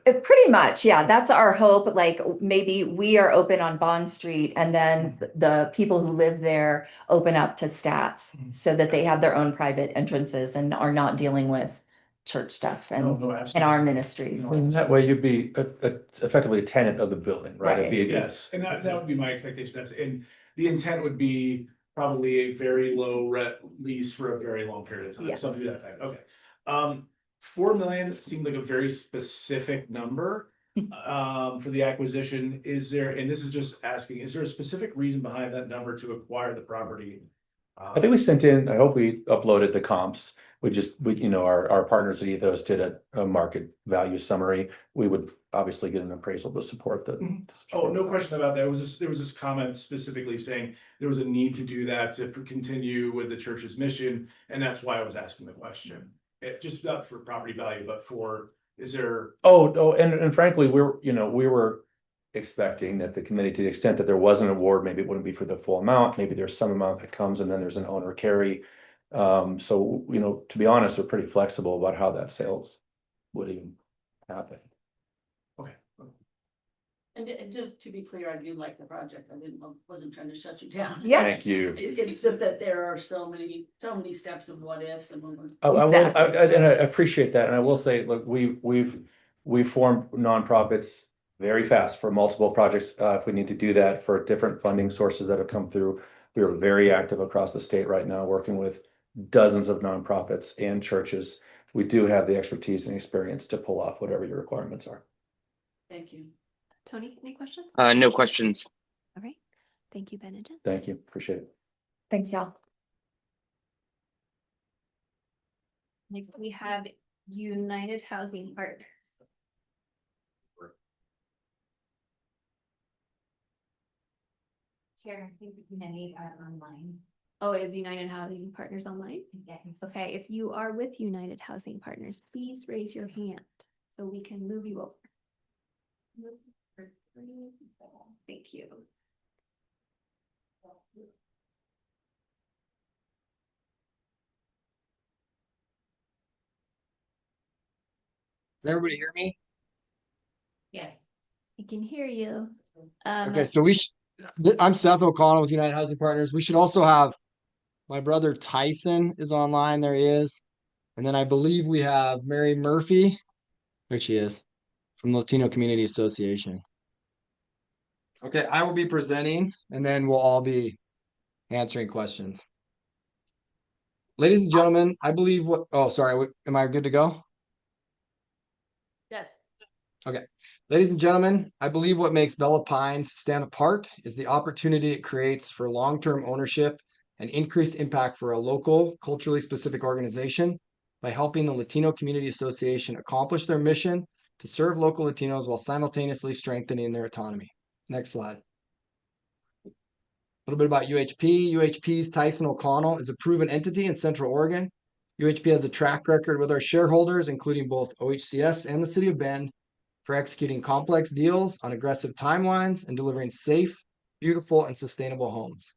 Pretty much, yeah, that's our hope. Like maybe we are open on Bond Street and then the people who live there open up to Stats so that they have their own private entrances and are not dealing with church stuff and our ministries. And that way you'd be effectively a tenant of the building, right? It'd be- Yes, and that would be my expectation. And the intent would be probably a very low rent lease for a very long period of time. Yes. Something to that effect. Okay. 4 million seemed like a very specific number for the acquisition. Is there, and this is just asking, is there a specific reason behind that number to acquire the property? I think we sent in, I hope we uploaded the comps. Our partners at Ethos did a market value summary. We would obviously get an appraisal to support the. Oh, no question about that. There was this comment specifically saying there was a need to do that to continue with the church's mission, and that's why I was asking the question. Just not for property value, but for, is there? And frankly, we were expecting that the committee, to the extent that there was an award, maybe it wouldn't be for the full amount. Maybe there's some amount that comes and then there's an owner carry. So, to be honest, we're pretty flexible about how that sales would even happen. Okay. And to be clear, I do like the project. I wasn't trying to shut you down. Yeah. Thank you. It's just that there are so many steps of what ifs and when I appreciate that. And I will say, look, we've formed nonprofits very fast for multiple projects. If we need to do that for different funding sources that have come through, we are very active across the state right now, working with dozens of nonprofits and churches. We do have the expertise and experience to pull off whatever your requirements are. Thank you. Tony, any questions? No questions. All right. Thank you, Ben and Jen. Thank you. Appreciate it. Thanks, y'all. Next, we have United Housing Partners. Chair, I think we can need online. Oh, is United Housing Partners online? Yes. Okay, if you are with United Housing Partners, please raise your hand so we can move you over. Thank you. Can everybody hear me? Yes. We can hear you. Okay, so I'm Seth O'Connell with United Housing Partners. We should also have my brother Tyson is online. There he is. And then I believe we have Mary Murphy. There she is from the Latino Community Association. Okay, I will be presenting and then we'll all be answering questions. Ladies and gentlemen, I believe oh, sorry. Am I good to go? Yes. Okay. Ladies and gentlemen, I believe what makes Bella Pines stand apart is the opportunity it creates for long-term ownership and increased impact for a local, culturally specific organization by helping the Latino Community Association accomplish their mission to serve local Latinos while simultaneously strengthening their autonomy. Next slide. A little bit about UHP. UHP's Tyson O'Connell is a proven entity in Central Oregon. UHP has a track record with our shareholders, including both OHCS and the City of Bend, for executing complex deals on aggressive timelines and delivering safe, beautiful, and sustainable homes.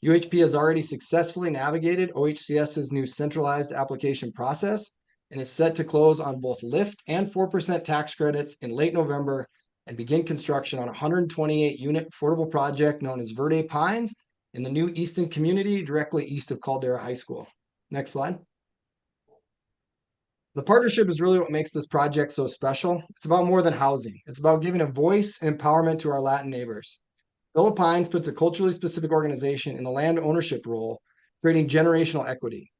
UHP has already successfully navigated OHCS's new centralized application process and is set to close on both LIFT and 4% tax credits in late November and begin construction on a 128-unit affordable project known as Verde Pines in the new Easton community directly east of Caldera High School. Next slide. The partnership is really what makes this project so special. It's about more than housing. It's about giving a voice and empowerment to our Latin neighbors. Villa Pines puts a culturally specific organization in the land ownership role, creating generational equity.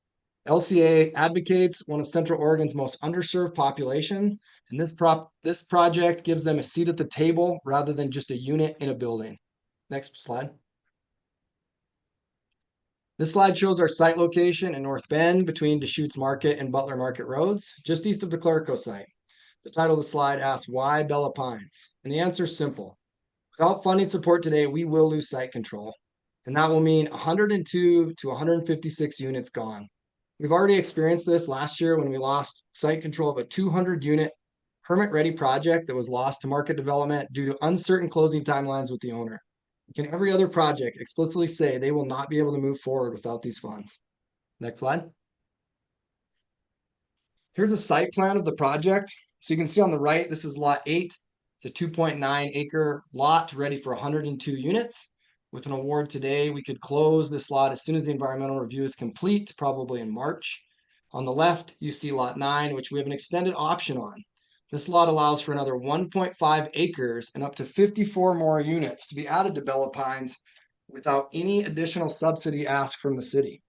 LCA advocates one of Central Oregon's most underserved population, and this project gives them a seat at the table rather than just a unit in a building. Next slide. This slide shows our site location in North Bend between Deschutes Market and Butler Market Roads, just east of the Clerico site. The title of the slide asks, why Bella Pines? And the answer is simple. Without funding support today, we will lose site control. And that will mean 102 to 156 units gone. We've already experienced this last year when we lost site control of a 200-unit permit-ready project that was lost to market development due to uncertain closing timelines with the owner. Can every other project explicitly say they will not be able to move forward without these funds? Next slide. Here's a site plan of the project. So you can see on the right, this is lot 8. It's a 2.9 acre lot ready for 102 units. With an award today, we could close this lot as soon as the environmental review is complete, probably in March. On the left, you see lot 9, which we have an extended option on. This lot allows for another 1.5 acres and up to 54 more units to be added to Bella Pines without any additional subsidy asked from the city.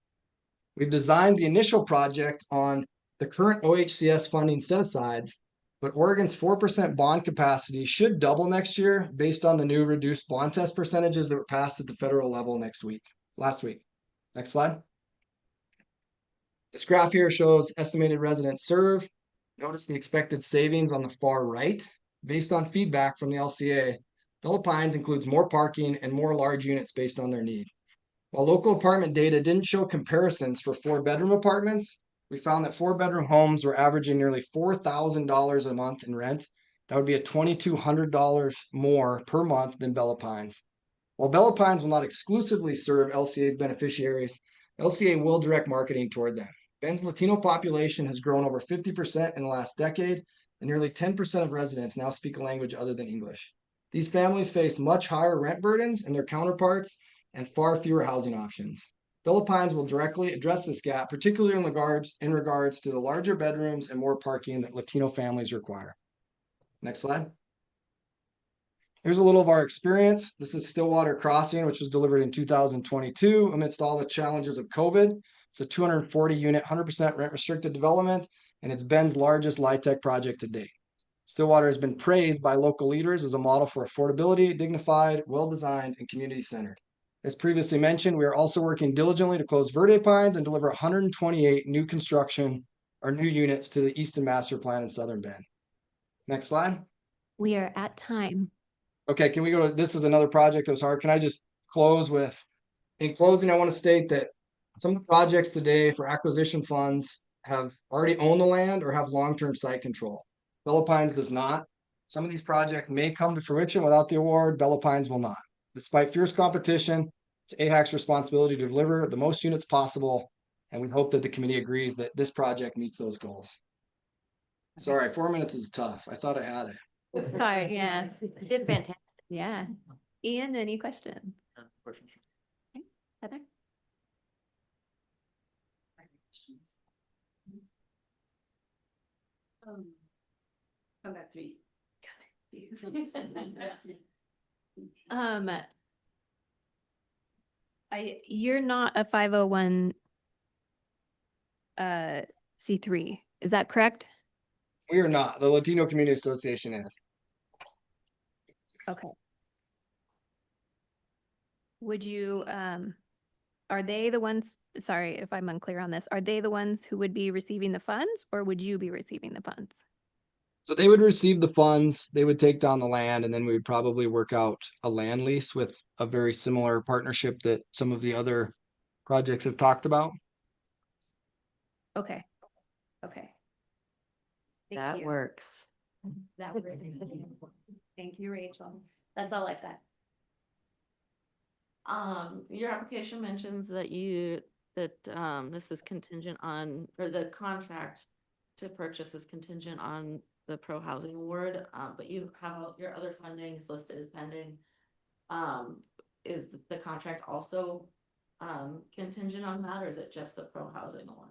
We've designed the initial project on the current OHCS funding set-asides, but Oregon's 4% bond capacity should double next year based on the new reduced bond test percentages that were passed at the federal level last week. Next slide. This graph here shows estimated residents served. Notice the expected savings on the far right. Based on feedback from the LCA, Bella Pines includes more parking and more large units based on their need. While local apartment data didn't show comparisons for 4-bedroom apartments, we found that 4-bedroom homes were averaging nearly $4,000 a month in rent. That would be a $2,200 more per month than Bella Pines. While Bella Pines will not exclusively serve LCA's beneficiaries, LCA will direct marketing toward them. Bend's Latino population has grown over 50% in the last decade, and nearly 10% of residents now speak a language other than English. These families face much higher rent burdens than their counterparts and far fewer housing options. Bella Pines will directly address this gap, particularly in regards to the larger bedrooms and more parking that Latino families require. Next slide. Here's a little of our experience. This is Stillwater Crossing, which was delivered in 2022 amidst all the challenges of COVID. It's a 240-unit, 100% rent-restricted development, and it's Bend's largest LIHTC project to date. Stillwater has been praised by local leaders as a model for affordability, dignified, well-designed, and community-centered. As previously mentioned, we are also working diligently to close Verde Pines and deliver 128 new units to the Easton Master Plan in Southern Bend. Next slide. We are at time. Okay, can we go to, this is another project that was hard. Can I just close with, in closing, I want to state that Some of the projects today for acquisition funds have already owned the land or have long-term site control. Bella Pines does not. Some of these projects may come to fruition without the award. Bella Pines will not. Despite fierce competition, it's AHAC's responsibility to deliver the most units possible, and we hope that the committee agrees that this project meets those goals. Sorry, 4 minutes is tough. I thought I had it. Sorry, yeah. Did fantastic. Yeah. Ian, any questions? Okay, Heather? Come back to you. You're not a 501 C3, is that correct? We are not. The Latino Community Association is. Okay. Would you, are they the ones, sorry if I'm unclear on this, are they the ones who would be receiving the funds, or would you be receiving the funds? So they would receive the funds, they would take down the land, and then we would probably work out a land lease with a very similar partnership that some of the other projects have talked about. Okay. Okay. Thank That you. works. That works. Thank you, Rachel. That's all I've got. Your application mentions that this is contingent on, or the contract to purchase is contingent on the pro housing award, but you have your other funding is listed as pending. Is the contract also contingent on that, or is it just the pro housing award?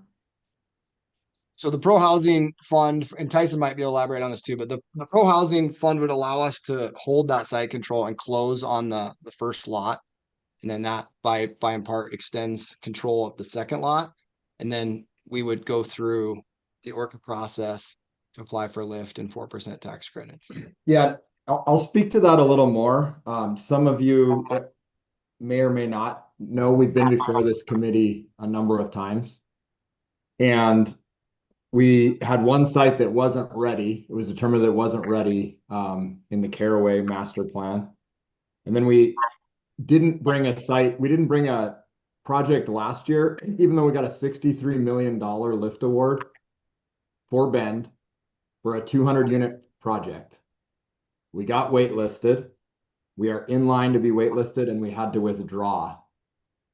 So the pro housing fund, and Tyson might be able to elaborate on this too, but the pro housing fund would allow us to hold that site control and close on the first lot. And then that by in part extends control of the second lot. And then we would go through the ORCA process to apply for lift and 4% tax credits. Yeah, I'll speak to that a little more. Some of you may or may not know we've been before this committee a number of times. And we had one site that wasn't ready. It was determined that it wasn't ready in the Caraway master plan. And then we didn't bring a project last year, even though we got a $63 million lift award for Bend for a 200 unit project. We got waitlisted. We are in line to be waitlisted, and we had to withdraw.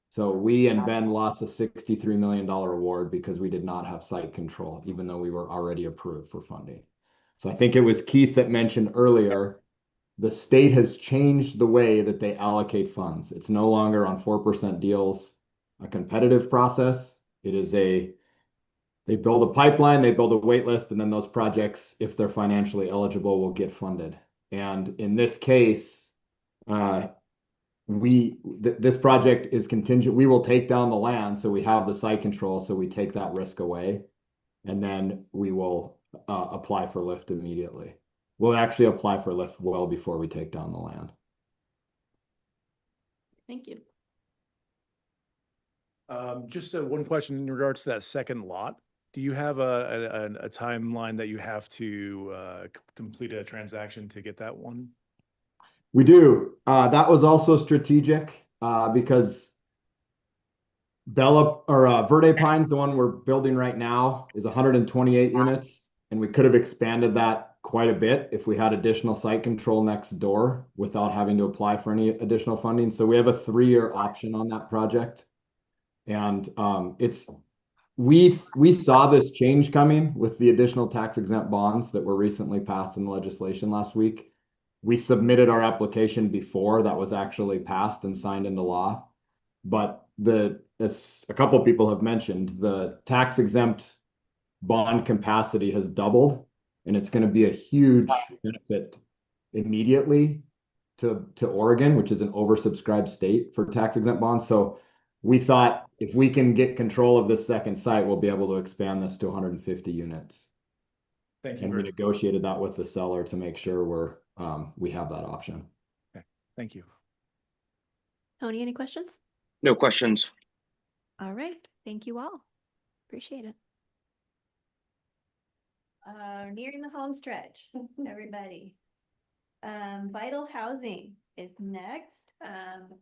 So we and Ben lost a $63 million award because we did not have site control, even though we were already approved for funding. So I think it was Keith that mentioned earlier, the state has changed the way that they allocate funds. It's no longer on 4% deals, a competitive process. It is they build a pipeline, they build a wait list, and then those projects, if they're financially eligible, will get funded. And in this case, this project is contingent. We will take down the land, so we have the site control, so we take that risk away, and then we will apply for lift immediately. We'll actually apply for lift well before we take down the land. Thank you. Just one question in regards to that second lot. Do you have a timeline that you have to complete a transaction to get that one? We do. That was also strategic because Verde Pines, the one we're building right now, is 128 units, and we could have expanded that quite a bit if we had additional site control next door without having to apply for any additional funding. So we have a 3-year option on that project. And we saw this change coming with the additional tax exempt bonds that were recently passed in the legislation last week. We submitted our application before that was actually passed and signed into law. But as a couple of people have mentioned, the tax exempt bond capacity has doubled, and it's going to be a huge benefit immediately to Oregon, which is an oversubscribed state for tax exempt bonds. So we thought if we can get control of this second site, we'll be able to expand this to 150 units. Thank you. And we negotiated that with the seller to make sure we have that option. Okay. Thank you. Tony, any questions? No questions. All right. Thank you all. Appreciate it. Nearing the home stretch, everybody. Vital housing. is next.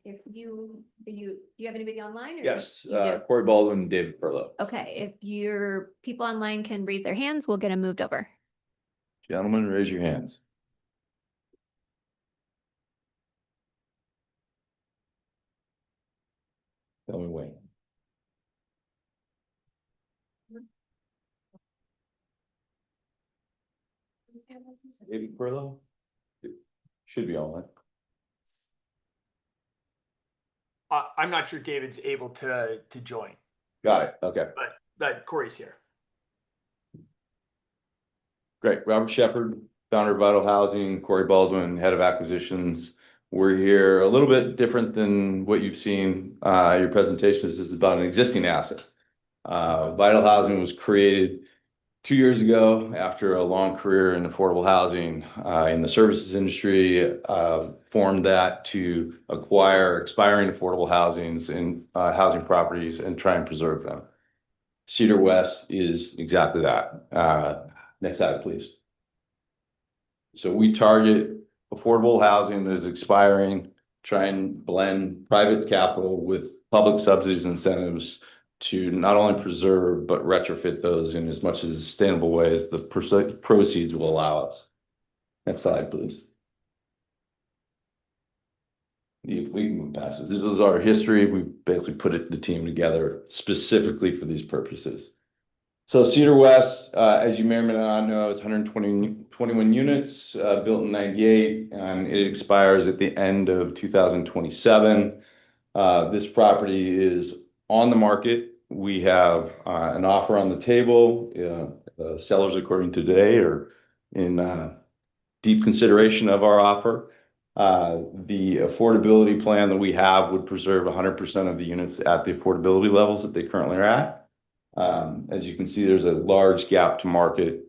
If do you have anybody online? or Yes, you do? Corey Baldwin and David Perlow. Okay, if your people online can raise their hands, we'll get them moved over. Gentlemen, raise your hands. Tell me when. David Perlow? Should be online. I'm not sure David's able to join, Got it, okay. but Corey's here. Great. Robert Shepard, founder of Vital Housing, Corey Baldwin, head of acquisitions. We're here a little bit different than what you've seen. Your presentation is about an existing asset. Vital Housing was created 2 years ago after a long career in affordable housing in the services industry. Formed that to acquire expiring affordable housings and housing properties and try and preserve them. Cedar West is exactly that. Next slide, please. So we target affordable housing that is expiring, try and blend private capital with public subsidies and incentives to not only preserve, but retrofit those in as much as a sustainable way as the proceeds will allow us. Next slide, please. We can move past this. This is our history. We basically put the team together specifically for these purposes. So Cedar West, as you may or may not know, it's 121 units, built in 98, and it expires at the end of 2027. This property is on the market. We have an offer on the table. Sellers, according to today, are in deep consideration of our offer. The affordability plan that we have would preserve 100% of the units at the affordability levels that they currently are at. As you can see, there's a large gap to market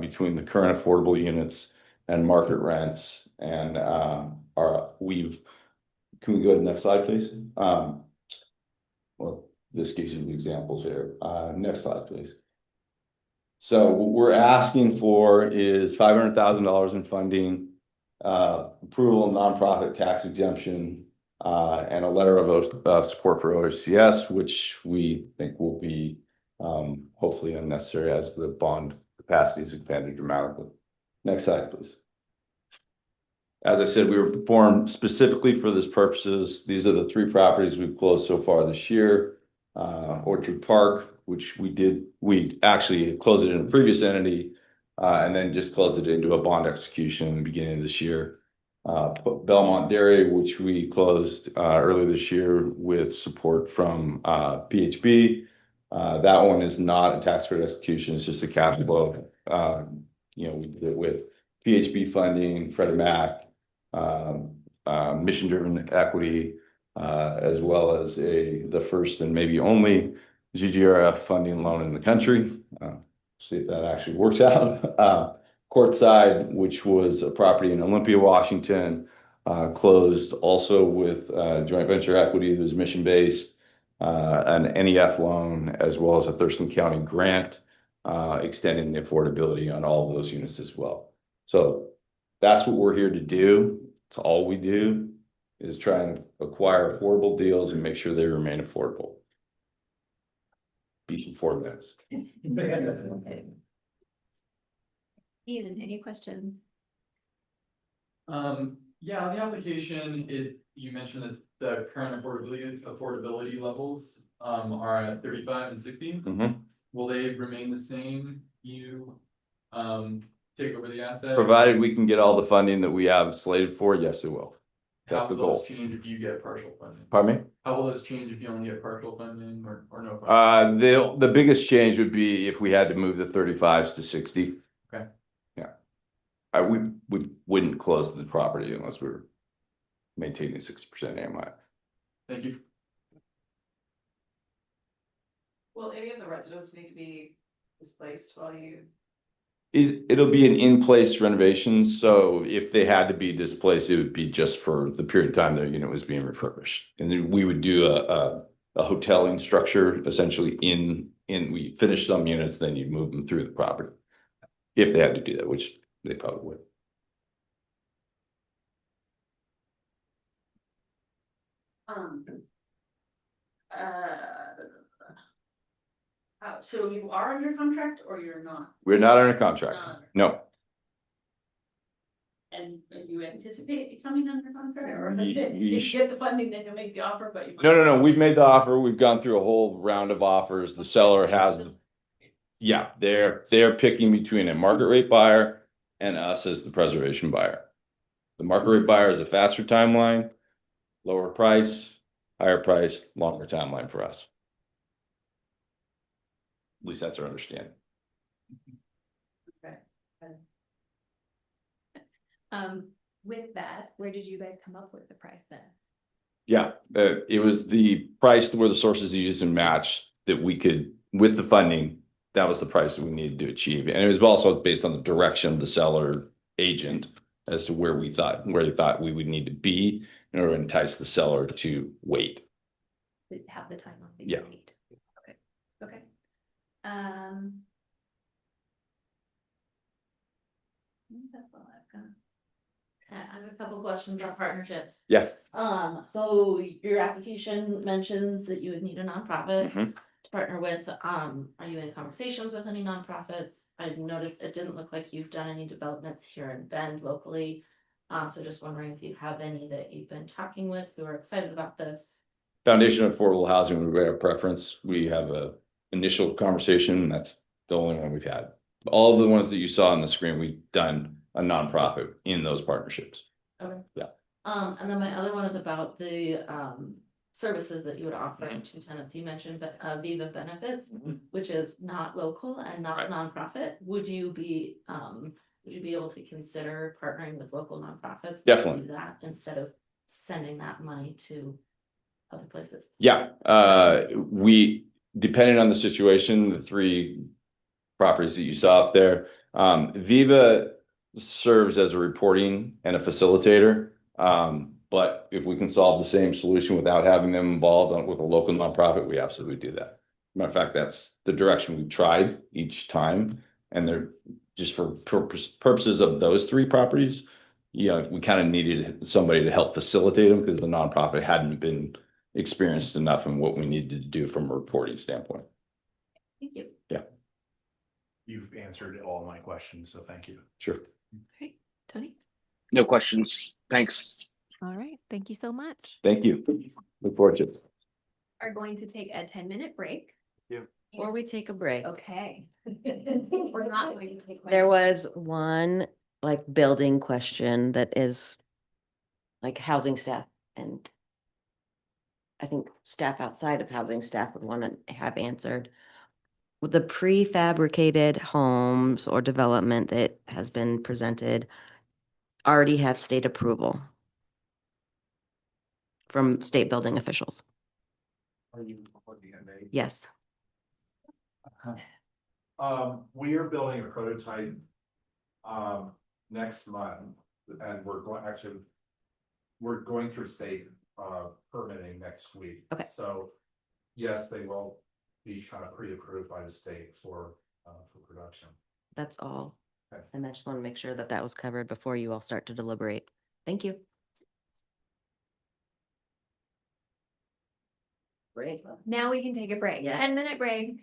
between the current affordable units and market rents. And can we go to the next slide, please? Well, this gives you the examples here. Next slide, please. So what we're asking for is $500,000 in funding, approval of nonprofit tax exemption, and a letter of support for OHCS, which we think will be hopefully unnecessary as the bond capacity is expanded dramatically. Next slide, please. As I said, we were formed specifically for this purposes. These are the 3 properties we've closed so far this year. Orchard Park, which we actually closed it in a previous entity, and then just closed it into a bond execution in the beginning of this year. Belmont Dairy, which we closed earlier this year with support from PHB. That one is not a tax credit execution, it's just a cash flow. We did it with PHB funding, Freddie Mac, mission-driven equity, as well as the first and maybe only GGRF funding loan in the country. See if that actually works out. Courtside, which was a property in Olympia, Washington, closed also with joint venture equity that was mission-based, an NEF loan, as well as a Thurston County grant, extending the affordability on all of those units as well. So that's what we're here to do. It's all we do, is try and acquire affordable deals and make sure they remain affordable. Be before this. Ian, any question? Yeah, on the application, you mentioned that the current affordability levels are at 35 and 60. Mm-hmm. Will they remain the same? You take over the asset? Provided we can get all the funding that we have slated for, yes, it will. That's How the will those goal. change if you get partial funding? Pardon me? How will those change if you only get partial funding or no funding? The biggest change would be if we had to move the 35s to 60. Okay. Yeah. We wouldn't close the property unless we were maintaining 60% AMI. Thank you. Will any of the residents need to be displaced while you? It'll be an in-place renovation, so if they had to be displaced, it would be just for the period of time their unit was being refurbished. And then we would do a hoteling structure, essentially we finish some units, then you move them through the property. If they had to do that, which they probably would. So you are under contract or you're not? We're not under contract. Not. No. And you anticipate becoming under contract or Ye- if ye- you get the funding, then you'll make the offer, but you. No. We've made the offer. We've gone through a whole round of offers. The seller has, yeah, they're picking between a market rate buyer and us as the preservation buyer. The market rate buyer is a faster timeline, lower price, higher price, longer timeline for us. At least that's our understanding. Okay. With that, where did you guys come up with the price then? Yeah, it was the price where the sources used and matched that we could, with the funding, that was the price that we needed to achieve. And it was also based on the direction of the seller agent as to where they thought we would need to be in order to entice the seller to wait. To have the time on the Yeah. need. Okay. That's all I've got. I have a couple questions about partnerships. Yeah. So your application mentions that you would need a nonprofit Mhm. to partner with. Are you in conversations with any nonprofits? I noticed it didn't look like you've done any developments here in Bend locally. So just wondering if you have any that you've been talking with who are excited about this. Foundation of Affordable Housing would be our preference. We have a initial conversation, and that's the only one we've had. All of the ones that you saw on the screen, we've done a nonprofit in those partnerships. Okay. Yeah. And then my other one is about the services that you would offer to tenants. You mentioned Viva Benefits, which is not local and not nonprofit. Would you be able to consider partnering with local nonprofits? to Definitely. do that instead of sending that money to other places? Yeah, we, depending on the situation, the three properties that you saw up there, Viva serves as a reporting and a facilitator. But if we can solve the same solution without having them involved with a local nonprofit, we absolutely do that. Matter of fact, that's the direction we've tried each time. And they're just for purposes of those three properties, you know, we kind of needed somebody to help facilitate them because the nonprofit hadn't been experienced enough in what we needed to do from a reporting standpoint. Thank you. Yeah. You've answered all my questions, so thank you. Sure. Great. Tony? No questions. Thanks. All right. Thank you so much. Thank you. Look forward to it. Are going to take a 10-minute break. Before we take a break, Okay. We're not going to take. there was one like building question that is like housing staff, and I think staff outside of housing staff would want to have answered. With the prefabricated homes or development that has been presented already have state approval from state building officials. Are you looking at me? Yes. We are building a prototype next month, and we're going through state permitting next week. Okay. So yes, they will be kind of pre-approved by the state for production. That's all. Okay. And I just want to make sure that that was covered before you all start to deliberate. Thank you. Break. Now we can take a break. Yeah. 10-minute break.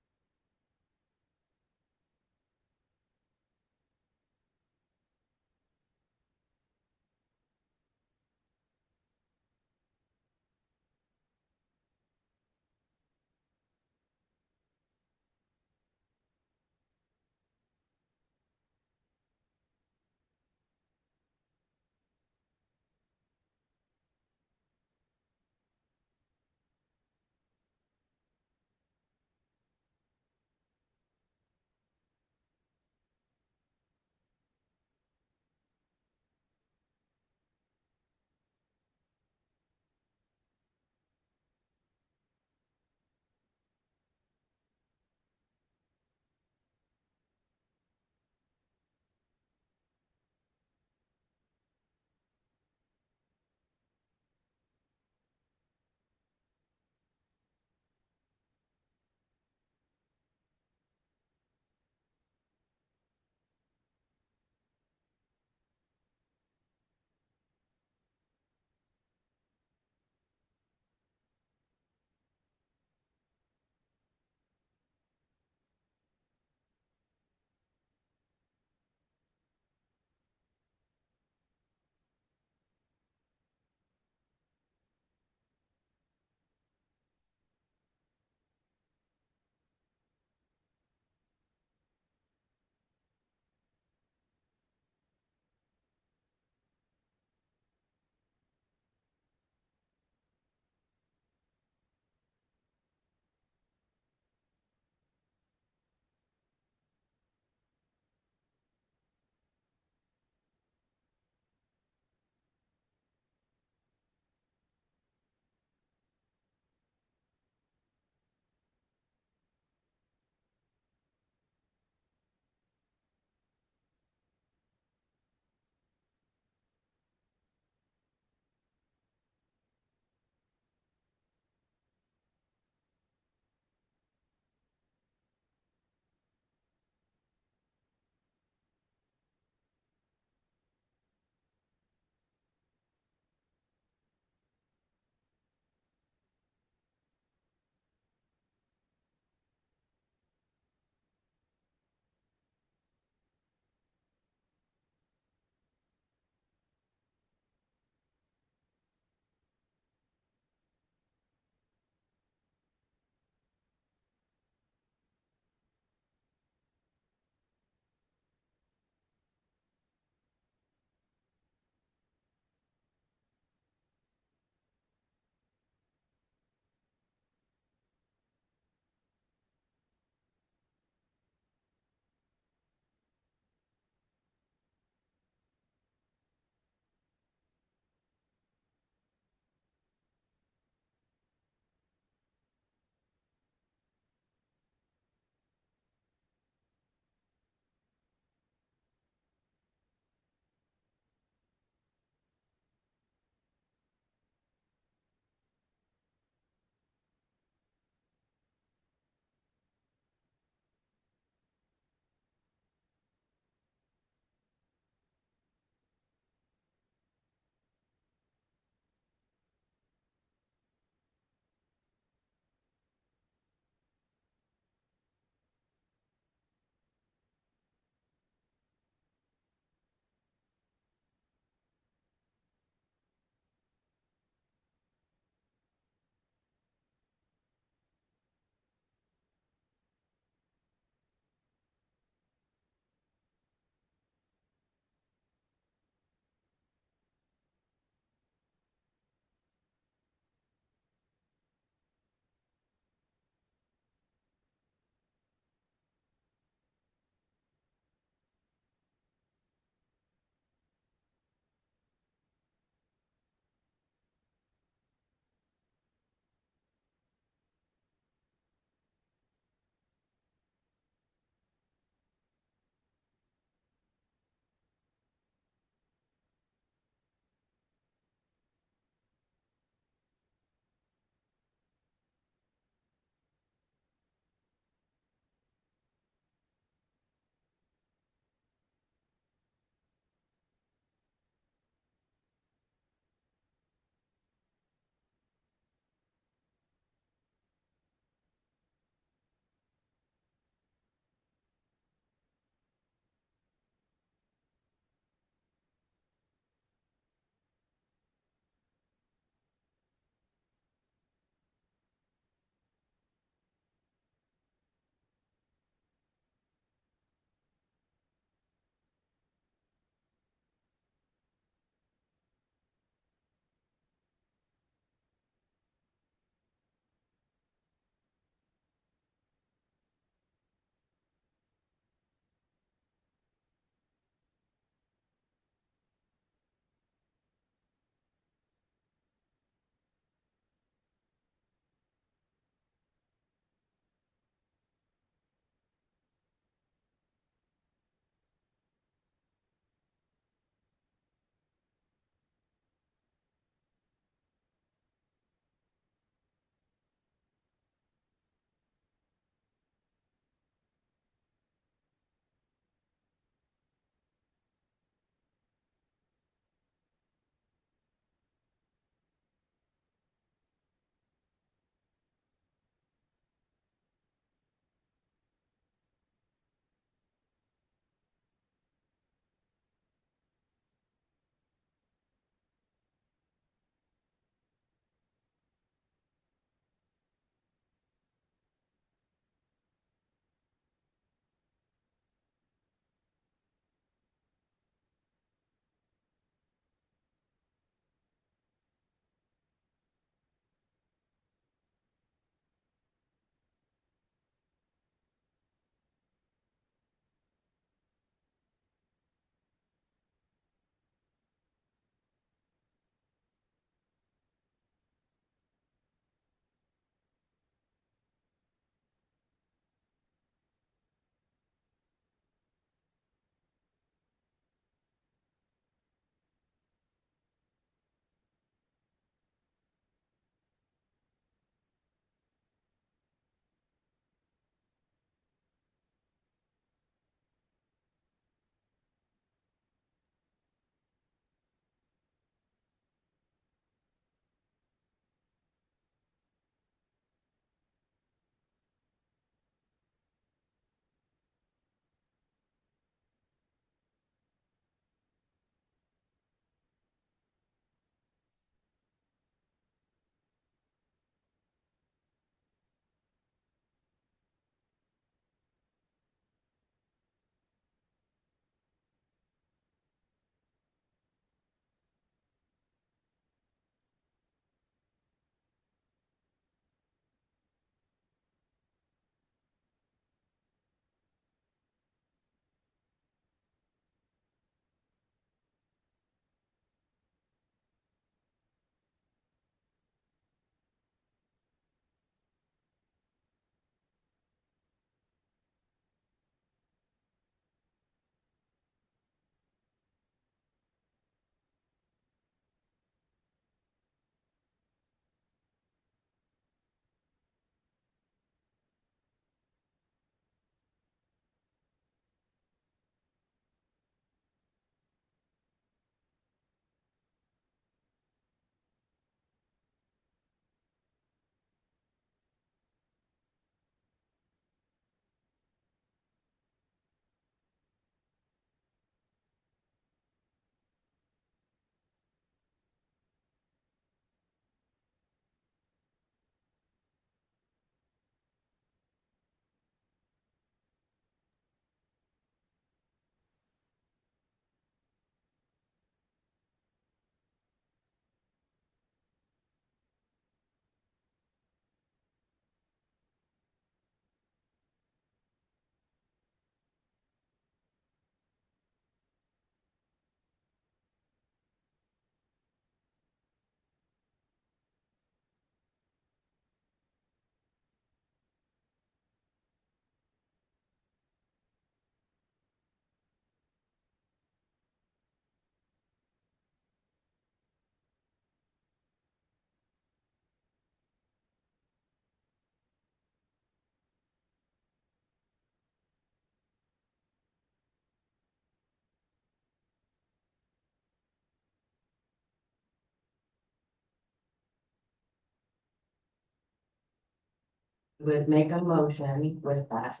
would make a motion with that.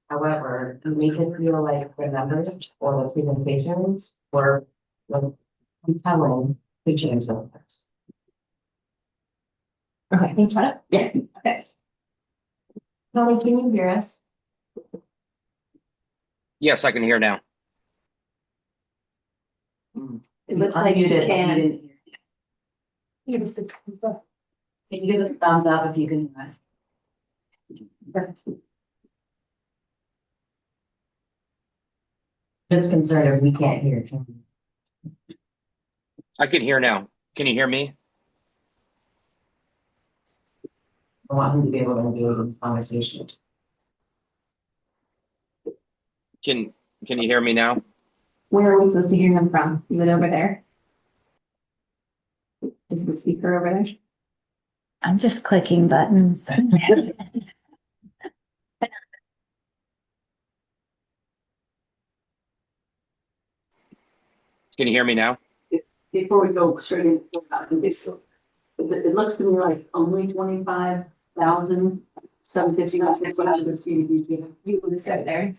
However, to make it feel like the numbers or the presentations were like compelling to change the numbers. Okay, can you try it? Yeah. Okay. Tony, can you hear us? Yes, I can hear now. It looks like you can. Give us the, can you give us a thumbs up if you can hear us? Just concerned if we can't hear. I can hear now. Can you hear me? I want him to be able to engage in conversation. Can you hear me now? Where are we supposed to hear him from? Is it over there? Is the speaker over there? I'm just clicking buttons. Can you hear me now? Before we go straight into this, it looks to me like only 25,750 is what I would see to be. You want to start there?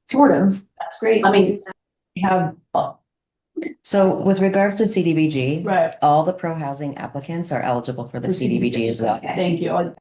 Sort of. That's great. I mean, we have, so with regards to CDBG, Right. all the pro housing applicants are eligible for the CDBG as well. Thank you.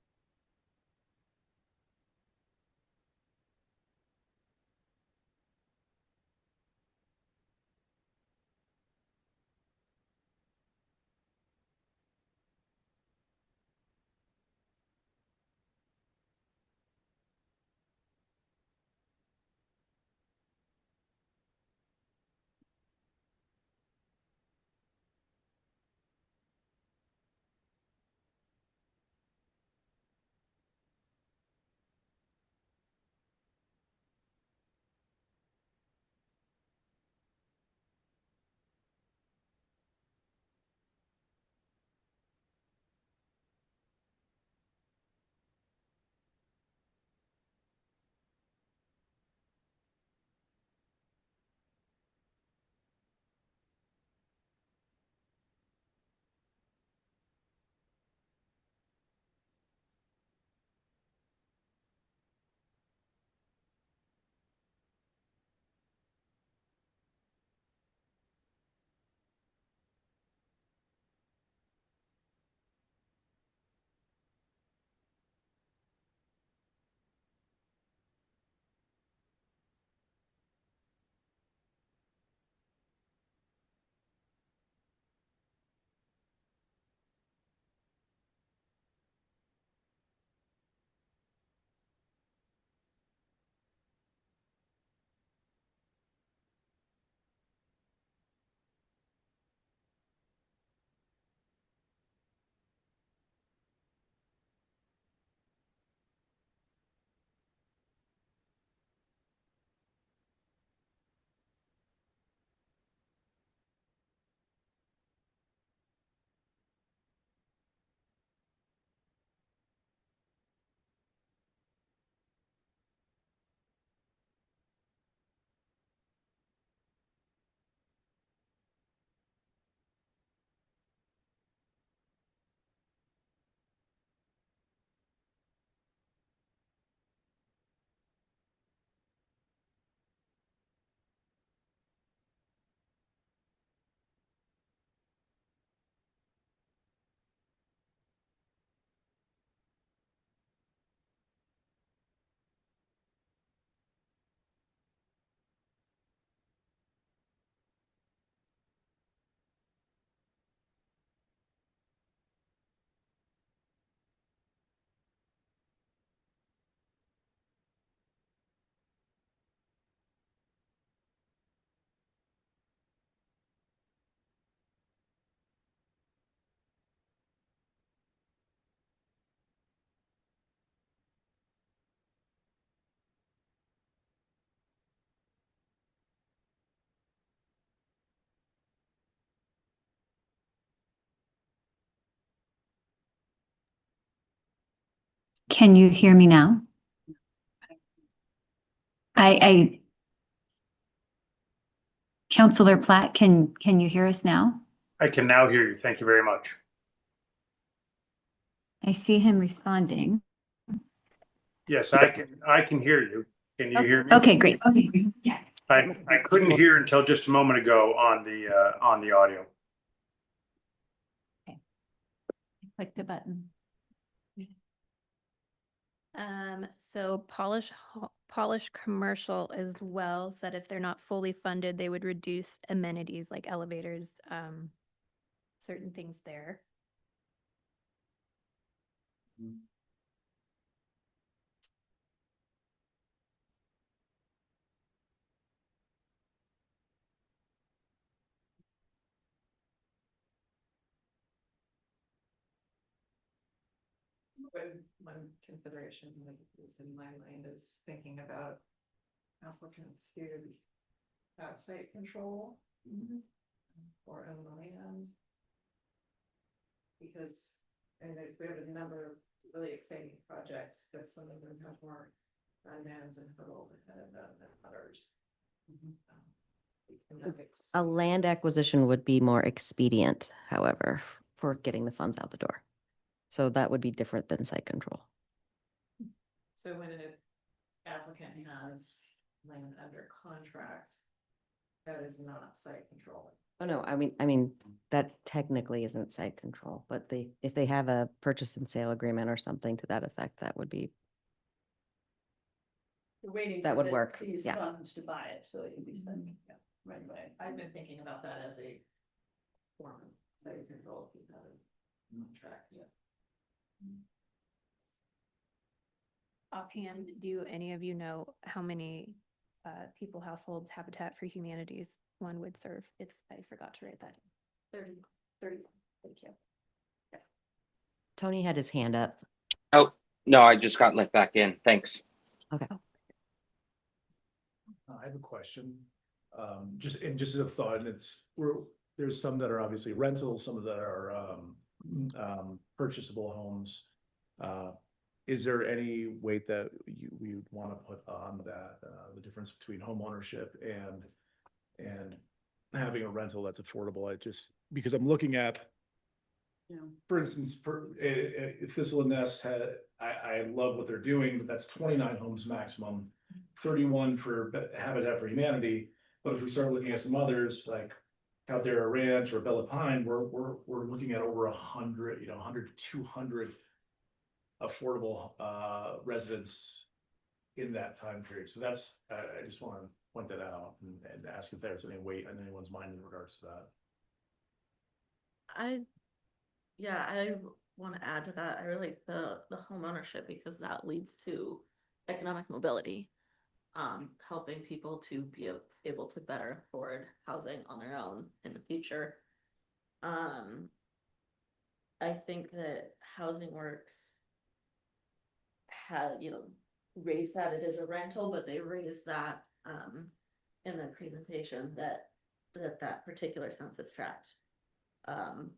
Can you hear me now? Counselor Platt, can you hear us now? I can now hear you. Thank you very much. I see him responding. Yes, I can hear you. Can you hear me? Okay, great. Okay, great. Yeah. I couldn't hear until just a moment ago on the audio. Click the button. So polish commercial as well said if they're not fully funded, they would reduce amenities like elevators, certain things there. One consideration that is in my mind is thinking about applicants who have site control or own the land. Because, and we have a number of really exciting projects, but some of them have more unknowns and hurdles ahead of them than others. A land acquisition would be more expedient, however, for getting the funds out the door. So that would be different than site control. So when an applicant has land under contract, that is not site control. Oh, no, I mean, that technically isn't site control, but if they have a purchase and sale agreement or something to that effect, that would be, We're waiting. That for would the- work, These yeah. funds to buy it, so it can be spent right away. I've been thinking about that as a form of site control if you have a contract. Offhand, do any of you know how many people, households, Habitat for Humanities one would serve? I forgot to write that. 30. Thank you. Tony had his hand up. Oh, no, I just got let back in. Thanks. Okay. I have a question. Just as a thought, and there's some that are obviously rentals, some of that are purchasable homes. Is there any weight that we would want to put on that, the difference between home ownership and having a rental that's affordable? Because I'm looking at, for instance, Thistle and Nest I love what they're doing, but that's 29 homes maximum, 31 for Habitat for Humanity. But if we start looking at some others like Caldera Ranch or Bella Pine, we're looking at over 100, 100 to 200 affordable residents in that time period. So that's, I just want to point that out and ask if there's any weight on anyone's mind in regards to that. I want to add to that. I really like the home ownership because that leads to economic mobility, helping people to be able to better afford housing on their own in the future. I think that Housing Works had, raised that it is a rental, but they raised that in the presentation that particular census tract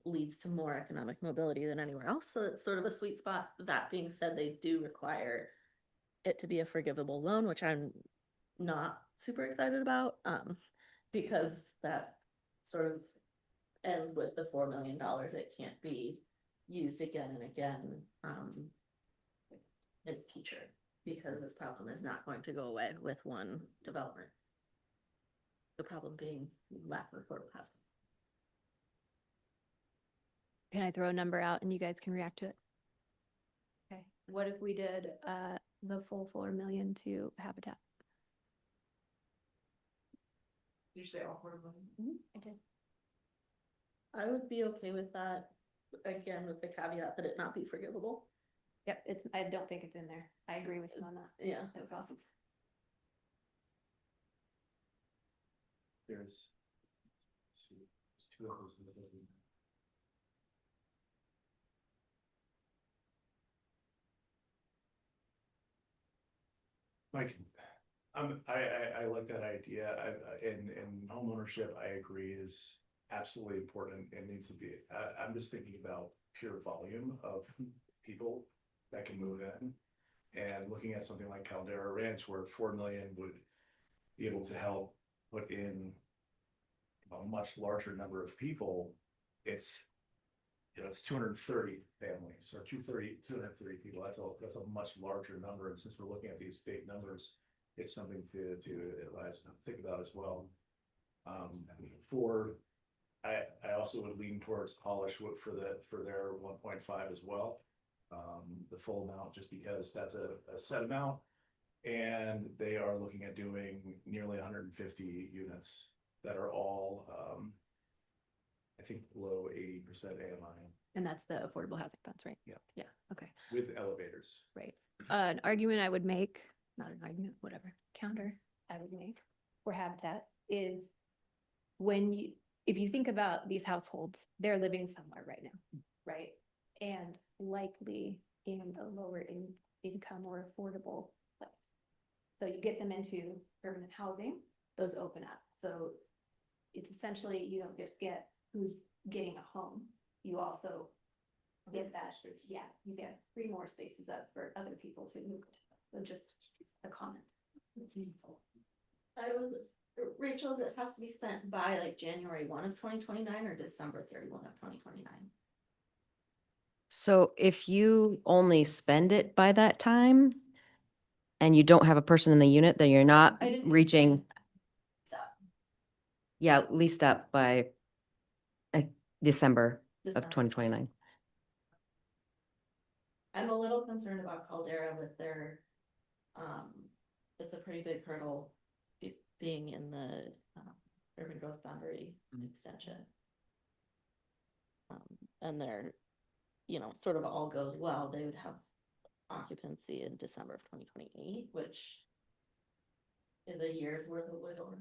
leads to more economic mobility than anywhere else. So it's sort of a sweet spot. That being said, they do require it to be a forgivable loan, which I'm not super excited about because that sort of ends with the $4 million. It can't be used again and again in the future because this problem is not going to go away with one development. The problem being lack of affordable housing. Can I throw a number out and you guys can react to it? Okay, what if we did the full 4 million to Habitat? Did you say all 4 million? I did. I would be okay with that, again, with the caveat that it not be forgivable. Yep, I don't think it's in there. I agree with you on that. Yeah. As well. There's two of those in the building. Mike, I like that idea. In homeownership, I agree is absolutely important. It needs to be. I'm just thinking about pure volume of people that can move in, and looking at something like Caldera Ranch, where 4 million would be able to help put in a much larger number of people. It's it's 230 families or 230 people. That's a much larger number. And since we're looking at these big numbers, it's something to think about as well. I also would lean towards Polish Wood for their 1.5 as well. The full amount, just because that's a set amount, and they are looking at doing nearly 150 units that are all, I think below 80% AMI. And that's the affordable housing funds, right? Yeah. Yeah, okay, With elevators. right. An argument I would make, not an argument, whatever, counter I would make for Habitat is if you think about these households, they're living somewhere right now, right? And likely in a lower income or affordable place. So you get them into urban housing, those open up. So it's essentially, you don't just get who's getting a home, you also get that, yeah, you get 3 more spaces up for other people to move. So just a comment. Rachel, it has to be spent by like January 1 of 2029 or December 31 of 2029. So if you only spend it by that time and you don't have a person in the unit, then you're not reaching, yeah, leased up by December of 2029. I'm a little concerned about Caldera with their, it's a pretty big hurdle being in the urban growth boundary extension. And they're, sort of all goes well, they would have occupancy in December of 2028, which is a year's worth of wiggle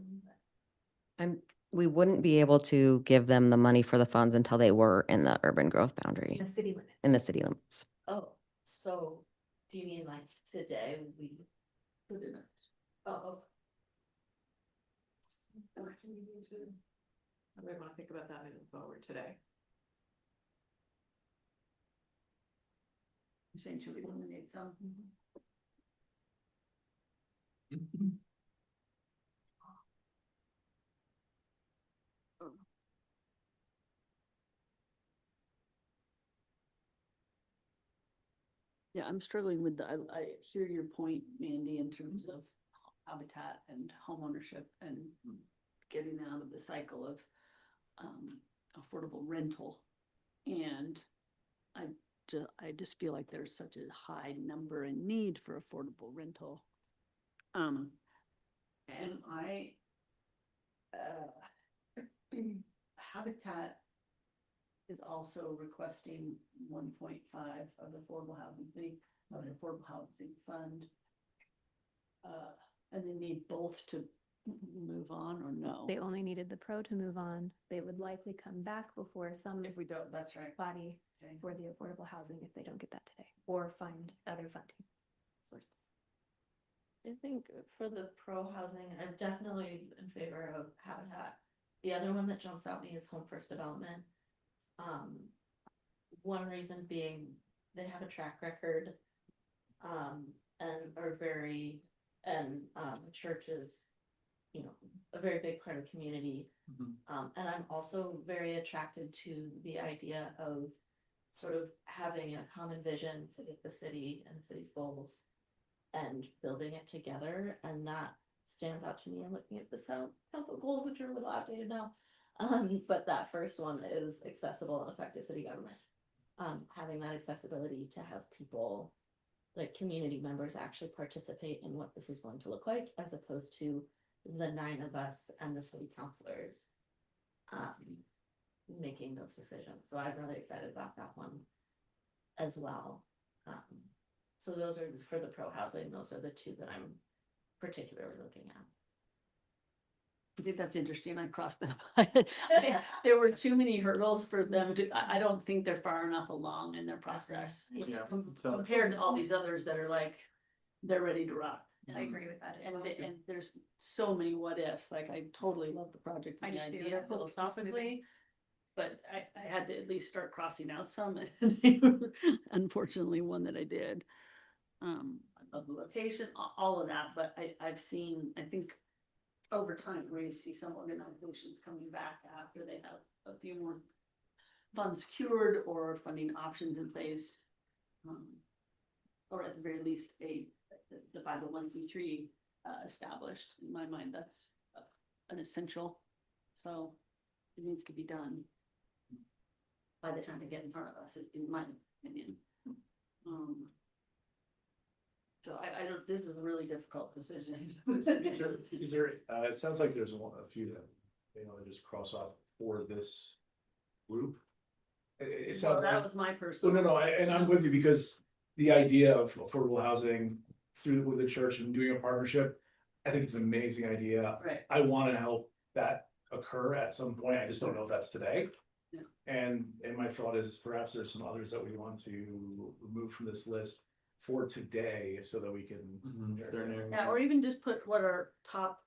room. We wouldn't be able to give them the money for the funds until they were in the urban growth boundary. The city limits. In the city limits. Oh, so do you mean like today we put in it? Oh. I might want to think about that moving forward today. You're saying should we eliminate some? Yeah, I'm struggling with I hear your point, Mandy, in terms of habitat and homeownership and getting out of the cycle of affordable rental. And I just feel like there's such a high number and need for affordable rental. And Habitat is also requesting 1.5 of the affordable housing fund. And they need both to move on, or no? They only needed the pro to move on. They would likely come back before some. If we don't, that's right. Body Okay. for the affordable housing if they don't get that today, or find other funding sources. I think for the pro housing, I'm definitely in favor of Habitat. The other one that jumps out at me is Home First Development. One reason being they have a track record, and are very, and the church is, a very big part of community. And I'm also very attracted to the idea of sort of having a common vision to get the city and the city's goals and building it together. And that stands out to me. I'm looking at the council goals, which are a little outdated now. But that first one is accessible and effective city government. Having that accessibility to have people, like community members, actually participate in what this is going to look like, as opposed to the 9 of us and the city councilors making those decisions. So I'm really excited about that one as well. So those are for the pro housing. Those are the 2 that I'm particularly looking at. I think that's interesting. I crossed them. There were too many hurdles for them to, I don't think they're far enough along in their process. Yeah. Compared to all these others that are like, they're ready to rock. I agree with that. And there's so many what ifs. Like, I totally love the project and the idea philosophically. But I had to at least start crossing out some, and they were unfortunately one that I did. I love the location, all of that, but I've seen, I think over time, where you see some organizations coming back after they have a few more funds secured or funding options in place. Or at the very least, the 501c3 established. In my mind, that's an essential. So it needs to be done by the time they get in front of us, in my opinion. So I don't, this is a really difficult decision. Is there, it sounds like there's a few that, just cross off for this group. It Well, sounds that like, was my well, personal. no, and I'm with you because the idea of affordable housing through with the church and doing a partnership, I think it's an amazing idea. Right. I want to help that occur at some point. I just don't know if that's today. Yeah. And my thought is perhaps there's some others that we want to remove from this list for today so that we can. Yeah, or even just put what are top,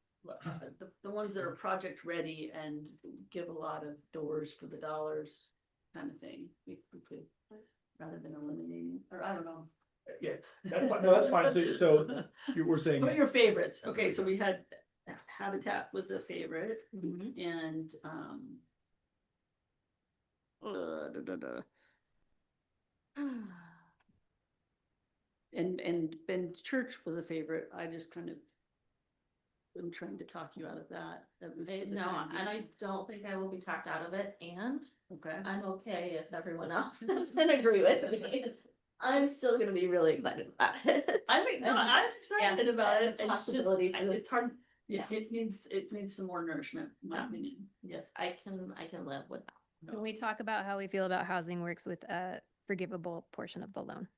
the ones that are project ready and give a lot of doors for the dollars kind of thing. We could, rather than eliminating, or I don't know. Yeah, no, that's fine. So we're saying. What are your favorites? Okay, so we had Habitat was a favorite, and and Ben Church was a favorite. I just kind of am trying to talk you out of that. That was the No, time and I being. don't think I will be talked out of it, and Okay. I'm okay if everyone else doesn't agree with me. I'm still gonna be really excited about it. I'm excited about it. The And it's just, possibility for this. it's hard. Yeah. It needs some more nourishment, in my opinion. Yes, I can live with that. Can we talk about how we feel about Housing Works with a forgivable portion of the loan?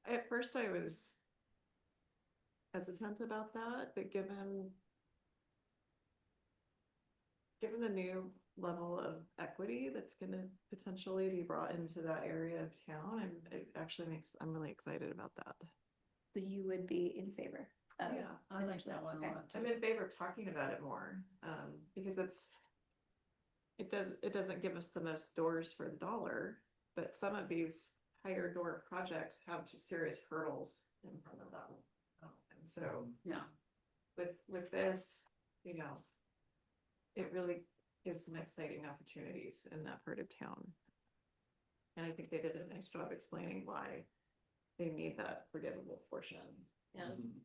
At first I was hesitant about that, but given the new level of equity that's gonna potentially be brought into that area of town, I'm really excited about that. So you would be in favor of? Yeah, I like that one a Okay. lot. I'm in favor of talking about it more, because it doesn't give us the most doors for the dollar, but some of these higher door projects have serious hurdles in front of them. And so, Yeah. with this, it really gives some exciting opportunities in that part of town. And I think they did a nice job explaining why they need that forgivable portion. And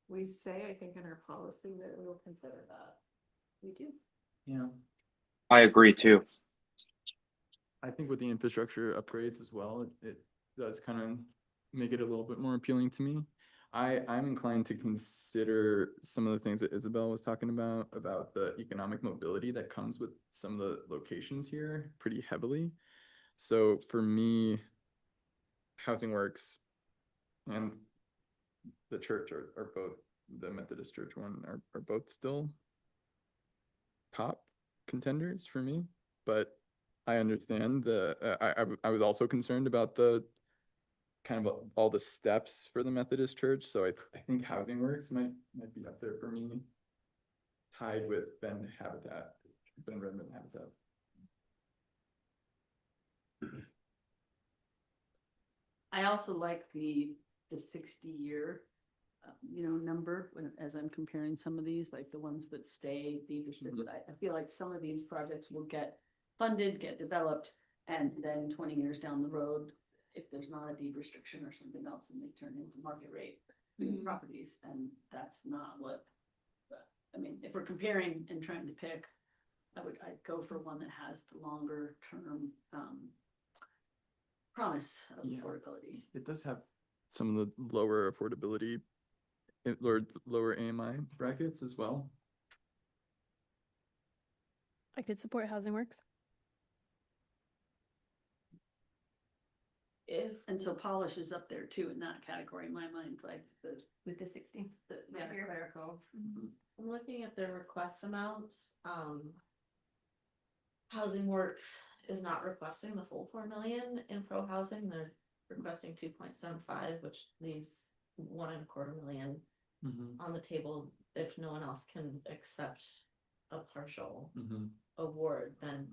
we say, I think in our policy that we will consider that. We do. Yeah. I agree too. I think with the infrastructure upgrades as well, it does kind of make it a little bit more appealing to me. I'm inclined to consider some of the things that Isabel was talking about the economic mobility that comes with some of the locations here pretty heavily. So for me, Housing Works and the church are both, the Methodist Church one are both still top contenders for me, but I understand I was also concerned about the kind of all the steps for the Methodist Church. So I think Housing Works might be up there for me, tied with Ben Redmond Habitat. I also like the 60-year, number as I'm comparing some of these, like the ones that stay deed restricted. I feel like some of these projects will get funded, get developed, and then 20 years down the road, if there's not a deed restriction or something else, and they turn into market rate properties, and that's not what. I mean, if we're comparing and trying to pick, I'd go for one that has the longer term promise of affordability. It does have some of the lower affordability, lower AMI brackets as well. I could support Housing Works. And so polish is up there too in that category in my mind, like with the 60. Clerical. I'm looking at the request amounts. Housing Works is not requesting the full 4 million in pro housing. They're requesting 2.75, which leaves 1.25 million on the table. If no one else can accept a partial award, then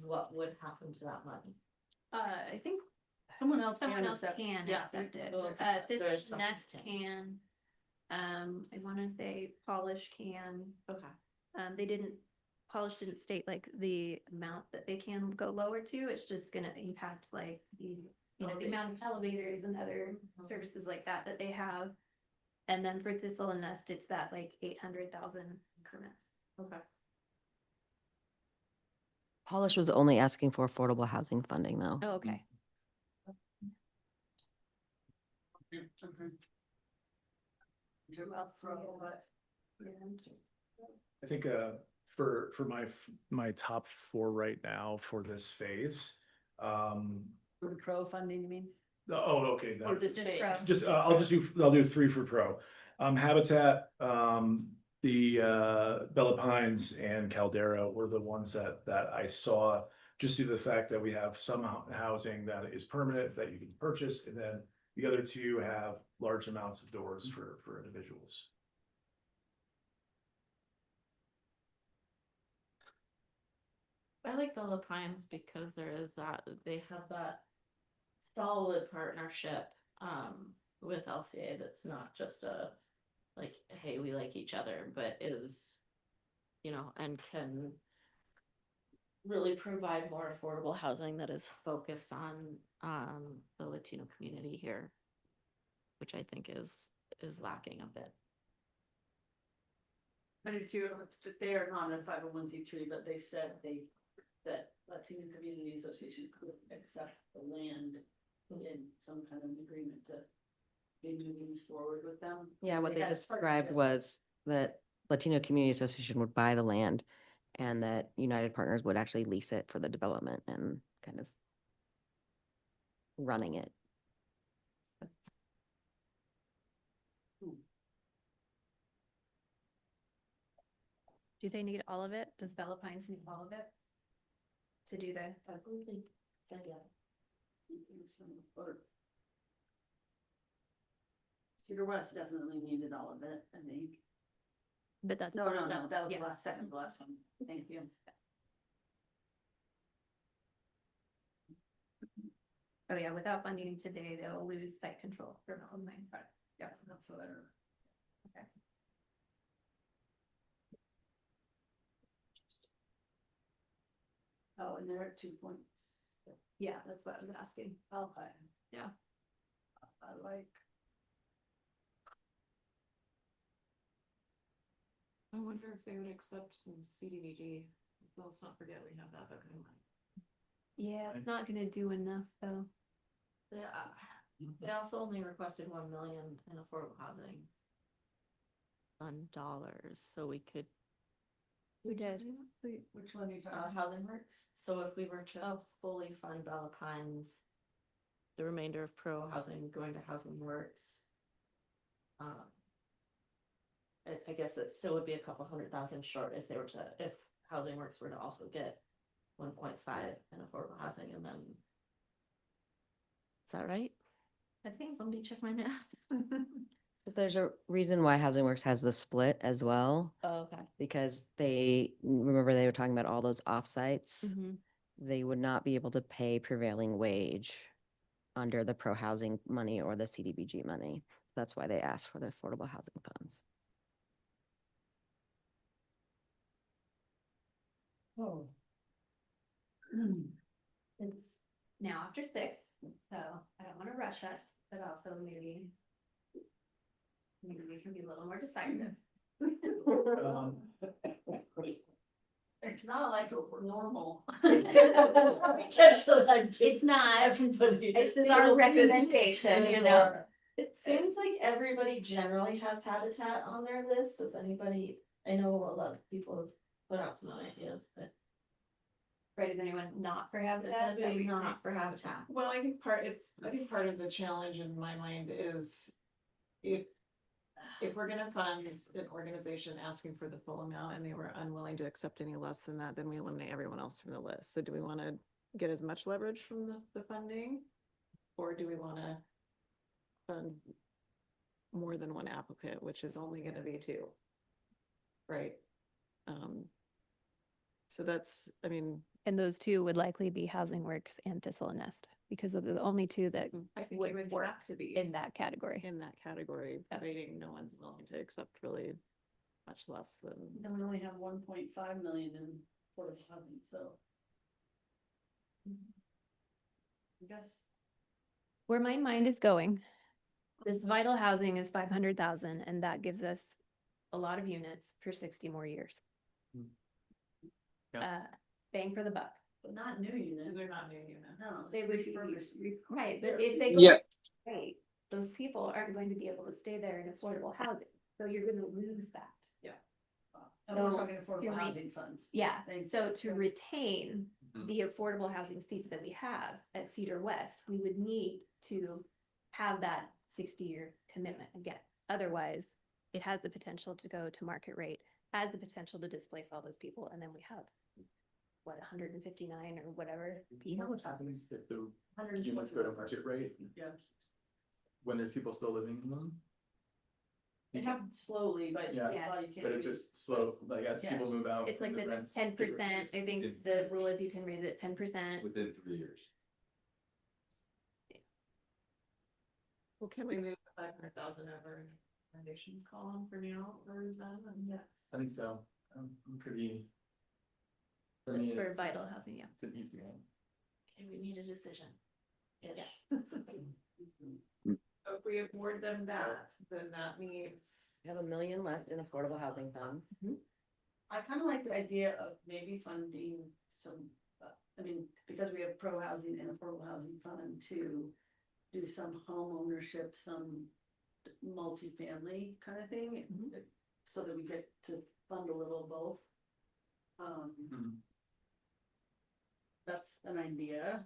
what would happen to that money? I think someone else can accept it. Oh, This there is is some Nest can. can. I want to say Polish can. Okay. They didn't Polish didn't state like the amount that they can go lower to, it's just gonna impact like the, you know, the amount of elevators and other services like that that they have. And then for Thistle and Nest, it's that like 800,000 increments. Okay. Polish was only asking for affordable housing funding though. Oh, okay. I think for my top four right now for this phase. For the pro funding, you mean? Oh, okay. Or this phase? Just I'll do three for pro. Habitat, the Bella Pines and Caldera were the ones that I saw, just due to the fact that we have some housing that is permanent that you can purchase, and then the other two have large amounts of doors for individuals. I like Bella Pines because there is that, they have that solid partnership with LCA that's not just a like, hey, we like each other, but is, you know, and can really provide more affordable housing that is focused on the Latino community here, which I think is lacking a bit. I do too, but they are not a 501c3, but they said that Latino Community Association could accept the land in some kind of agreement to be moving this forward with them. Yeah, what they had a described partnership. was that Latino Community Association would buy the land and that United Partners would actually lease it for the development and kind of running it. Do they need all of it? Does Bella Pines need all of it? To do the, I believe they said, yeah. Cedar West definitely needed all of it, I think. but that's. No, that was yeah. the last one. Thank you. Oh yeah, without funding today, they'll lose site control for Mountain Mine. Yeah, that's what I remember. Okay. Oh, and they're at 2 points. Yeah, that's what I was asking. Okay. Yeah. I like. I wonder if they would accept some CDBG. Well, let's not forget we have that kind of money. Yeah, it's not gonna do enough though. Yeah, they also only requested 1 million in affordable housing fund dollars, so we could. We did. Which one are you talking about? Housing Works. So if we were to fully fund Bella Pines, the remainder of pro housing going to Housing Works. I guess it still would be a couple $100,000 short if they were to, if Housing Works were to also get 1.5 in affordable housing, and then. Is that right? I think. Somebody check my math. But there's a reason why Housing Works has the split as well. Oh, okay. Because they remember they were talking about all those offsites. Mm-hmm. They would not be able to pay prevailing wage under the pro housing money or the CDBG money. That's why they asked for the affordable housing funds. Oh. It's now after 6, so I don't want to rush us, but also maybe we can be a little more decisive. It's not like normal. It's not. Everybody. This is our recommendation, you know. It seems like everybody generally has Habitat on their list. Does anybody, I know a lot of people have put out some ideas, but. Right, is anyone not for Is Habitat? anybody not for Habitat? Well, I think part of the challenge in my mind is if we're gonna fund an organization asking for the full amount and they were unwilling to accept any less than that, then we eliminate everyone else from the list. So do we wanna get as much leverage from the funding? Or do we wanna fund more than one applicant, which is only gonna be 2? Right? So that's, I mean. And those 2 would likely be Housing Works and Thistle and Nest, because those are the only 2 that I think would it would work have to be in that category. providing no one's willing to accept really much less than. Then we only have 1.5 million in affordable housing, so. I guess. Where my mind is going, this vital housing is 500,000 and that gives us a lot of units for 60 more years. Bang for the buck. But not new units. They're not new units. No. They would be, refurbished. right, but if they go, Yeah. right, those people aren't going to be able to stay there in affordable housing, so you're gonna lose that. And we're So, talking you're affordable right. housing funds. Yeah, Thanks. so to retain the affordable housing seats that we have at Cedar West, we would need to have that 60-year commitment again. Otherwise, it has the potential to go to market rate, has the potential to displace all those people, and then we have what, 159 or whatever Do you know people. what happens if the 120. units go to market rate Yeah. when there's people still living in them? It happens slowly, but Yeah, yeah, you can't. but it just slow, like as Yeah. people move out. It's like and the rents 10%, get I reduced, think it's the rule is you can raise it 10%. Within 3 years. Well, can we move 500,000 over in foundations column for now, or is that, yes? I think so. I'm pretty. For me, That's for it's- vital housing, yeah. It's an easy one. Okay, we need a decision. Yeah. If we award them that, then that means. We have $1 million left in affordable housing funds. I kind of like the idea of maybe funding some, I mean, because we have pro housing and affordable housing fund to do some home ownership, some multifamily kind of thing, so that we get to fund a little of both. That's an idea.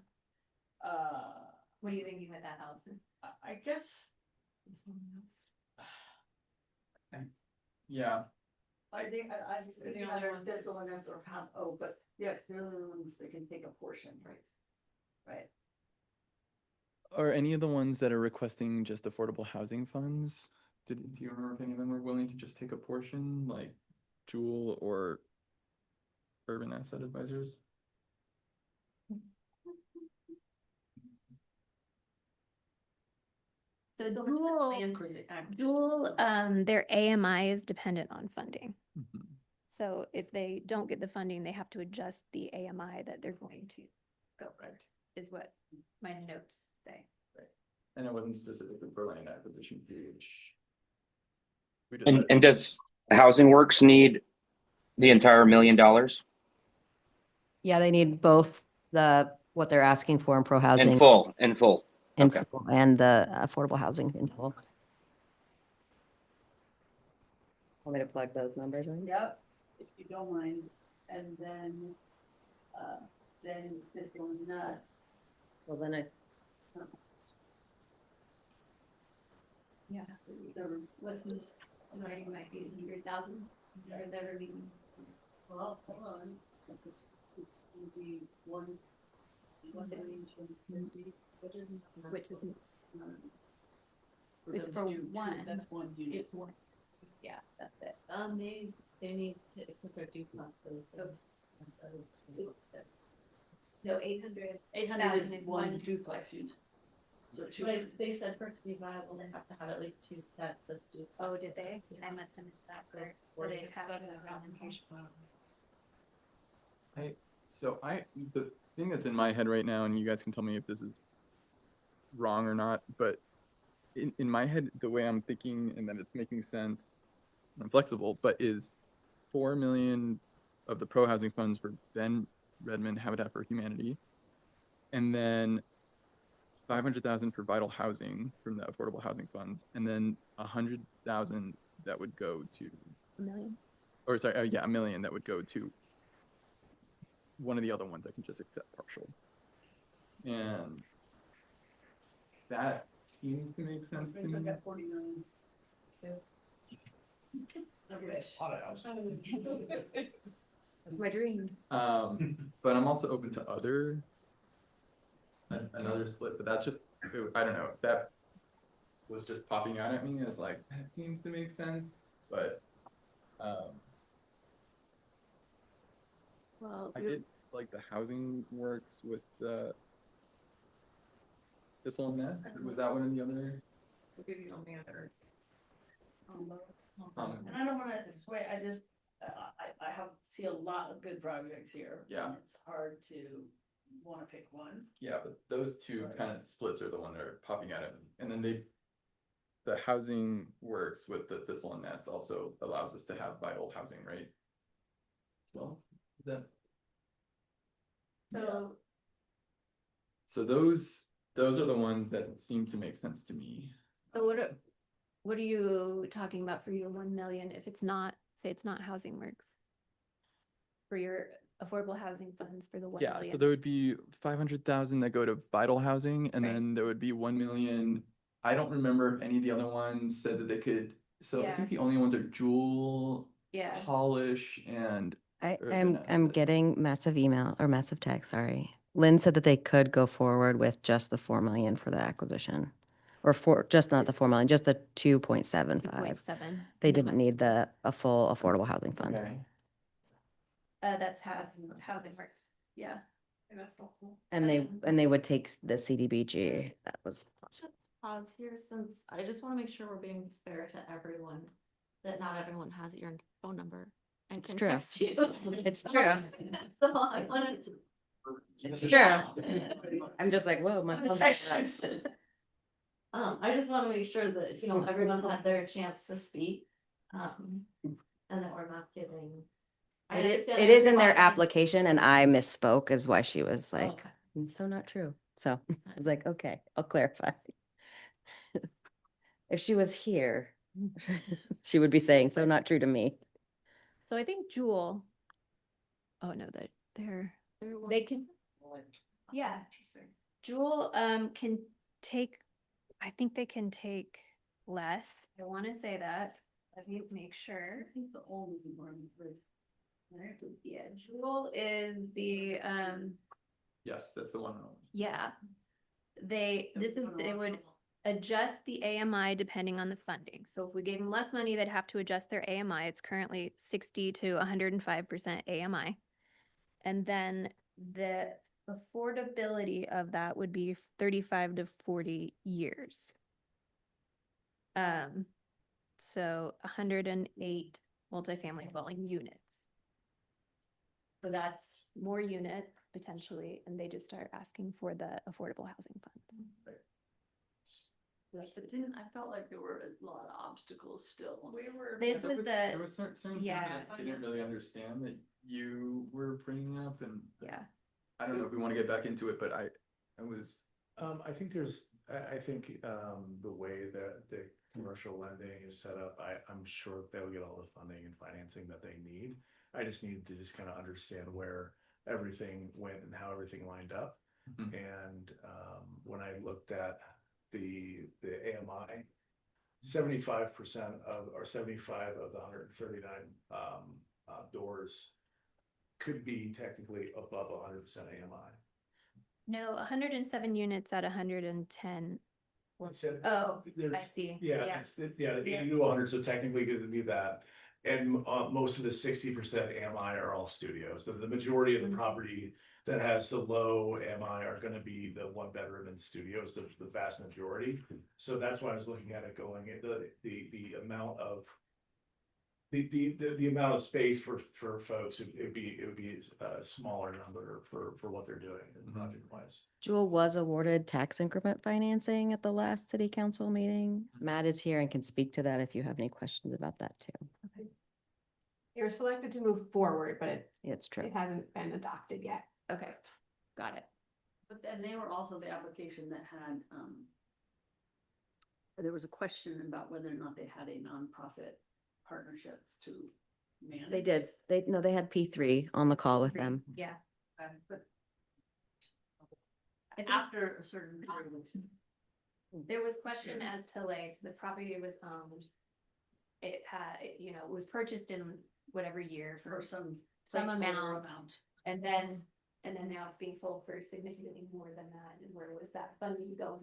What are you thinking with that, Allison? I guess. Yeah, I think I The think only either ones- this one is or half, oh, but yeah, the other ones, they can take a portion, right? Right. are any of the ones that are requesting just affordable housing funds? Do you remember if any of them were willing to just take a portion, like Jewel or Urban Asset Advisors? So So Jewel, their AMI is dependent on funding. So if they don't get the funding, they have to adjust the AMI that they're going to go with, is what my notes say. And it wasn't specifically for land acquisition, huge. And does Housing Works need the entire $1 million? Yeah, they need both what they're asking for in pro housing. In full. In Okay. full, and the affordable housing in full. Want me to plug those numbers in? Yep, if you don't mind, and then this one, Well, then Yeah. What's this, writing might be 100,000, or they're being. well, hold on. It's gonna be one million, Which is, For it's them for to do two, one. that's one unit. It's one. Yeah, that's it. They need to, because they're duplexes. So no, 800. 800 is 1,000 one duplex unit. So two. But they said for it to be viable, they have to have at least 2 sets of duplexes. Oh, did they? I must have missed that part. So they have it around here. The thing that's in my head right now, and you guys can tell me if this is wrong or not, but in my head, the way I'm thinking and that it's making sense, I'm flexible, but is 4 million of the pro housing funds for Ben Redmond Habitat for Humanity, and then 500,000 for vital housing from the affordable housing funds, and then 100,000 that would go to $1 million. or sorry, $1 million that would go to one of the other ones I can just accept partial. And that seems to make sense to me. I got 40 million. That's my dream. But I'm also open to another split, but that's just, I don't know, that was just popping out at me as like, that seems to make sense, but Well, I did like the Housing Works with the Thistle and Nest. Was that one of the other? We'll give you on the other. And I don't wanna sway, I just, I see a lot of good projects here. Yeah. and It's hard to wanna pick one. Yeah, but those two kind of splits are the one that are popping out at me. And then the housing works with the Thistle and Nest also allows us to have vital housing, right? Well, then, So so those are the ones that seem to make sense to me. So what are you talking about for your 1 million if it's not, say it's not Housing Works? For your affordable housing funds for the 1 Yeah, million? so there would be 500,000 that go to vital housing, and Right. then there would be 1 million. I don't remember if any of the other ones said that they could, so I Yeah. think the only ones are Jewel, Yeah. Polish, and I'm Urbanest. getting massive email or massive text, sorry. Lynn said that they could go forward with just the 4 million for the acquisition. Or just not the 4 million, just the 2.75. 2.7. They didn't need a full affordable housing fund. Okay. That's Housing Works, yeah. And that's helpful. And they would take the CDBG, that was. Just pause here since I just want to make sure we're being fair to everyone, that not everyone has your phone number and It's can true. text you. It's true. So I wanna. It's true. I'm just like, whoa, my phone's. I just want to make sure that, everyone had their chance to speak. And that we're not giving. I understand It that is in their you're offering- application and I misspoke is why she was like, Okay. "It's so not true." So I was like, okay, I'll clarify. If she was here, she would be saying, so not true to me. So I think Jewel, oh no, they can, yeah. Jewel, can take, I think they can take less. I want to say that. Let me make sure. I think the old one was. Yeah, Jewel is the, Yes, that's the one. yeah. They would adjust the AMI depending on the funding. So if we gave them less money, they'd have to adjust their AMI. It's currently 60 to 105% AMI. And then the affordability of that would be 35 to 40 years. So 108 multifamily dwelling units. So that's more units potentially, and they just start asking for the affordable housing funds. I felt like there were a lot of obstacles still. This was There was certain things yeah. that I didn't really understand that you were bringing up, and Yeah. I don't know if we want to get back into it, but I was. I think the way that the commercial lending is set up, I'm sure they'll get all the funding and financing that they need. I just need to just kind of understand where everything went and how everything lined up. Mhm. And when I looked at the AMI, 75% of, or 75 of the 139 doors could be technically above 100% AMI. No, 107 units at 110. Well, I said, Oh, I there's- see. Yeah, yeah, 80 to 100, so technically it could be that. And most of the 60% AMI are all studios. So the majority of the property that has the low AMI are gonna be the 1 bedroom and studios, the vast majority. So that's why I was looking at it going into the amount of the amount of space for folks, it would be a smaller number for what they're doing in project wise. Jewel was awarded tax increment financing at the last city council meeting. Matt is here and can speak to that if you have any questions about that too. You're selected to move forward, but It's true. it hasn't been adopted yet. Okay, got it. But then they were also the application that had, there was a question about whether or not they had a nonprofit partnership to manage. They did. They had P3 on the call with them. Yeah. But I think after a certain period. there was question as to like the property was it had, it was purchased in whatever year For for some amount. amount. And then now it's being sold for significantly more than that. And where was that funding going?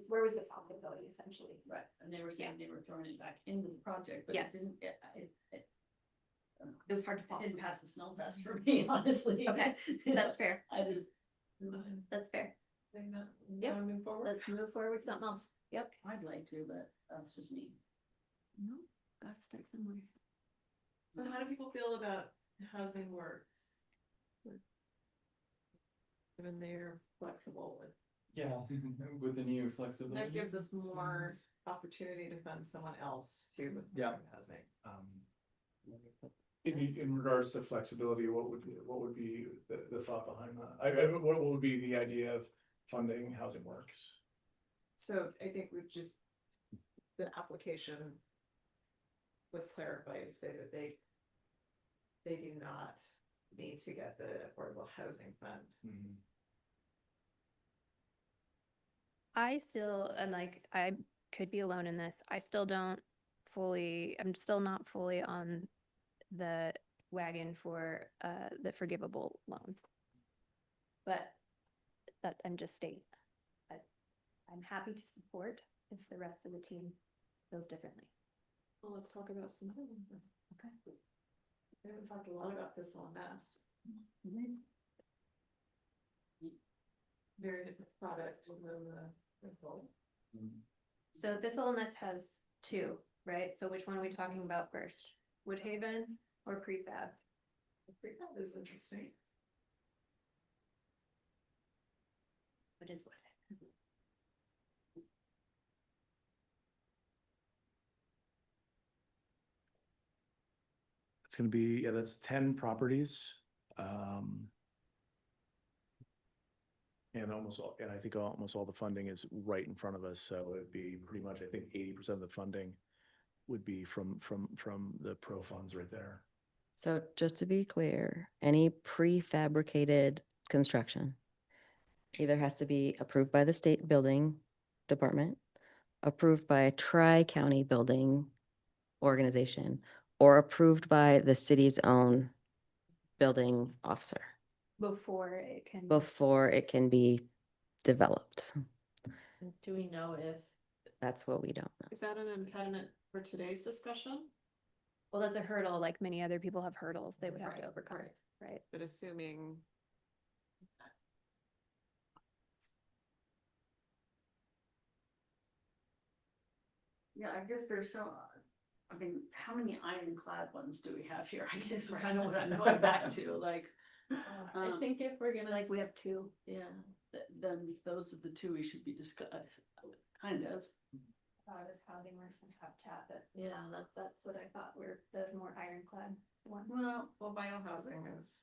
Where was the profit going essentially? Right, and they were saying they were throwing it back into the project, but it Yes. didn't, It was hard to follow. it didn't pass the smell test for me, honestly. Okay, that's fair. I just. That's fair. Saying that, Yep. wanna move forward? Let's move forward with something else. Yep. I'd like to, but that's just me. Gotta start somewhere. So how do people feel about housing works? Given they're flexible with, Yeah, with the new flexibility. that gives us more opportunity to fund someone else too with Yeah. housing. In regards to flexibility, what would be the thought behind that? What would be the idea of funding housing works? So I think we've just, the application was clarified to say that they do not need to get the affordable housing fund. I still, and like, I could be alone in this. I still don't fully, I'm still not fully on the wagon for the forgivable loan. But that I'm just stating. I'm happy to support if the rest of the team feels differently. Well, let's talk about some other ones then. Okay. We haven't talked a lot about this on mass. Very different product than the goal. So this illness has two, right? So which one are we talking about first? Woodhaven or prefab? Prefab is interesting. What is Woodhaven? It's gonna be, yeah, that's 10 properties. And I think almost all the funding is right in front of us, so it'd be pretty much, I think 80% of the funding would be from the pro funds right there. So just to be clear, any prefabricated construction either has to be approved by the state building department, approved by a tri-county building organization, or approved by the city's own building officer Before it can. before it can be developed. Do we know if That's what we don't know. Is that an impediment for today's discussion? Well, that's a hurdle, like many other people have hurdles they would have to Right, overcome, right? But assuming. Yeah, I guess there's so, I mean, how many ironclad ones do we have here? I guess we're kind of what I'm going back to, like. I think if we're gonna Like we have two. yeah. Then those are the two we should be discussed, kind of. Thought it was Housing Works and Top Tap, but Yeah, that's what I thought were the more ironclad one. Well, vital housing is,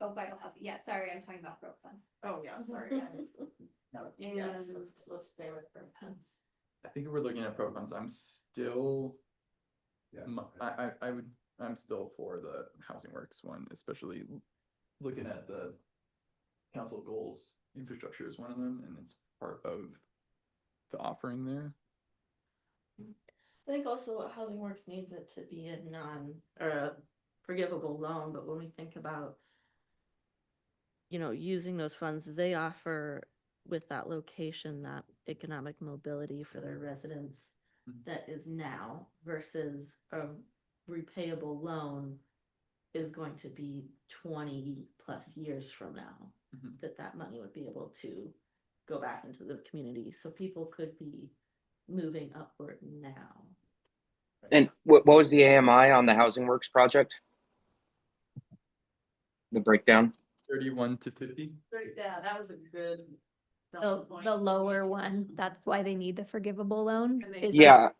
Oh, vital housing. Yeah, sorry, I'm talking about broke funds. oh yeah, sorry. Yes, let's stay with the funds. I think if we're looking at pro funds, I'm still. Yeah. I'm still for the Housing Works one, especially looking at the council goals. Infrastructure is one of them, and it's part of the offering there. I think also what Housing Works needs it to be a or a forgivable loan, but when we think about, using those funds, they offer with that location, that economic mobility for their residents that is now versus a repayable loan is going to be 20 plus years from now, that money would be able to go back into the community. So people could be moving upward now. And what was the AMI on the Housing Works project? The breakdown? 31 to 50. Yeah, that was a good. The lower one, that's why they need the forgivable loan. Is Yeah,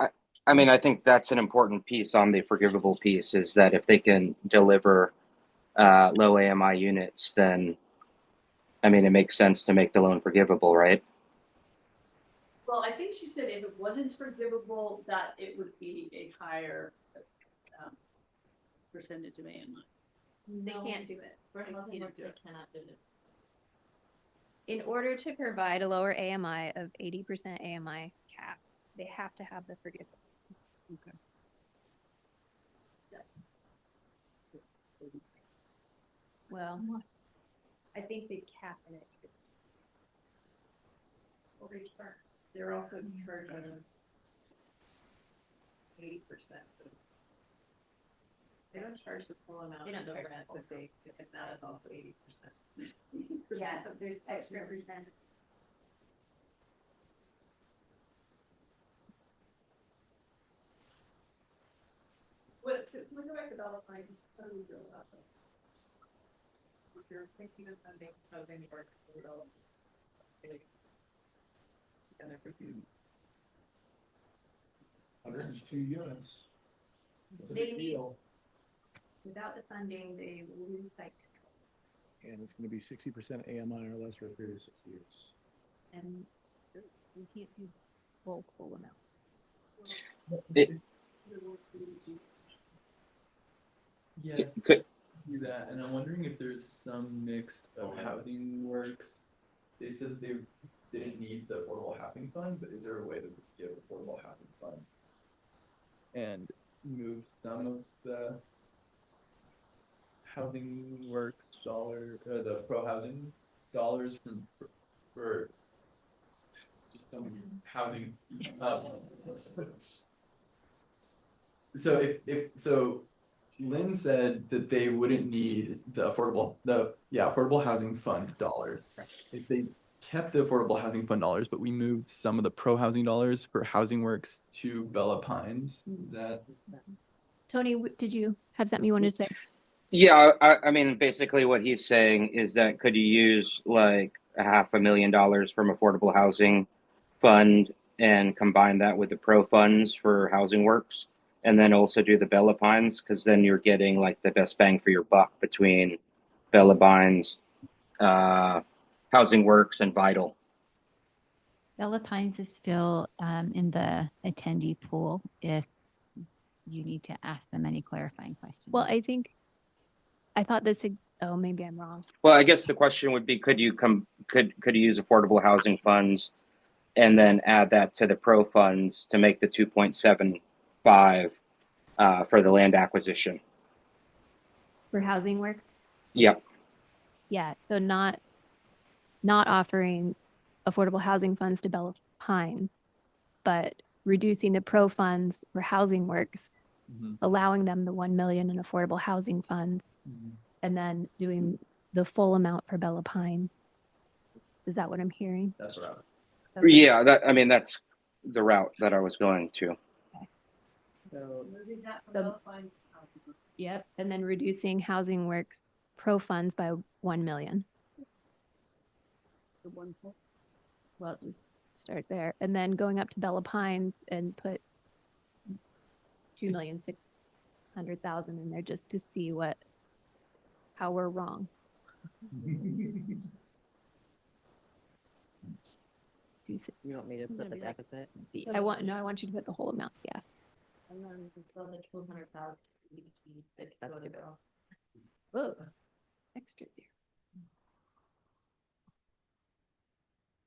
I mean, I think that's an important piece on the forgivable piece is that if they can deliver low AMI units, then, I mean, it makes sense to make the loan forgivable, right? Well, I think she said if it wasn't forgivable, that it would be a higher percentage of AMI. They can't do it. For They Housing can't Works, do they it. cannot do it. In order to provide a lower AMI of 80% AMI cap, they have to have the forgivable. Okay. Well, I think they cap it. They're also charging 80%. They don't charge the full amount They don't of the charge rent, but they, if that is also 80%. Yeah, there's extra percent. We'll go back to dollar lines. How do we feel about that? If you're thinking of funding housing works for development. And everything. 102 units. That's a They big need- deal. Without the funding, they will lose site control. And it's gonna be 60% AMI or less for a period of 6 years. And we can't do full amount. Yes, Could- do that, and I'm wondering if there's some mix of housing works. They said they didn't need the affordable housing fund, but is there a way that we could get affordable housing fund? And move some of the housing works the pro housing dollars for just some housing. So so Lynn said that they wouldn't need the affordable housing fund dollars. If they kept the affordable housing fund dollars, but we moved some of the pro housing dollars for housing works to Bella Pines, that. Tony, did you have something you wanted to say? Yeah, I mean, basically what he's saying is that could you use like $500,000 from affordable housing fund and combine that with the pro funds for housing works, and then also do the Bella Pines, because then you're getting like the best bang for your buck between Bella Pines, housing works, and Vital. Bella Pines is still in the attendee pool if you need to ask them any clarifying questions. Well, I thought this, oh, maybe I'm wrong. Well, I guess the question would be, could you use affordable housing funds and then add that to the pro funds to make the 2.75 for the land acquisition? For housing works? Yep. Yeah, so not offering affordable housing funds to Bella Pines, but reducing the pro funds for housing works, allowing them the 1 million in affordable housing funds, and then doing the full amount for Bella Pines. Is that what I'm hearing? That's right. Okay. Yeah, that's the route that I was going to. Yep, and then reducing housing works pro funds by 1 million. Well, just start there, and then going up to Bella Pines and put 2,600,000 in there just to see how we're wrong. You want me to put the deficit? I want you to put the whole amount, yeah. And then so the 200,000. Whoa, extra zero.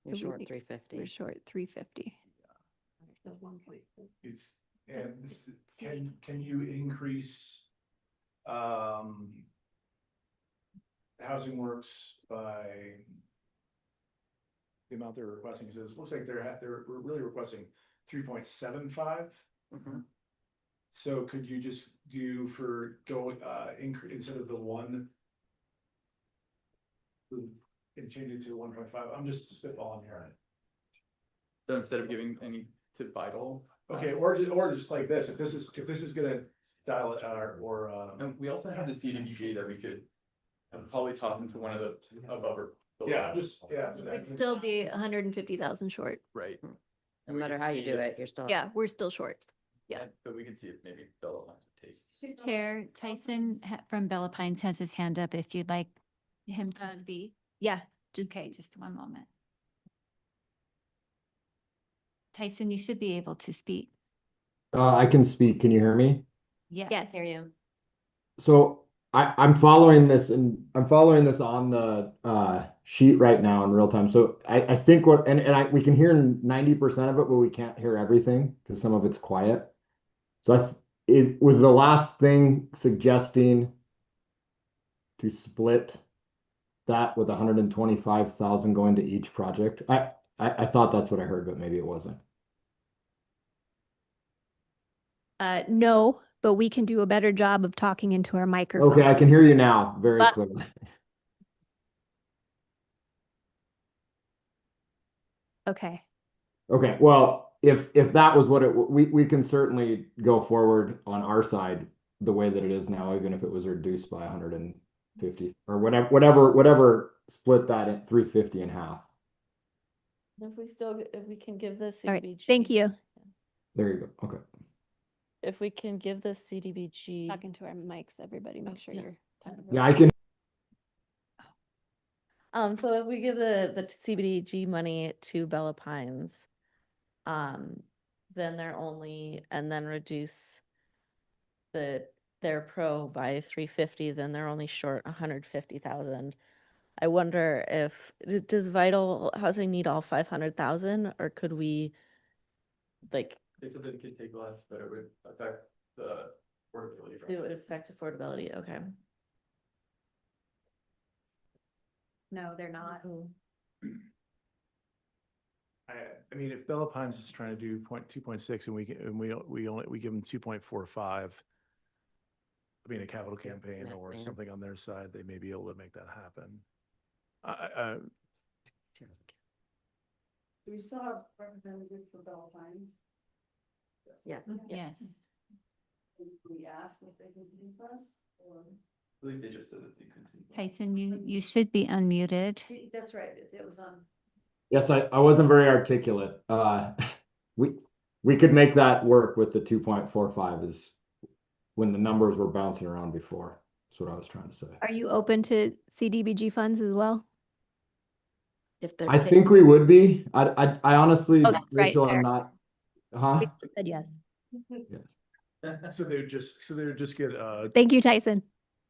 You're short 350. We're short 350. It's, and this, can you increase housing works by the amount they're requesting? Because it looks like they're really requesting 3.75. So could you just do instead of the 1 and change it to 1.5? I'm just spitballing here. So instead of giving any to Vital. Okay, or just like this, if this is gonna dial it out, or and we also have the CDBG that we could probably toss into one of the above or below. It'd still be 150,000 short. Right. No matter how you do it, you're still. Yeah, we're still short. Yeah. But we can see if maybe Bella wants to take. Chair Tyson from Bella Pines has his hand up if you'd like him to speak. Yeah, Okay, just one moment. Tyson, you should be able to speak. I can speak. Can you hear me? Yes. Hear you. So I'm following this on the sheet right now in real time. So I think we can hear 90% of it, but we can't hear everything because some of it's quiet. So it was the last thing suggesting to split that with 125,000 going to each project. I thought that's what I heard, but maybe it wasn't. No, but we can do a better job of talking into our microphone. Okay, I can hear you now very clearly. Okay. Okay, well, if that was what we can certainly go forward on our side the way that it is now, even if it was reduced by 150 or whatever split that in 350 in half. If we can give this. All right, thank you. There you go. Okay. If we can give the CDBG. Talking to our mics, everybody, make sure you're. Yeah, I can. So if we give the CBDG money to Bella Pines, then they're only, and then reduce their pro by 350, then they're only short 150,000. I wonder if, does Vital Housing need all 500,000, or could we, like, They said that it could take less, but it would affect the affordability. it would affect affordability, okay. No, they're not. I mean, if Bella Pines is trying to do 2.6 and we give them 2.45. I mean, a capital campaign or something on their side, they may be able to make that happen. Do we still have representatives for Bella Pines? Yeah. Yes. We asked if they could do for us, or? I believe they just said that they continue. Tyson, you should be unmuted. That's right, it was on. Yes, I wasn't very articulate. We could make that work with the 2.45 is when the numbers were bouncing around before. That's what I was trying to say. Are you open to CDBG funds as well? If they're I think we would be. I honestly, Oh, that's right, Rachel, fair. I'm not. Huh? We said yes. So they would just get Thank you, Tyson.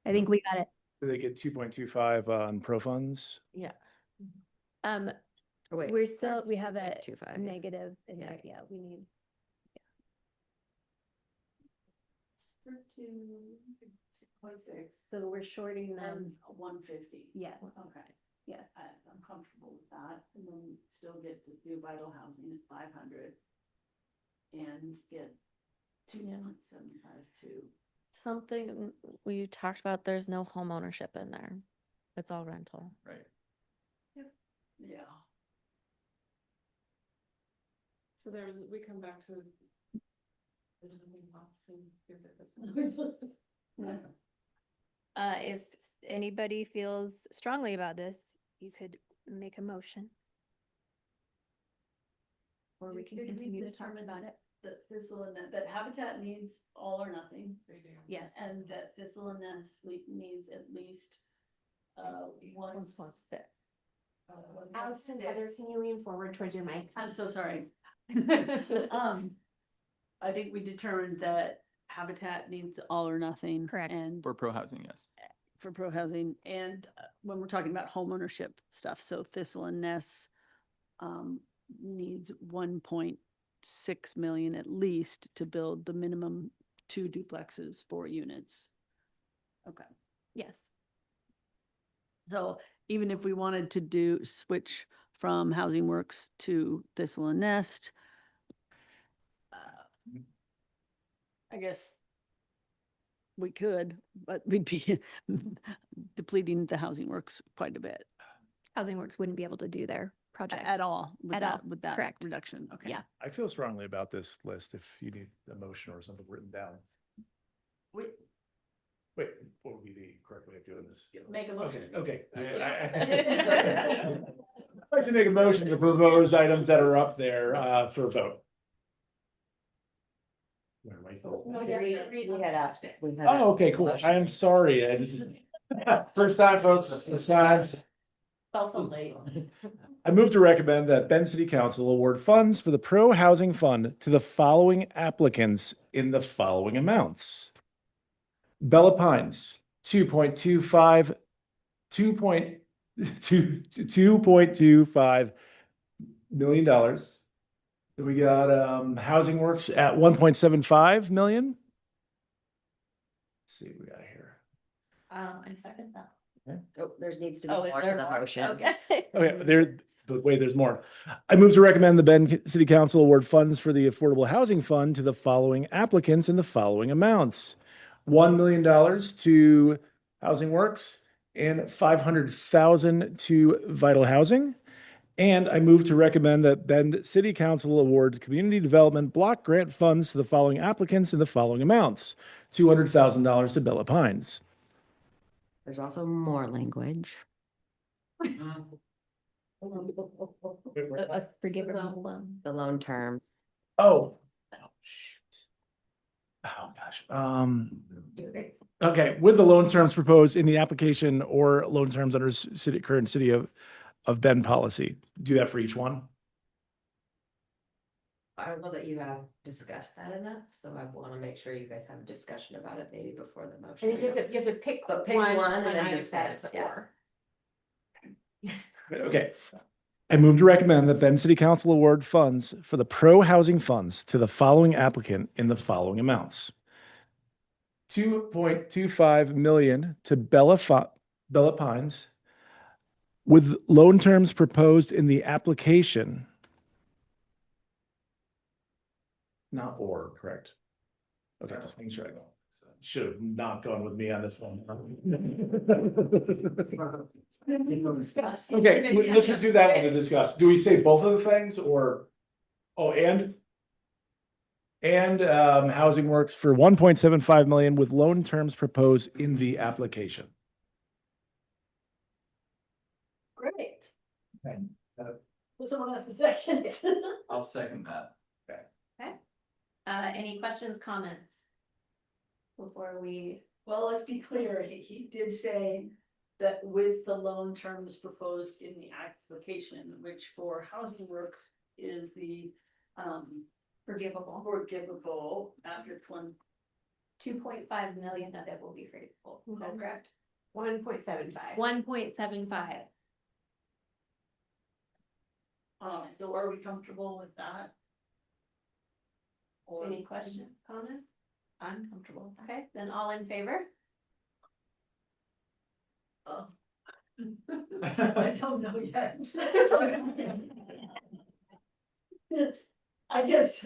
I think we got it. they get 2.25 on pro funds. Yeah. Oh, wait, We're still, we have a 2.25, yeah. negative in there. Yeah, we need. So we're shorting them. 150. Yeah. Okay. Yeah. I'm comfortable with that, and then still get to do Vital Housing at 500. And get 2.75 too. Something we talked about, there's no home ownership in there. It's all rental. Right. Yeah. So we come back to. If anybody feels strongly about this, you could make a motion. Or we can Did continue to talk determine about it. That Thistle and that Habitat needs all or nothing. Yes. And that Thistle and Nest needs at least one. Allison, Heather, can you lean forward towards your mics? I'm so sorry. I think we determined that Habitat needs all or nothing. Correct. And For pro housing, yes. for pro housing, and when we're talking about home ownership stuff, so Thistle and Ness needs 1.6 million at least to build the minimum 2 duplexes, 4 units. Okay. Yes. So even if we wanted to switch from Housing Works to Thistle and Nest, I guess we could, but we'd be depleting the Housing Works quite a bit. Housing Works wouldn't be able to do their project. At all, with At that, all. with that Correct. reduction, okay. Yeah. I feel strongly about this list if you need a motion or something written down. Wait, what would be the correct way of doing this? Make a motion. Okay. I'd like to make a motion to propose items that are up there for a vote. Where am I? We had asked. Oh, okay, cool. I am sorry. This is first time, folks. First time. Also late. I move to recommend that Bend City Council award funds for the Pro Housing Fund to the following applicants in the following amounts. Bella Pines, $2.25 million. Then we got Housing Works at 1.75 million. Let's see what we got here. I second that. Oh, there needs to be Oh, is more to there the more? motion. Okay. Okay, there's more. I move to recommend the Bend City Council award funds for the Affordable Housing Fund to the following applicants in the following amounts. $1 million to Housing Works and $500,000 to Vital Housing, And I move to recommend that Bend City Council award community development block grant funds to the following applicants in the following amounts. $200,000 to Bella Pines. There's also more language. A forgivable loan. The loan terms. Oh. Oh, gosh. Okay, with the loan terms proposed in the application or loan terms under current city of Bend policy. Do that for each one. I don't know that you have discussed that enough, so I wanna make sure you guys have a discussion about it maybe before the motion. And you have to pick But pick one one and when then I said discuss, yeah. before. Okay. I move to recommend that Bend City Council award funds for the pro housing funds to the following applicant in the following amounts. 2.25 million to Bella Pines with loan terms proposed in the application. Not or, correct? Okay, just making sure I go. Should have not gone with me on this one. Okay, let's just do that one to discuss. Do we say both of the things or? Oh, and housing works for 1.75 million with loan terms proposed in the application. Great. Okay. Someone has a second. I'll second that. Okay. Any questions, comments? Before we, Well, let's be clear, he did say that with the loan terms proposed in the application, which for Housing Works is the forgivable after 2.5 million of it will be forgivable. Is that correct? 1.75. 1.75. So are we comfortable with that? Or Any questions, comments? I'm comfortable. Okay, then all in favor? Oh. I don't know yet. I guess,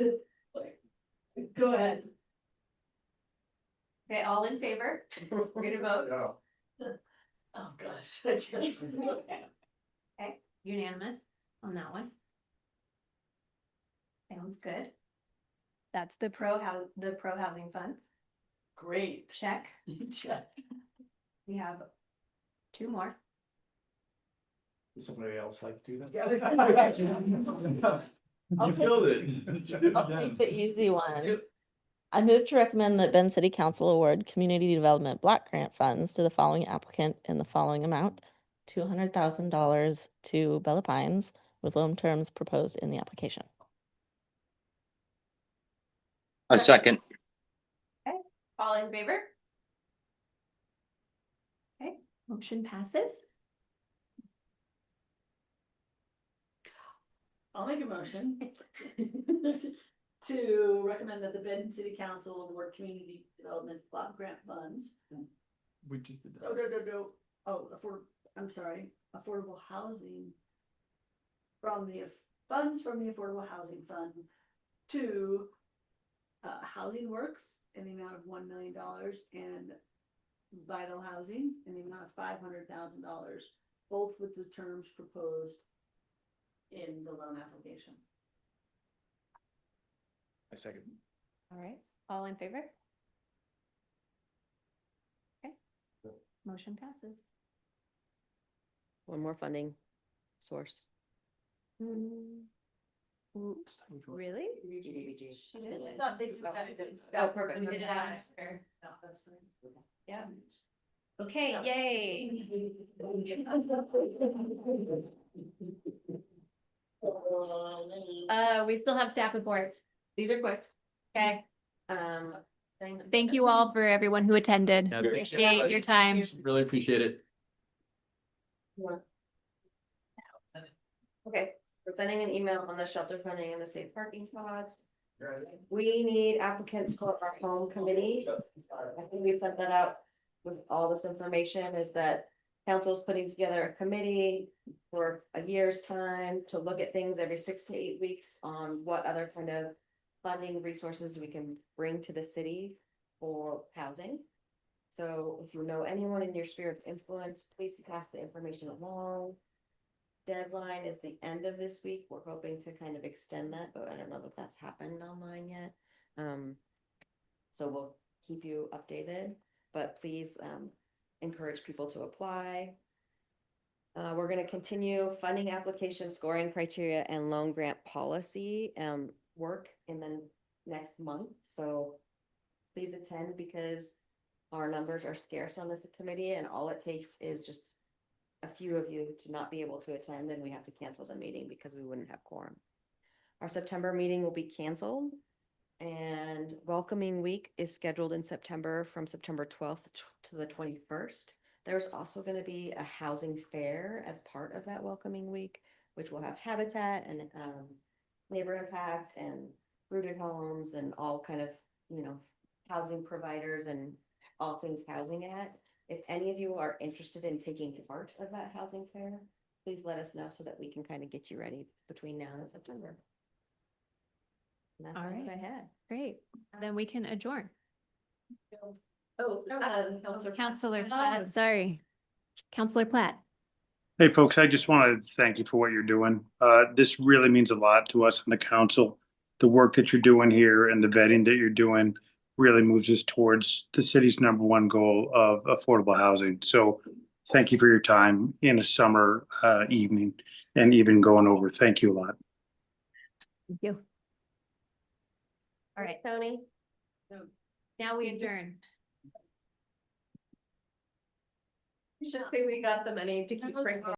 go ahead. Okay, all in favor? We're gonna vote. Oh, gosh, I guess. Okay, unanimous on that one. Sounds good. That's the pro housing funds. Great. Check. Check. We have two more. Would somebody else like to do that? I'll take the easy one. I move to recommend that Bend City Council award community development block grant funds to the following applicant in the following amount. $200,000 to Bella Pines with loan terms proposed in the application. A second. Okay, all in favor? Okay, motion passes. I'll make a motion to recommend that the Benton City Council award community development block grant funds. We just did that. No. Oh, I'm sorry, affordable housing. From the funds from the Affordable Housing Fund to Housing Works in the amount of $1 million and Vital Housing in the amount of $500,000, both with the terms proposed in the loan application. I second. All right, all in favor? Okay, motion passes. One more funding source. Really? I thought they Oh, perfect. We did it after. Yeah. Okay, yay. We still have staff reports. These are quick. Okay. Thank you all for everyone who attended. Yeah, Appreciate your time. Really appreciate it. Okay, we're sending an email on the shelter funding and the safe parking pods. We need applicants for our home committee. I think we sent that out with all this information, is that council's putting together a committee for a year's time to look at things every 6 to 8 weeks on what other kind of funding resources we can bring to the city for housing. So if you know anyone in your sphere of influence, please pass the information along. deadline is the end of this week. We're hoping to kind of extend that, but I don't know that that's happened online yet. So we'll keep you updated, but please encourage people to apply. We're going to continue funding application scoring criteria and loan grant policy work in the next month. So please attend because our numbers are scarce on this committee, and all it takes is just a few of you to not be able to attend, and we have to cancel the meeting because we wouldn't have quorum. Our September meeting will be canceled, and welcoming week is scheduled in September from September 12th to the 21st. There's also going to be a housing fair as part of that welcoming week, which will have Habitat and Labor Impact and Rooted Homes and all kind of, you know, housing providers and all things housing at. If any of you are interested in taking part of that housing fair, please let us know so that we can kind of get you ready between now and September. And that's All all right. I had. Great. Then we can adjourn. Counselor Oh, Platt. sorry. Counselor Platt. Hey, folks, I just want to thank you for what you're doing. This really means a lot to us on the council. The work that you're doing here and the vetting that you're doing really moves us towards the city's #1 goal of affordable housing. So thank you for your time in a summer evening and even going over. Thank you a lot. Thank you. All right, Tony. Now we adjourn. You should say we got the money to keep Franklin.